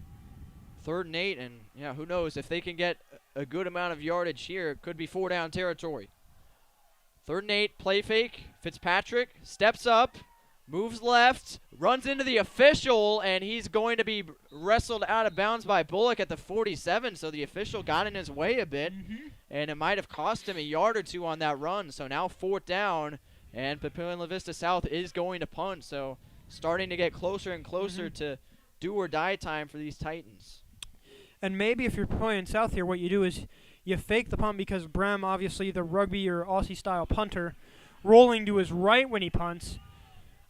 Speaker 1: 3rd and 8, and yeah, who knows, if they can get a good amount of yardage here, it could be 4-down territory. 3rd and 8, play fake. Fitzpatrick steps up, Moves left, runs into the official, and he's going to be wrestled out of bounds by Bullock at the 47, so the official got in his way a bit, and it might have cost him a yard or two on that run. So now 4th down, and Papio La Vista South is going to punt, so starting to get closer and closer to do or die time for these Titans.
Speaker 2: And maybe if you're playing South here, what you do is you fake the punt because Brem, obviously the rugby or Aussie-style punter, rolling to his right when he punts.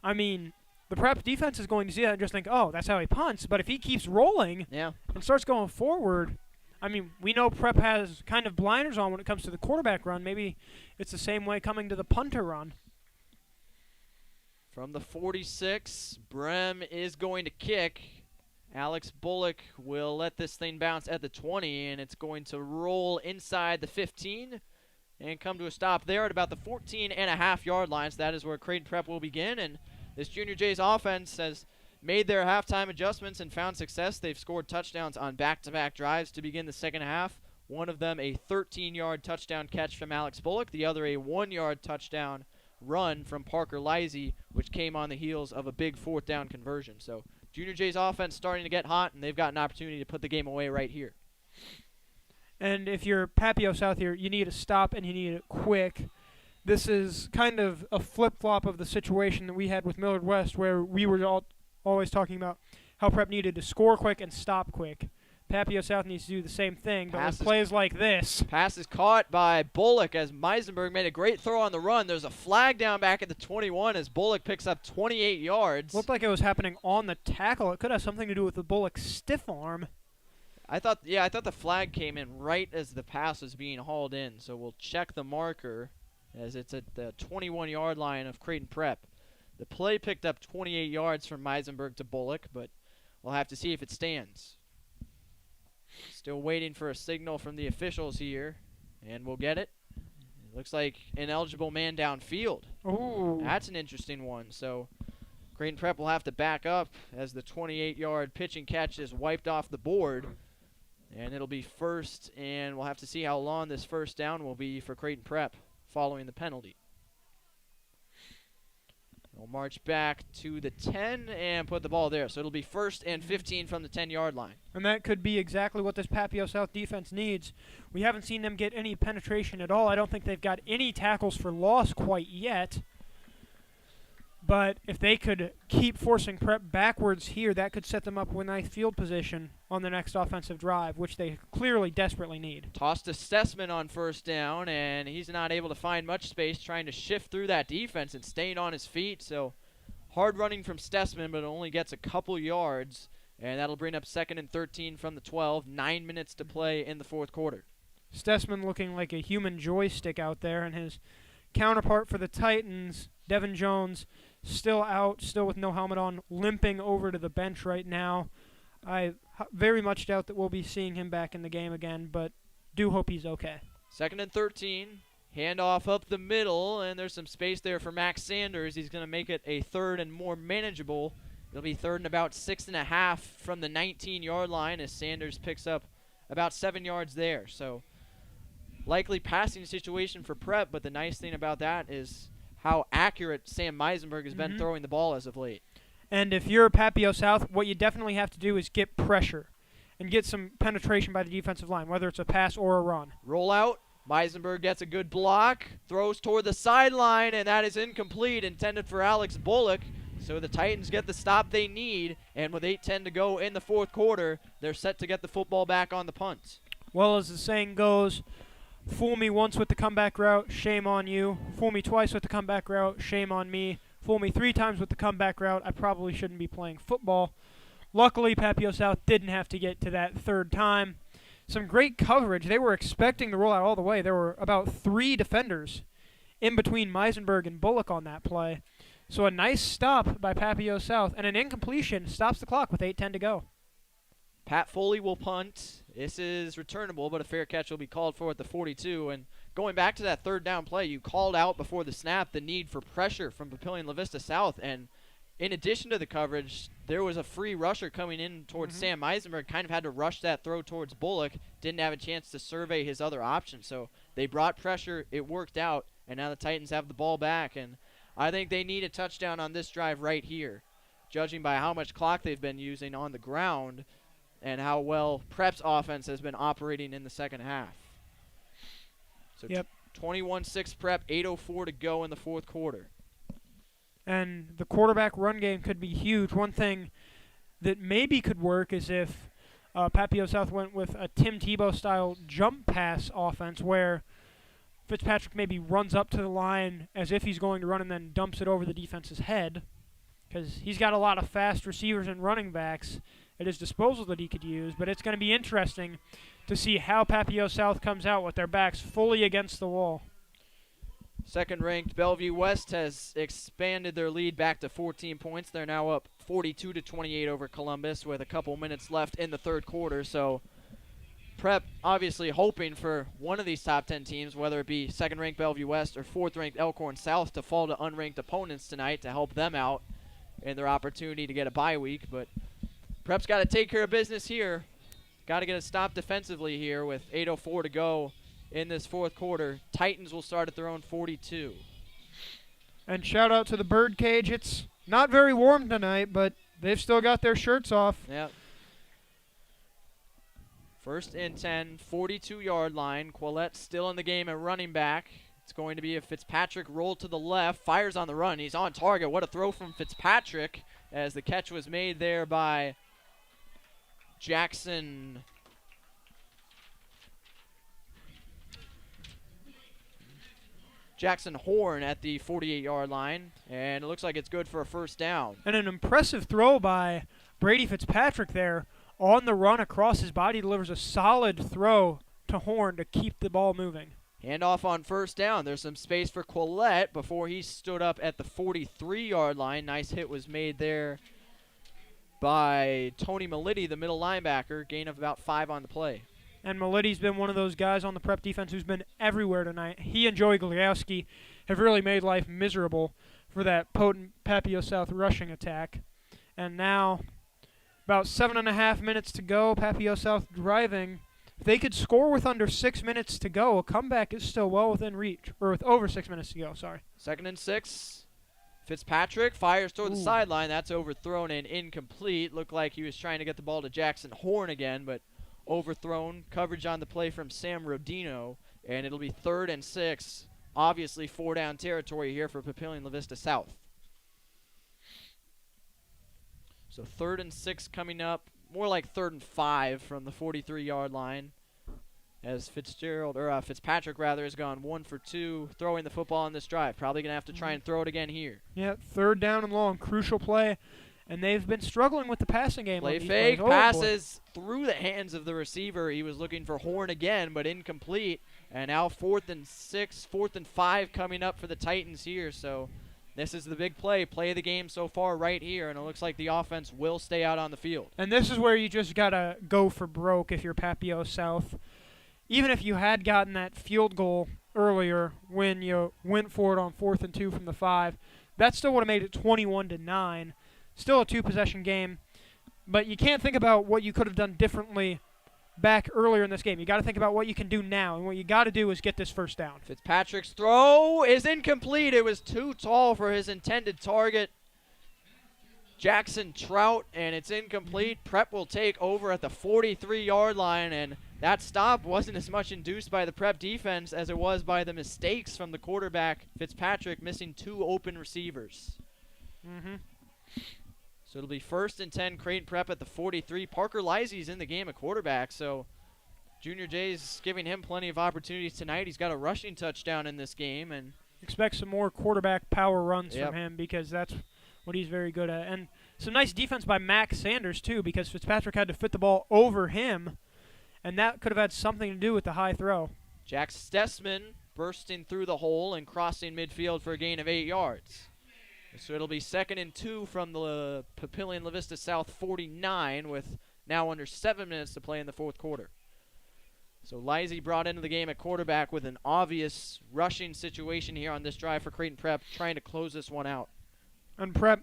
Speaker 2: I mean, the Prep defense is going to see that and just think, oh, that's how he punts. But if he keeps rolling and starts going forward, I mean, we know Prep has kind of blinders on when it comes to the quarterback run. Maybe it's the same way coming to the punter run.
Speaker 1: From the 46, Brem is going to kick. Alex Bullock will let this thing bounce at the 20, and it's going to roll inside the 15 and come to a stop there at about the 14.5-yard line. So that is where Creighton Prep will begin, and this Junior Jays offense has made their halftime adjustments and found success. They've scored touchdowns on back-to-back drives to begin the second half. One of them a 13-yard touchdown catch from Alex Bullock, the other a 1-yard touchdown run from Parker Lisey, which came on the heels of a big 4th down conversion. So Junior Jays offense starting to get hot, and they've got an opportunity to put the game away right here.
Speaker 2: And if you're Papio South here, you need a stop and you need it quick. This is kind of a flip-flop of the situation that we had with Millard West, where we were always talking about how Prep needed to score quick and stop quick. Papio South needs to do the same thing, but with plays like this.
Speaker 1: Pass is caught by Bullock as Meisenberg made a great throw on the run. There's a flag down back at the 21 as Bullock picks up 28 yards.
Speaker 2: Looked like it was happening on the tackle. It could have something to do with the Bullock stiff arm.
Speaker 1: I thought the flag came in right as the pass was being hauled in, so we'll check the marker as it's at the 21-yard line of Creighton Prep. The play picked up 28 yards from Meisenberg to Bullock, but we'll have to see if it stands. Still waiting for a signal from the officials here, and we'll get it. It looks like an eligible man downfield.
Speaker 2: Ooh.
Speaker 1: That's an interesting one. So Creighton Prep will have to back up as the 28-yard pitching catch is wiped off the board. And it'll be first, and we'll have to see how long this first down will be for Creighton Prep following the penalty. We'll march back to the 10 and put the ball there. So it'll be 1st and 15 from the 10-yard line.
Speaker 2: And that could be exactly what this Papio South defense needs. We haven't seen them get any penetration at all. I don't think they've got any tackles for loss quite yet. But if they could keep forcing Prep backwards here, that could set them up with a nice field position on the next offensive drive, which they clearly desperately need.
Speaker 1: Toss to Stessman on 1st down, and he's not able to find much space trying to shift through that defense and staying on his feet. So hard running from Stessman, but it only gets a couple yards, and that'll bring up 2nd and 13 from the 12. 9 minutes to play in the 4th quarter.
Speaker 2: Stessman looking like a human joystick out there, and his counterpart for the Titans, Devin Jones, still out, still with no helmet on, limping over to the bench right now. I very much doubt that we'll be seeing him back in the game again, but do hope he's okay. 2nd
Speaker 1: and 13. Handoff up the middle, and there's some space there for Max Sanders. He's going to make it a 3rd and more manageable. It'll be 3rd and about 6.5 from the 19-yard line as Sanders picks up about 7 yards there. So likely passing situation for Prep, but the nice thing about that is how accurate Sam Meisenberg has been throwing the ball as of late.
Speaker 2: And if you're Papio South, what you definitely have to do is get pressure and get some penetration by the defensive line, whether it's a pass or a run.
Speaker 1: Roll out. Meisenberg gets a good block, throws toward the sideline, and that is incomplete, intended for Alex Bullock. So the Titans get the stop they need, and with 8:10 to go in the 4th quarter, they're set to get the football back on the punt.
Speaker 2: Well, as the saying goes, fool me once with the comeback route, shame on you. Fool me twice with the comeback route, shame on me. Fool me 3 times with the comeback route, I probably shouldn't be playing football. Luckily, Papio South didn't have to get to that 3rd time. Some great coverage. They were expecting the rollout all the way. There were about 3 defenders in between Meisenberg and Bullock on that play. So a nice stop by Papio South, and an incompletion stops the clock with 8:10 to go.
Speaker 1: Pat Foley will punt. This is returnable, but a fair catch will be called for at the 42. And going back to that 3rd down play, you called out before the snap the need for pressure from Papillion La Vista South. And in addition to the coverage, there was a free rusher coming in towards Sam Meisenberg. Kind of had to rush that throw towards Bullock. Didn't have a chance to survey his other options. So they brought pressure. It worked out. And now the Titans have the ball back. And I think they need a touchdown on this drive right here, judging by how much clock they've been using on the ground and how well Prep's offense has been operating in the second half. So 21-6 Prep, 8:04 to go in the fourth quarter.
Speaker 2: And the quarterback run game could be huge. One thing that maybe could work is if Papio South went with a Tim Tebow-style jump pass offense where Fitzpatrick maybe runs up to the line as if he's going to run and then dumps it over the defense's head, because he's got a lot of fast receivers and running backs at his disposal that he could use. But it's going to be interesting to see how Papio South comes out with their backs fully against the wall.
Speaker 1: Second-ranked Bellevue West has expanded their lead back to 14 points. They're now up 42-28 over Columbus with a couple minutes left in the third quarter. So Prep obviously hoping for one of these top 10 teams, whether it be second-ranked Bellevue West or fourth-ranked Elkhorn South, to fall to unranked opponents tonight to help them out in their opportunity to get a bye week. But Prep's got to take care of business here. Got to get a stop defensively here with 8:04 to go in this fourth quarter. Titans will start at their own 42.
Speaker 2: And shout out to the Birdcage. It's not very warm tonight, but they've still got their shirts off.
Speaker 1: Yep. First and 10, 42-yard line. Quillette still in the game at running back. It's going to be a Fitzpatrick roll to the left. Fires on the run. He's on target. What a throw from Fitzpatrick as the catch was made there by Jackson Horn at the 48-yard line, and it looks like it's good for a first down.
Speaker 2: And an impressive throw by Brady Fitzpatrick there on the run across his body. Delivers a solid throw to Horn to keep the ball moving.
Speaker 1: Handoff on first down. There's some space for Quillette before he stood up at the 43-yard line. Nice hit was made there by Tony Melitti, the middle linebacker. Gain of about 5 on the play.
Speaker 2: And Melitti's been one of those guys on the Prep defense who's been everywhere tonight. He and Joey Gliowski have really made life miserable for that potent Papio South rushing attack. And now, about 7.5 minutes to go, Papio South driving. If they could score with under 6 minutes to go, a comeback is still well within reach. Or with over 6 minutes to go, sorry.
Speaker 1: 2nd and 6. Fitzpatrick fires toward the sideline. That's overthrown and incomplete. Looked like he was trying to get the ball to Jackson Horn again, but overthrown. Coverage on the play from Sam Rodino, and it'll be 3rd and 6. Obviously 4-down territory here for Papillion La Vista South. So 3rd and 6 coming up, more like 3rd and 5 from the 43-yard line, as Fitzpatrick has gone 1 for 2 throwing the football on this drive. Probably gonna have to try and throw it again here.
Speaker 2: Yeah, 3rd down and long, crucial play. And they've been struggling with the passing game.
Speaker 1: Play fake, passes through the hands of the receiver. He was looking for Horn again, but incomplete. And now 4th and 6, 4th and 5 coming up for the Titans here. So this is the big play of the game so far right here, and it looks like the offense will stay out on the field.
Speaker 2: And this is where you just got to go for broke if you're Papio South. Even if you had gotten that field goal earlier when you went for it on 4th and 2 from the 5, that still would have made it 21-9. Still a 2-possession game, but you can't think about what you could have done differently back earlier in this game. You got to think about what you can do now, and what you got to do is get this first down.
Speaker 1: Fitzpatrick's throw is incomplete. It was too tall for his intended target, Jackson Trout, and it's incomplete. Prep will take over at the 43-yard line, and that stop wasn't as much induced by the Prep defense as it was by the mistakes from the quarterback, Fitzpatrick, missing 2 open receivers. So it'll be 1st and 10, Creighton Prep at the 43. Parker Lisey's in the game at quarterback, so Junior Jay's giving him plenty of opportunities tonight. He's got a rushing touchdown in this game, and
Speaker 2: expect some more quarterback power runs from him, because that's what he's very good at. And some nice defense by Max Sanders, too, because Fitzpatrick had to fit the ball over him, and that could have had something to do with the high throw.
Speaker 1: Jack Stessman bursting through the hole and crossing midfield for a gain of 8 yards. So it'll be 2nd and 2 from the Papillion La Vista South 49 with now under 7 minutes to play in the fourth quarter. So Lisey brought into the game at quarterback with an obvious rushing situation here on this drive for Creighton Prep, trying to close this one out.
Speaker 2: And Prep,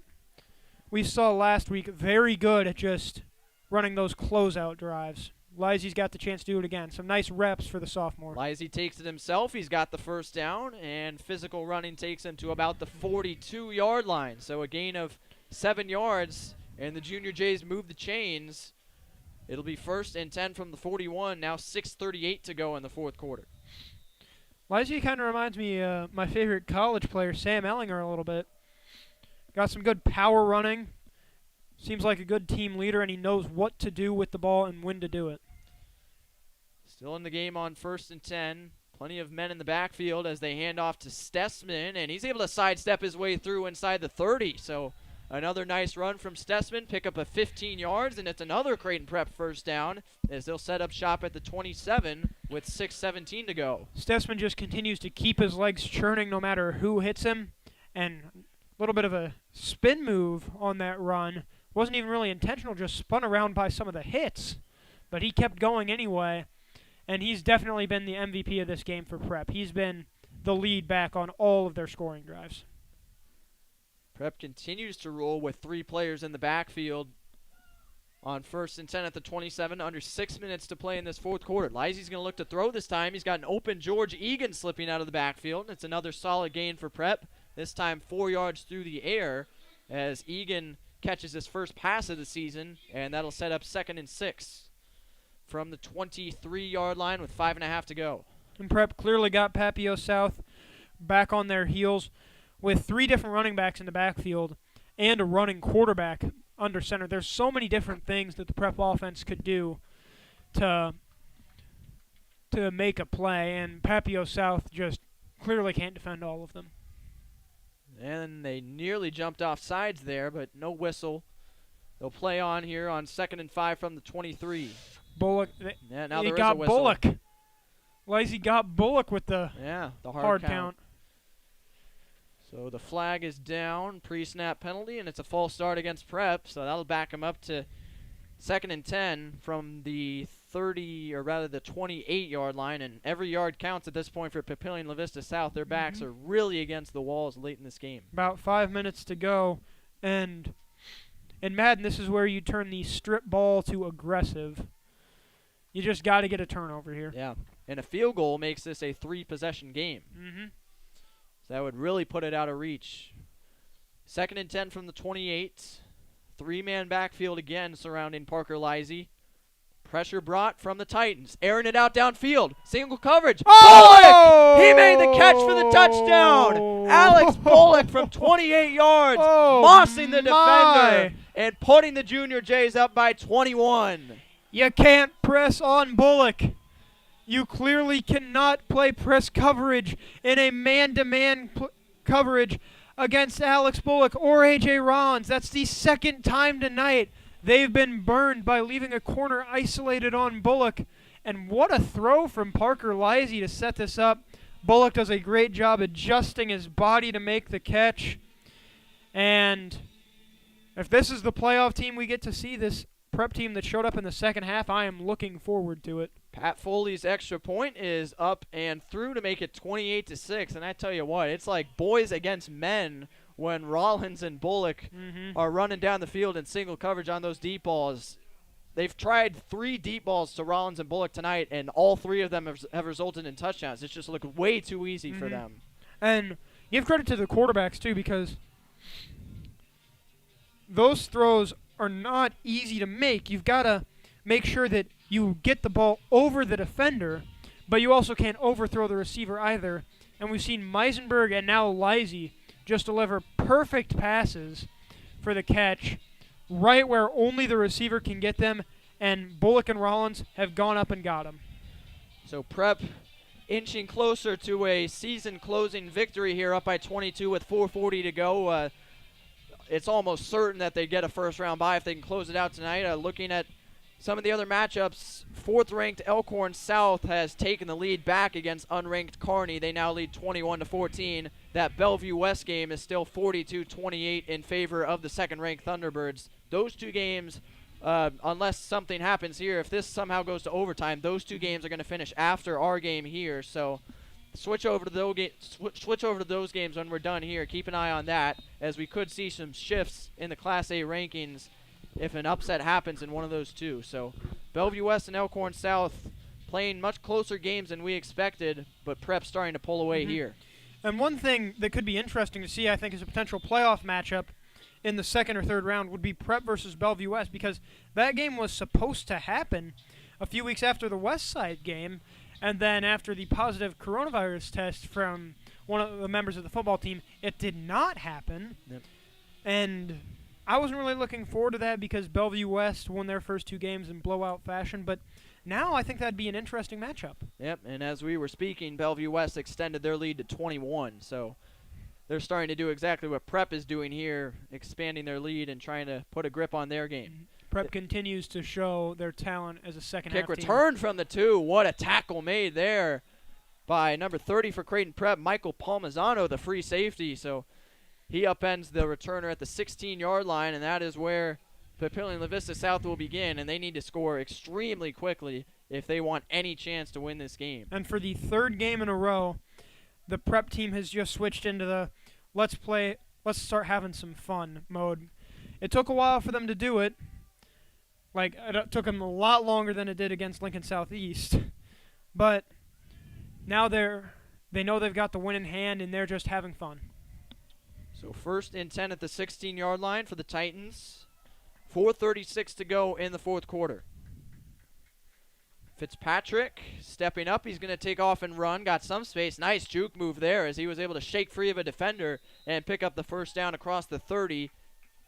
Speaker 2: we saw last week, very good at just running those closeout drives. Lisey's got the chance to do it again. Some nice reps for the sophomore.
Speaker 1: Lisey takes it himself. He's got the first down, and physical running takes him to about the 42-yard line. So a gain of 7 yards, and the Junior Jays move the chains. It'll be 1st and 10 from the 41. Now 6:38 to go in the fourth quarter.
Speaker 2: Lisey kind of reminds me of my favorite college player, Sam Ellinger, a little bit. Got some good power running. Seems like a good team leader, and he knows what to do with the ball and when to do it.
Speaker 1: Still in the game on 1st and 10. Plenty of men in the backfield as they hand off to Stessman, and he's able to sidestep his way through inside the 30. So another nice run from Stessman, pick up a 15 yards, and it's another Creighton Prep first down as they'll set up shop at the 27 with 6:17 to go.
Speaker 2: Stessman just continues to keep his legs churning no matter who hits him, and a little bit of a spin move on that run. Wasn't even really intentional, just spun around by some of the hits, but he kept going anyway, and he's definitely been the MVP of this game for Prep. He's been the lead back on all of their scoring drives.
Speaker 1: Prep continues to roll with 3 players in the backfield on 1st and 10 at the 27. Under 6 minutes to play in this fourth quarter. Lisey's going to look to throw this time. He's got an open George Egan slipping out of the backfield. It's another solid gain for Prep, this time 4 yards through the air as Egan catches his first pass of the season, and that'll set up 2nd and 6 from the 23-yard line with 5.5 to go.
Speaker 2: And Prep clearly got Papio South back on their heels with 3 different running backs in the backfield and a running quarterback under center. There's so many different things that the Prep offense could do to make a play, and Papio South just clearly can't defend all of them.
Speaker 1: And they nearly jumped off sides there, but no whistle. They'll play on here on 2nd and 5 from the 23.
Speaker 2: Bullock.
Speaker 1: Yeah, now
Speaker 2: he
Speaker 1: there is
Speaker 2: got
Speaker 1: a whistle.
Speaker 2: Bullock. Lisey got Bullock with the hard count.
Speaker 1: So the flag is down, pre-snap penalty, and it's a false start against Prep, so that'll back him up to 2nd and 10 from the 28-yard line, and every yard counts at this point for Papillion La Vista South. Their backs are really against the walls late in this game.
Speaker 2: About 5 minutes to go, and in Madden, this is where you turn the strip ball to aggressive. You just got to get a turnover here.
Speaker 1: Yeah, and a field goal makes this a 3-possession game. So that would really put it out of reach. 2nd and 10 from the 28. 3-man backfield again surrounding Parker Lisey. Pressure brought from the Titans. Airing it out downfield. Single coverage. Bullock! He made the catch for the touchdown. Alex Bullock from 28 yards. Mossing the defender and putting the Junior Jays up by 21.
Speaker 2: You can't press on Bullock. You clearly cannot play press coverage in a man-to-man coverage against Alex Bullock or A.J. Rollins. That's the 2nd time tonight they've been burned by leaving a corner isolated on Bullock. And what a throw from Parker Lisey to set this up. Bullock does a great job adjusting his body to make the catch. And if this is the playoff team we get to see, this Prep team that showed up in the second half, I am looking forward to it.
Speaker 1: Pat Foley's extra point is up and through to make it 28-6. And I tell you what, it's like boys against men when Rollins and Bullock are running down the field in single coverage on those deep balls. They've tried 3 deep balls to Rollins and Bullock tonight, and all 3 of them have resulted in touchdowns. It's just looked way too easy for them.
Speaker 2: And give credit to the quarterbacks, too, because those throws are not easy to make. You've got to make sure that you get the ball over the defender, but you also can't overthrow the receiver either. And we've seen Meisenberg and now Lisey just deliver perfect passes for the catch right where only the receiver can get them, and Bullock and Rollins have gone up and got them.
Speaker 1: So Prep inching closer to a season-closing victory here, up by 22 with 4:40 to go. It's almost certain that they get a first-round bye if they can close it out tonight. Looking at some of the other matchups, 4th-ranked Elkhorn South has taken the lead back against unranked Kearney. They now lead 21-14. That Bellevue West game is still 42-28 in favor of the 2nd-ranked Thunderbirds. Those 2 games, unless something happens here, if this somehow goes to overtime, those 2 games are going to finish after our game here. So switch over to those games when we're done here. Keep an eye on that, as we could see some shifts in the Class A rankings if an upset happens in one of those 2. So Bellevue West and Elkhorn South playing much closer games than we expected, but Prep starting to pull away here.
Speaker 2: And one thing that could be interesting to see, I think, is a potential playoff matchup in the second or third round would be Prep versus Bellevue West, because that game was supposed to happen a few weeks after the West Side game, and then after the positive coronavirus test from one of the members of the football team, it did not happen.
Speaker 1: Yep.
Speaker 2: And I wasn't really looking forward to that because Bellevue West won their first 2 games in blowout fashion, but now I think that'd be an interesting matchup.
Speaker 1: Yep, and as we were speaking, Bellevue West extended their lead to 21, so they're starting to do exactly what Prep is doing here, expanding their lead and trying to put a grip on their game.
Speaker 2: Prep continues to show their talent as a second-half
Speaker 1: Kick
Speaker 2: team.
Speaker 1: return from the 2. What a tackle made there by number 30 for Creighton Prep, Michael Palmisano, the free safety. So he upends the returner at the 16-yard line, and that is where Papillion La Vista South will begin, and they need to score extremely quickly if they want any chance to win this game.
Speaker 2: And for the 3rd game in a row, the Prep team has just switched into the let's start having some fun mode. It took a while for them to do it. Like, it took them a lot longer than it did against Lincoln Southeast. But now they know they've got the win in hand, and they're just having fun.
Speaker 1: So 1st and 10 at the 16-yard line for the Titans. 4:36 to go in the 4th quarter. Fitzpatrick stepping up. He's going to take off and run. Got some space. Nice juke move there as he was able to shake free of a defender and pick up the first down across the 30.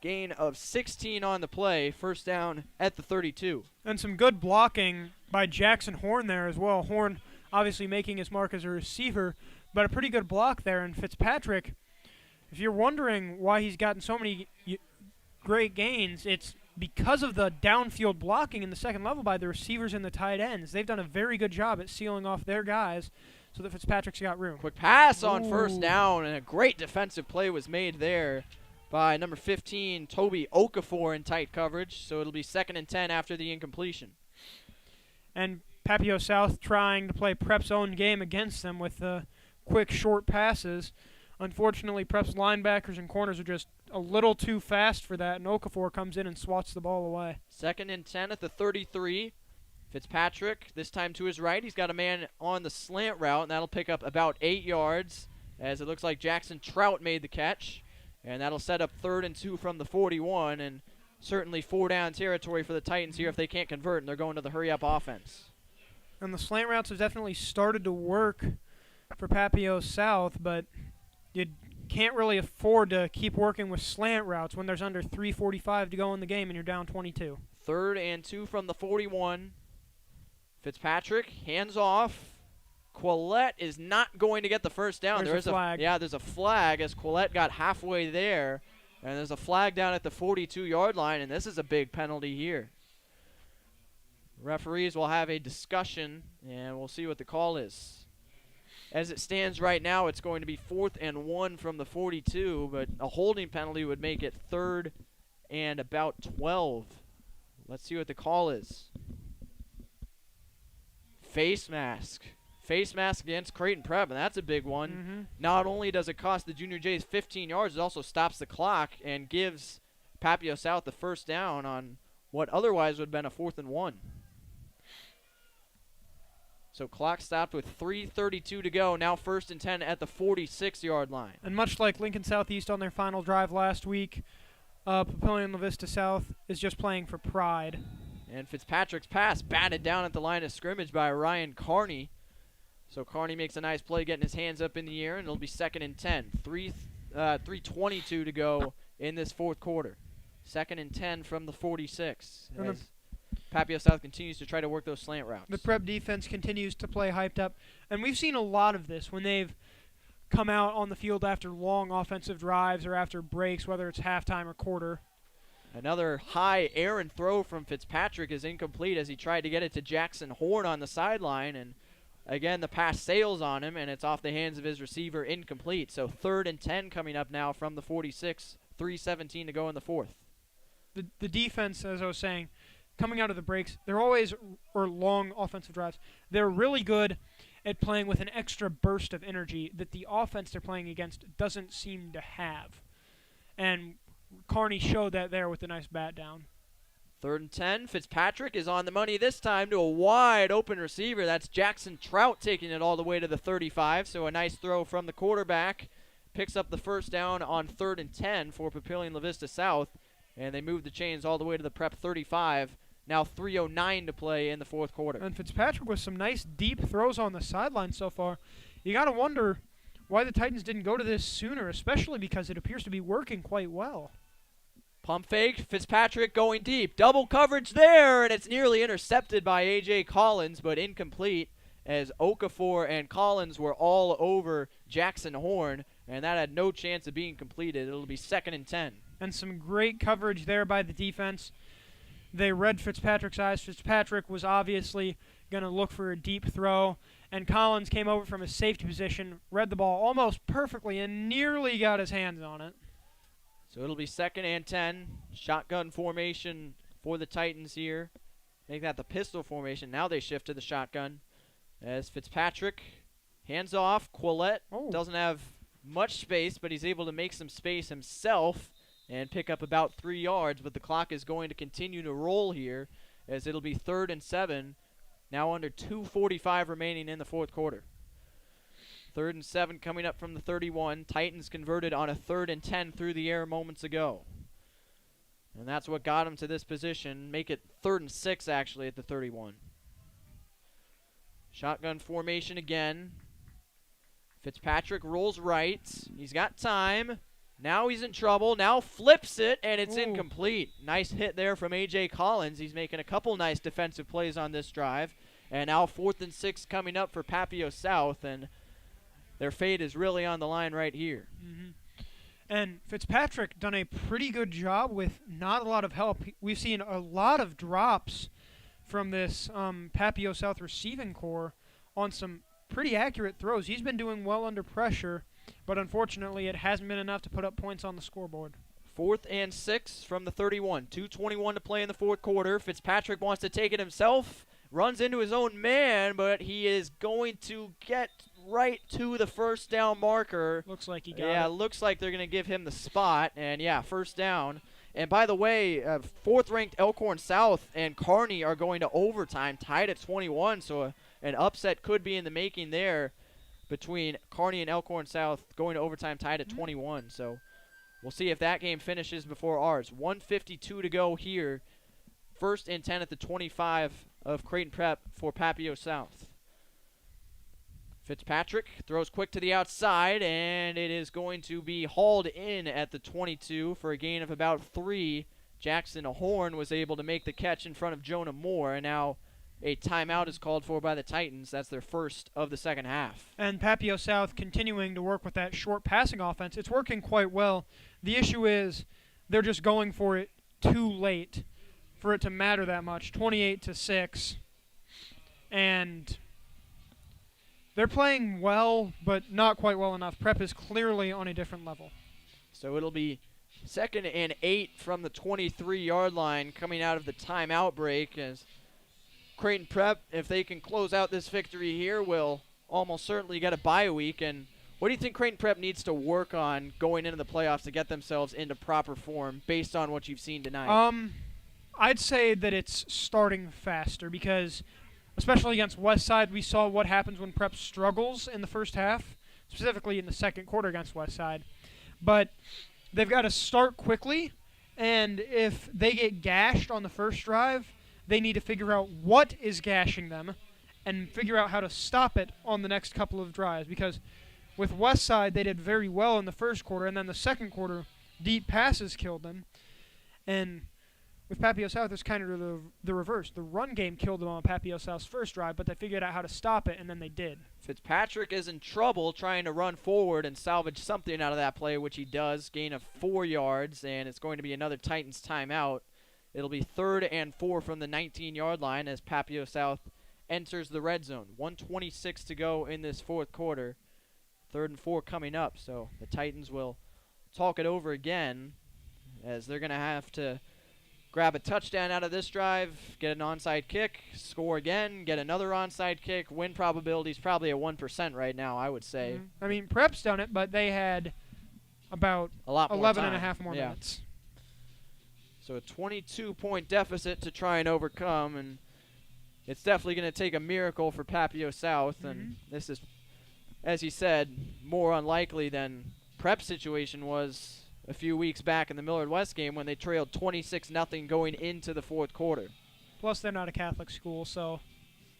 Speaker 1: Gain of 16 on the play. First down at the 32.
Speaker 2: And some good blocking by Jackson Horn there as well. Horn obviously making his mark as a receiver, but a pretty good block there. And Fitzpatrick, if you're wondering why he's gotten so many great gains, it's because of the downfield blocking in the second level by the receivers and the tight ends. They've done a very good job at sealing off their guys so that Fitzpatrick's got room.
Speaker 1: Quick pass on first down, and a great defensive play was made there by number 15, Toby Okafor, in tight coverage. So it'll be 2nd and 10 after the incompletion.
Speaker 2: And Papio South trying to play Prep's own game against them with quick, short passes. Unfortunately, Prep's linebackers and corners are just a little too fast for that, and Okafor comes in and swats the ball away.
Speaker 1: 2nd and 10 at the 33. Fitzpatrick, this time to his right. He's got a man on the slant route, and that'll pick up about 8 yards, as it looks like Jackson Trout made the catch. And that'll set up 3rd and 2 from the 41, and certainly 4-down territory for the Titans here if they can't convert, and they're going to the hurry-up offense.
Speaker 2: And the slant routes have definitely started to work for Papio South, but you can't really afford to keep working with slant routes when there's under 3:45 to go in the game and you're down 22.
Speaker 1: 3rd and 2 from the 41. Fitzpatrick, hands off. Quillette is not going to get the first down.
Speaker 2: There's a flag.
Speaker 1: There's a flag as Quillette got halfway there. And there's a flag down at the 42-yard line, and this is a big penalty here. Referees will have a discussion, and we'll see what the call is. As it stands right now, it's going to be 4th and 1 from the 42, but a holding penalty would make it 3rd and about 12. Let's see what the call is. Face mask. Face mask against Creighton Prep, and that's a big one. Not only does it cost the Junior Jays 15 yards, it also stops the clock and gives Papio South the first down on what otherwise would have been a 4th and 1. So clock stopped with 3:32 to go. Now 1st and 10 at the 46-yard line.
Speaker 2: And much like Lincoln Southeast on their final drive last week, Papillion La Vista South is just playing for pride.
Speaker 1: And Fitzpatrick's pass batted down at the line of scrimmage by Ryan Carney. So Carney makes a nice play getting his hands up in the air, and it'll be 2nd and 10. 3:22 to go in this 4th quarter. 2nd and 10 from the 46. As Papio South continues to try to work those slant routes.
Speaker 2: The Prep defense continues to play hyped up, and we've seen a lot of this when they've come out on the field after long offensive drives or after breaks, whether it's halftime or quarter.
Speaker 1: Another high errant throw from Fitzpatrick is incomplete as he tried to get it to Jackson Horn on the sideline, and again the pass sails on him and it's off the hands of his receiver, incomplete. So 3rd and 10 coming up now from the 46, 3:17 to go in the 4th.
Speaker 2: The defense, as I was saying, coming out of the breaks, they're always, or long offensive drives, they're really good at playing with an extra burst of energy that the offense they're playing against doesn't seem to have. And Carney showed that there with a nice bat down.
Speaker 1: 3rd and 10. Fitzpatrick is on the money this time to a wide open receiver. That's Jackson Trout taking it all the way to the 35. So a nice throw from the quarterback. Picks up the first down on 3rd and 10 for Papillion La Vista South. And they move the chains all the way to the Prep 35. Now 3:09 to play in the 4th quarter.
Speaker 2: And Fitzpatrick with some nice deep throws on the sideline so far. You got to wonder why the Titans didn't go to this sooner, especially because it appears to be working quite well.
Speaker 1: Pump fake, Fitzpatrick going deep. Double coverage there, and it's nearly intercepted by A.J. Collins, but incomplete as Okafor and Collins were all over Jackson Horn, and that had no chance of being completed. It'll be 2nd and 10.
Speaker 2: And some great coverage there by the defense. They read Fitzpatrick's eyes. Fitzpatrick was obviously going to look for a deep throw, and Collins came over from his safety position, read the ball almost perfectly, and nearly got his hands on it.
Speaker 1: So it'll be 2nd and 10. Shotgun formation for the Titans here. Make that the pistol formation. Now they shift to the shotgun. As Fitzpatrick hands off. Quillette doesn't have much space, but he's able to make some space himself and pick up about 3 yards. But the clock is going to continue to roll here as it'll be 3rd and 7. Now under 2:45 remaining in the 4th quarter. 3rd and 7 coming up from the 31. Titans converted on a 3rd and 10 through the air moments ago. And that's what got them to this position. Make it 3rd and 6 actually at the 31. Shotgun formation again. Fitzpatrick rolls right. He's got time. Now he's in trouble. Now flips it, and it's incomplete. Nice hit there from A.J. Collins. He's making a couple nice defensive plays on this drive. And now 4th and 6 coming up for Papio South, and their fate is really on the line right here.
Speaker 2: And Fitzpatrick done a pretty good job with not a lot of help. We've seen a lot of drops from this Papio South receiving core on some pretty accurate throws. He's been doing well under pressure, but unfortunately it hasn't been enough to put up points on the scoreboard.
Speaker 1: 4th and 6 from the 31. 2:21 to play in the 4th quarter. Fitzpatrick wants to take it himself. Runs into his own man, but he is going to get right to the first down marker.
Speaker 2: Looks like he got it.
Speaker 1: Yeah, looks like they're going to give him the spot. And, yeah, first down. And, by the way, 4th-ranked Elkhorn South and Kearney are going to overtime, tied at 21. So an upset could be in the making there between Kearney and Elkhorn South going to overtime, tied at 21. So we'll see if that game finishes before ours. 1:52 to go here. 1st and 10 at the 25 of Creighton Prep for Papio South. Fitzpatrick throws quick to the outside, and it is going to be hauled in at the 22 for a gain of about 3. Jackson Horn was able to make the catch in front of Jonah Moore, and now a timeout is called for by the Titans. That's their first of the second half.
Speaker 2: And Papio South continuing to work with that short passing offense. It's working quite well. The issue is they're just going for it too late for it to matter that much. 28-6. And they're playing well, but not quite well enough. Prep is clearly on a different level.
Speaker 1: So it'll be 2nd and 8 from the 23-yard line coming out of the timeout break, as Creighton Prep, if they can close out this victory here, will almost certainly get a bye week. And what do you think Creighton Prep needs to work on going into the playoffs to get themselves into proper form based on what you've seen tonight?
Speaker 2: I'd say that it's starting faster because, especially against Westside, we saw what happens when Prep struggles in the first half, specifically in the 2nd quarter against Westside. But they've got to start quickly, and if they get gashed on the first drive, they need to figure out what is gashing them and figure out how to stop it on the next couple of drives. Because with Westside, they did very well in the 1st quarter, and then the 2nd quarter, deep passes killed them. And with Papio South, it's kind of the reverse. The run game killed them on Papio South's first drive, but they figured out how to stop it, and then they did.
Speaker 1: Fitzpatrick is in trouble trying to run forward and salvage something out of that play, which he does. Gain of 4 yards, and it's going to be another Titans timeout. It'll be 3rd and 4 from the 19-yard line as Papio South enters the red zone. 1:26 to go in this 4th quarter. 3rd and 4 coming up, so the Titans will talk it over again as they're going to have to grab a touchdown out of this drive, get an onside kick, score again, get another onside kick. Win probability is probably at 1% right now, I would say.
Speaker 2: I mean, Prep's done it, but they had about
Speaker 1: a lot more
Speaker 2: 11
Speaker 1: time.
Speaker 2: and a half more minutes.
Speaker 1: So a 22-point deficit to try and overcome, and it's definitely going to take a miracle for Papio South, and this is, as he said, more unlikely than Prep's situation was a few weeks back in the Millard West game when they trailed 26-0 going into the fourth quarter.
Speaker 2: Plus, they're not a Catholic school, so.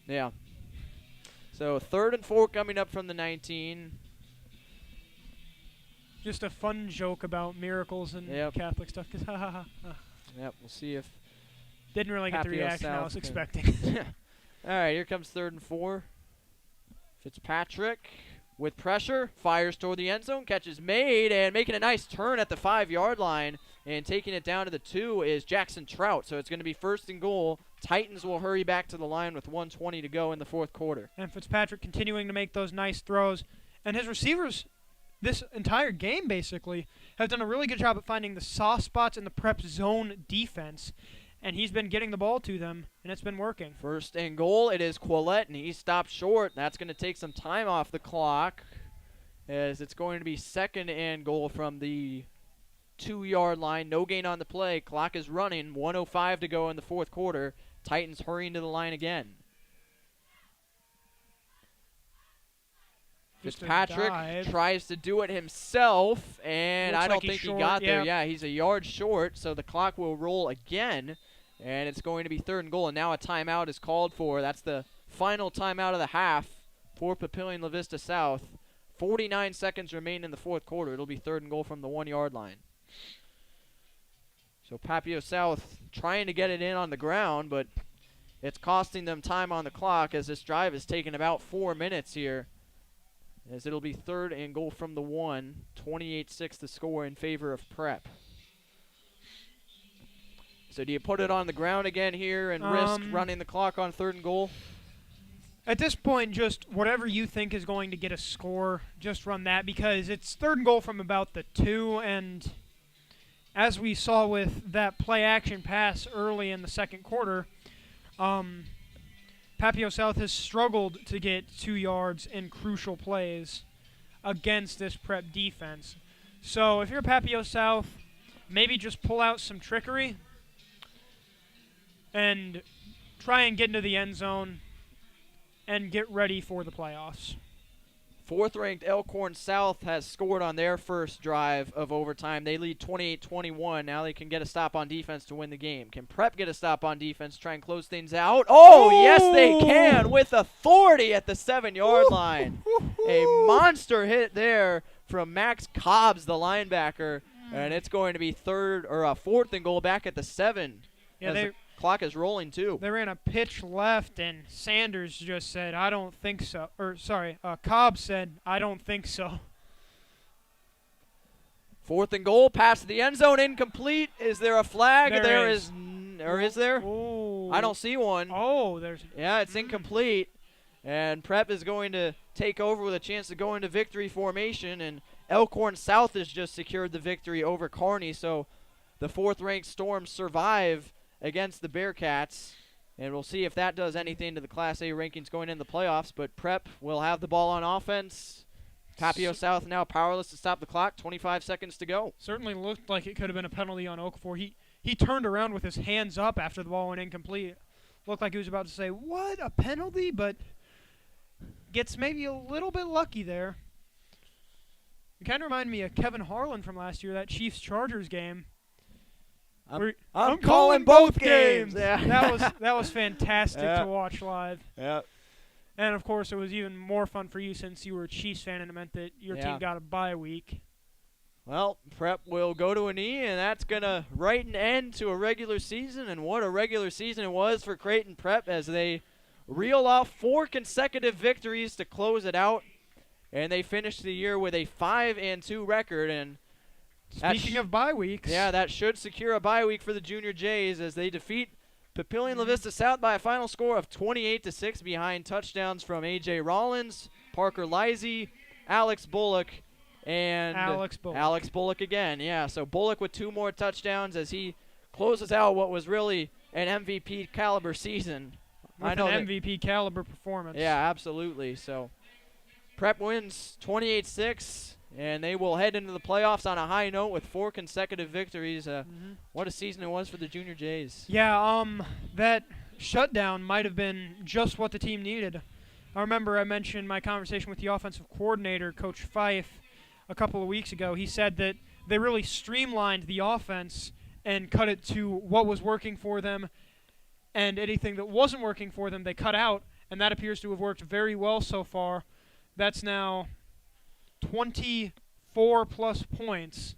Speaker 1: Yeah. So 3rd and 4 coming up from the 19.
Speaker 2: Just a fun joke about miracles and Catholic stuff.
Speaker 1: Yep, we'll see if
Speaker 2: didn't really get the
Speaker 1: Papio
Speaker 2: reaction I
Speaker 1: South
Speaker 2: was
Speaker 1: can-
Speaker 2: expecting.
Speaker 1: All right, here comes 3rd and 4. Fitzpatrick with pressure, fires toward the end zone, catches made, and making a nice turn at the 5-yard line, and taking it down to the 2 is Jackson Trout. So it's going to be 1st and goal. Titans will hurry back to the line with 1:20 to go in the fourth quarter.
Speaker 2: And Fitzpatrick continuing to make those nice throws. And his receivers this entire game basically have done a really good job at finding the soft spots in the Prep zone defense. And he's been getting the ball to them, and it's been working.
Speaker 1: 1st and goal, it is Quillette, and he stopped short. That's going to take some time off the clock, as it's going to be 2nd and goal from the 2-yard line. No gain on the play. Clock is running. 1:05 to go in the fourth quarter. Titans hurrying to the line again. Fitzpatrick tries to do it himself, and
Speaker 2: Looks
Speaker 1: I don't
Speaker 2: like he's
Speaker 1: think he
Speaker 2: short,
Speaker 1: got there.
Speaker 2: yeah.
Speaker 1: Yeah, he's a yard short, so the clock will roll again, and it's going to be 3rd and goal, and now a timeout is called for. That's the final timeout of the half for Papillion La Vista South. 49 seconds remain in the fourth quarter. It'll be 3rd and goal from the 1-yard line. So Papio South trying to get it in on the ground, but it's costing them time on the clock as this drive has taken about 4 minutes here. As it'll be 3rd and goal from the 1. 28-6 the score in favor of Prep. So do you put it on the ground again here and risk running the clock on 3rd and goal?
Speaker 2: At this point, just whatever you think is going to get a score, just run that, because it's 3rd and goal from about the 2, and as we saw with that play-action pass early in the second quarter, Papio South has struggled to get 2 yards in crucial plays against this Prep defense. So if you're Papio South, maybe just pull out some trickery and try and get into the end zone and get ready for the playoffs.
Speaker 1: 4th-ranked Elkhorn South has scored on their first drive of overtime. They lead 28-21. Now they can get a stop on defense to win the game. Can Prep get a stop on defense, try and close things out? Oh, yes, they can with authority at the 7-yard line. A monster hit there from Max Cobbs, the linebacker, and it's going to be 4th and goal back at the 7.
Speaker 2: Yeah,
Speaker 1: the clock is rolling too.
Speaker 2: They ran a pitch left, and Sanders just said, I don't think so. Or, sorry, Cobb said, I don't think so.
Speaker 1: 4th and goal, pass to the end zone, incomplete. Is there a flag?
Speaker 2: There is.
Speaker 1: Or is there?
Speaker 2: Oh.
Speaker 1: I don't see one.
Speaker 2: Oh, there's.
Speaker 1: Yeah, it's incomplete. And Prep is going to take over with a chance to go into victory formation, and Elkhorn South has just secured the victory over Kearney, so the 4th-ranked Storms survive against the Bearcats, and we'll see if that does anything to the Class A rankings going into the playoffs. But Prep will have the ball on offense. Papio South now powerless to stop the clock. 25 seconds to go.
Speaker 2: Certainly looked like it could have been a penalty on Okafor. He turned around with his hands up after the ball went incomplete. Looked like he was about to say, what, a penalty? But gets maybe a little bit lucky there. It kind of reminded me of Kevin Harlan from last year, that Chiefs-Chargers game.
Speaker 1: I'm calling both games.
Speaker 2: Yeah. that was fantastic
Speaker 1: Yeah.
Speaker 2: to watch live.
Speaker 1: Yeah.
Speaker 2: And, of course, it was even more fun for you since you were a Chiefs fan and it meant that your team got a bye week.
Speaker 1: Well, Prep will go to a knee, and that's going to write an end to a regular season. And what a regular season it was for Creighton Prep as they reel off 4 consecutive victories to close it out. And they finished the year with a 5-2 record. And
Speaker 2: speaking of bye weeks.
Speaker 1: Yeah, that should secure a bye week for the Junior Jays as they defeat Papillion La Vista South by a final score of 28-6 behind touchdowns from A.J. Rollins, Parker Lizzie, Alex Bullock, and Alex Bullock again. Yeah, so Bullock with 2 more touchdowns as he closes out what was really an MVP caliber season.
Speaker 2: With an MVP caliber performance.
Speaker 1: Yeah, absolutely. So Prep wins 28-6. And they will head into the playoffs on a high note with 4 consecutive victories. What a season it was for the Junior Jays.
Speaker 2: Yeah, that shutdown might have been just what the team needed. I remember I mentioned my conversation with the offensive coordinator, Coach Fife, a couple of weeks ago. He said that they really streamlined the offense and cut it to what was working for them, and anything that wasn't working for them they cut out, and that appears to have worked very well so far. That's now 24-plus points